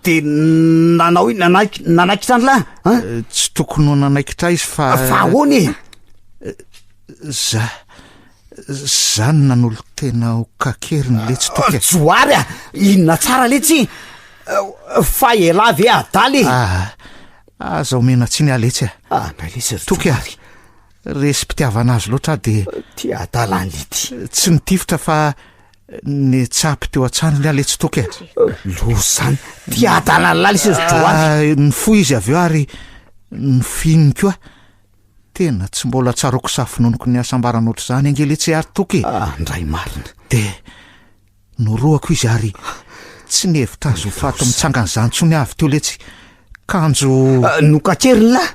de nanao nanaikitra ny lahy tsy tokony ho nanaikitra izy fa ahoana e? Zany nanolo tena ho kakeriny letsy toka. Tsoary a inona tsara letsy fa ela ve adaly aza omena tsy ny aletsy toka resy mpitiavana azy loatra de ty adala an'lity tsy nitifotra fa ny tsapy teo an-trano ny aletsy toka lo zany ty adala ny lalysy Tsoary ny fo izy avy eo ary ny fininy koa tena tsy mbola tsaroko safinoniko ny asambarana oatra zany angeletsy ary toky ndray marina de noroako izy ary tsy nevitra azo fato mitsangana zany tsony avy teo letsy kanjo nokakeriny lahy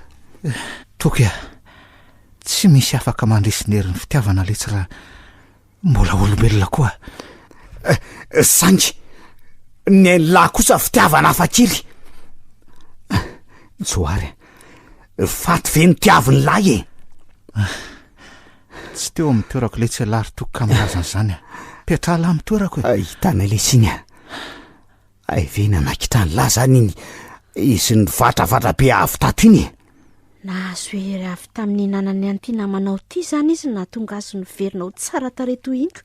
toka tsy misy afaka mandrisinery ny fitiavana letsy raha mbola olombelona koa sangy ny lahy kosa fitiavana hafakely. Tsoary faty ve nitiaviny lahy tsy teo amin'ny toerako letsy alary tokoka amilazany zany piatra lahy amin'ny toerako hitana le siny ay ve nanakitra ny lahy zany iny izy ny vatravatra be avy tato iny nahazo hery avy tamin'ny nanany an'ity namanao ty zany izy nahatonga azy noverinao tsara tareto inko.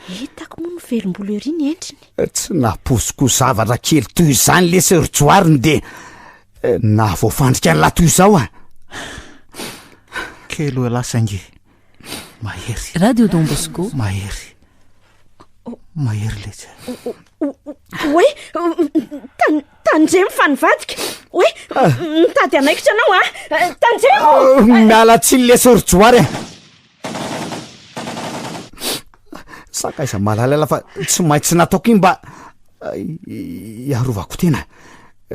Hitako moa noverim-bolo eriny endriny tsy naposiko zavatra kely toy izany le Sir Tsoary de nahavoafandrika ny lahy toy izao kely ho lasangy mahery Radio Don Bosco mahery letsy oe tandremo fa nivadika oe mitady anaikitra anao tandremo miala tsiny le Sir Tsoary sakaiza malalala fa tsy maintsy nataoko iny mba iarovako tena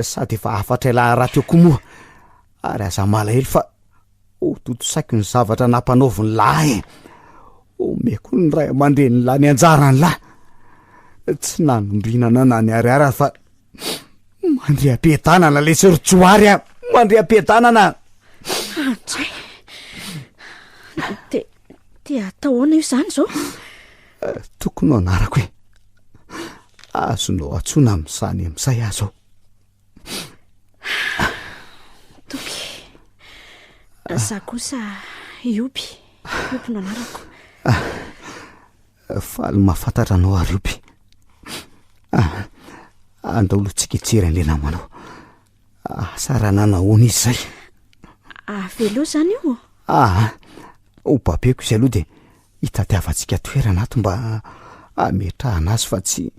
sady efa afatra ila raha teo koa moa ary aza malahelo fa toto saiko ny zavatra nampanaoviny lahy omeko ny ray aman-dreny lahy ny anjarany lahy tsy nanondrinana na ny ariary fa mandream-piadanana le Sir Tsoary mandream-piadanana te ataoana io zany zao tokony ho anarako hoe azonao atsona amin'izany amin'izay azo toky za kosa ioby no anarako faly mahafantatra anao ary ioby andao lotsika itsery an'le namanao sarana nahoana izy zay velo zany io ho babeko izy aloha de hitatiavantsika toerana ato mba ametrahana azy fa tsy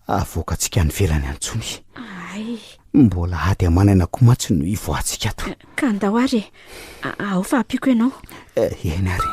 avoakantsika ny velany antsony mbola ady amanaina koa mantsy no ivoantsika ato ka andao ary ao fa ampiko ianao eny ary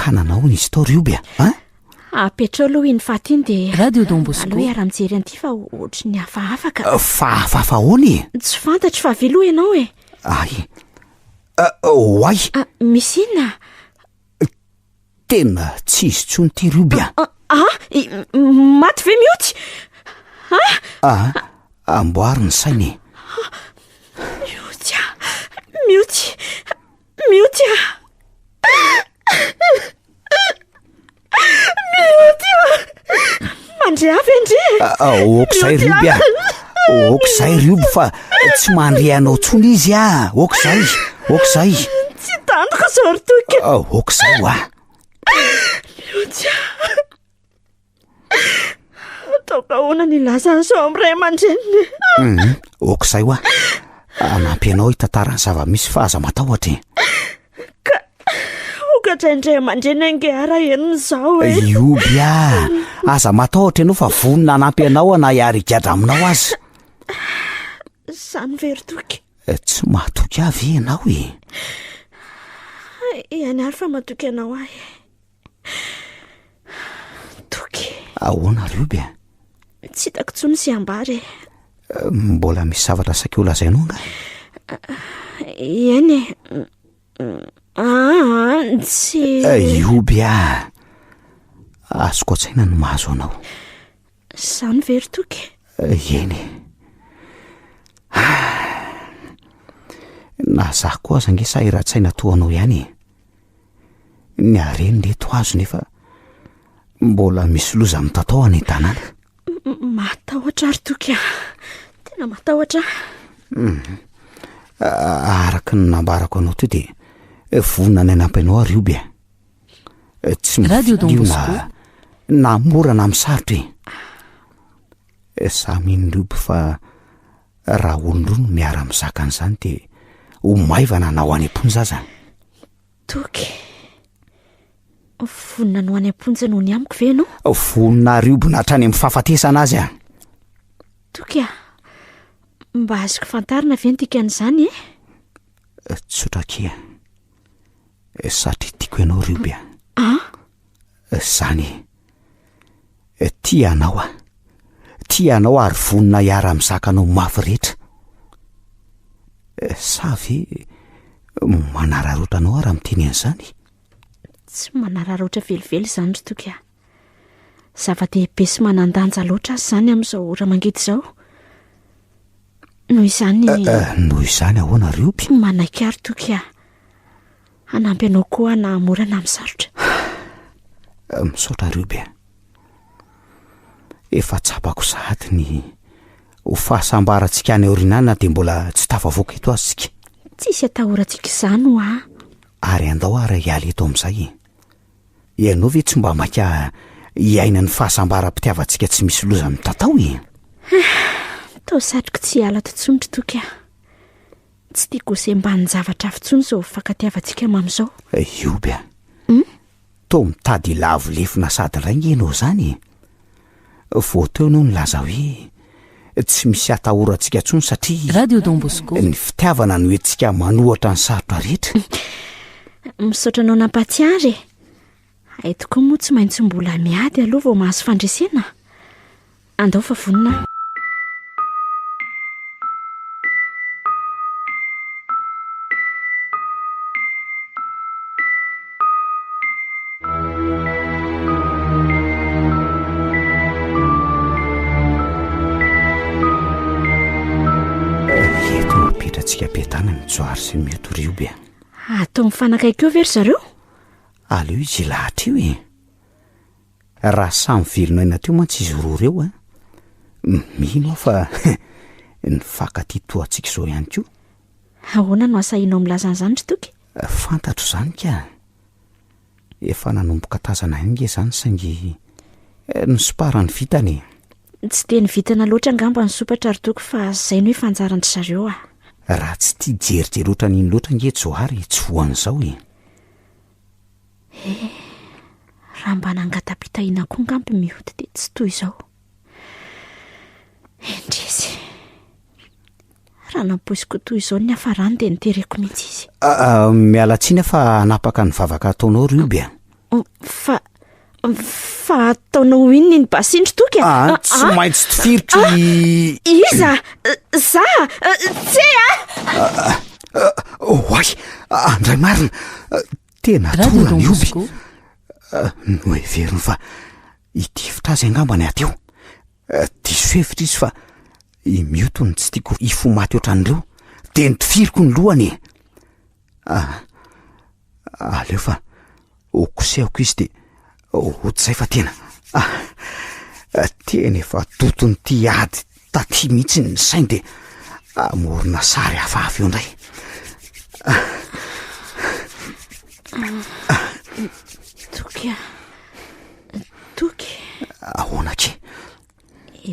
ka nanao ny story io be apetrao aloha iny faty iny de Radio Don Bosco aloha iara mijery an'ity fa ohatry ny hafaafaka fahafafa hoany tsy fantatry fa veloha ianao ay oay misy inona tena tsy izy tsony ty rioby maty ve mioty amboary ny sainy mioty mandry avy andre okizay rioby a okizay rioby fa tsy mandry anao tsony izy a okizay tsy tandoka zao ry toky okizay a liotsy ataoka hoana ny laza zao am'ray aman-dreniny okizay oa anampy anao hitantarany zava-misy fahaza matahotra ka okatraindray aman-dreny angehara eniny zao ioby a aza matahotra ianao fa vonina anampy anao na hiary higadra aminao azy zany very toky tsy mahatoky avy ianao ihany ary fa mahatoky anao ahy toky ahoana rioby a tsy hitako tsony sy ambary mbola misy zavatra saky ho lazainao nga eny tsy ioby a azoko atsaina no mahazo anao zany very toky eny na zah koa aza nge sahiran-tsaina toanao ihany ny areny leto azo nefa mbola misy loza mitatao any tanàna matahotra ary toky tena matahotra araka ny nambarako anao to dia vonina ny anampy anao ary ioby tsy mifidiona na morana amin'ny sarotra samy indroby fa raha olondro no miara mizaka an'izany dia ho maivana na ho any am-ponja aza toky vonina no any am-ponja noho ny amiko ve anao vonina rioby nahatrany amin'ny fahafatesana azy toky mba azoko fantarina ve ntika an'izany tsotrakia satria tiako ianao rioby zany tia anao ary vonina hiara mizaka anao mafy rehetra sa ve manararotra anao raha miteny an'izany tsy manararoatra velively izany ry toky zava-dehibe sy manandanja loatra azy zany amin'izao ora mangidy izao noho izany ahoana rioby manaiky ary toky hanampy anao koa na morana amin'ny sarotra misaotra rioby efa tsapako sahady ny ho fahasambarantsika any aorinana dia mbola tsy tafavoaka eto azy tsika tsisy atahorantsika izany ho ary andao ary hiala eto amin'izay ianao ve tsy mba maka hiaina ny fahasambaram-pitiavantsika tsy misy loza mitatao tao satroko tsy hiala totsonitry toky tsy tiako semba ny zavatra afintsony izao fankatiavantsika mam'izao ioby to mitady lavo lefina sady rainga ianao zany vo teo ianao ny laza hoe tsy misy atahorantsika ntsony satria Radio Don Bosco ny fitiavana no entsika manohatra ny sarotra rehetra misaotra anao nampatsiary aito koa moa tsy maintsy mbola miady aloha vao mahazo fandresena andao fa vonina tsika petana mijoary sy miotorioby atao mifanakaiky eo very zareo aleo izy lahatra io raha samy velona aina teo mantsy izy roa reo mino aho fa ny fakaty toantsika izao ihany koa ahoana no asahinao milazan'izany ry toky fantatro zany ka efa nanomboka tazana inge zany saingy nysoparany vitany tsy dia ny vitana loatra angamba ny sopatra ry toky fa zay no hoe fanjarandry zareo raha tsy tia jerijery oatra n'iny loatra nge joary tsy voan'izao raha mba nangatapitahiana koa ngampy mihody dia tsy toy izao endrezy raha nampoisiko toy izao ny hafarany dia nitereko mihitsy izy mialatsiana fa anapaka ny vavaka ataonao rioby fa ataonao inony ny basindry toky tsy maintsy tifirotry iza za tsy oay andray marina tena Radio Don Bosco no everiny fa itifitra azy angamba ny ateo diso hevitra izy fa imiotony tsy tiako ifo maty oatran'ireo dia nitifiriko ny lohany aleo fa okosehako izy dia ohatr'izay fa tena teny efa totony ty ady taty mihitsy ny sainy de amorona sary hafahafa eo indray. Toky ahoana ke?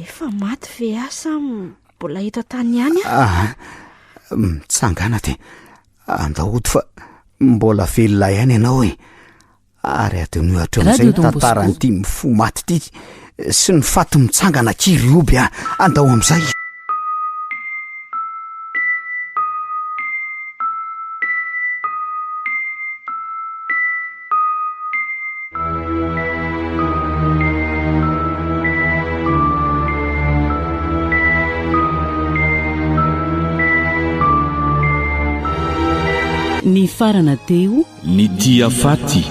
efa maty ve asa mbola hita tany ihany mitsangana de andahody fa mbola velona ihany ianao e. Ary adiny ohatra amin'izay tantarany ity mifo maty ty sy ny faty mitsangana kiry oby andao amin'izay. Ny farana teo ny tia faty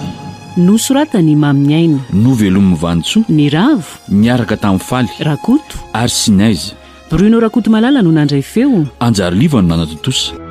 nosoratany Mamy Aina, novelomy Vantsoa, ny Ravo niaraka tamin'ny Faly, Rakoto ary Sinaizy. Bruno Rakoto Malala no nandray feo, Anjariliva no nanatontosa.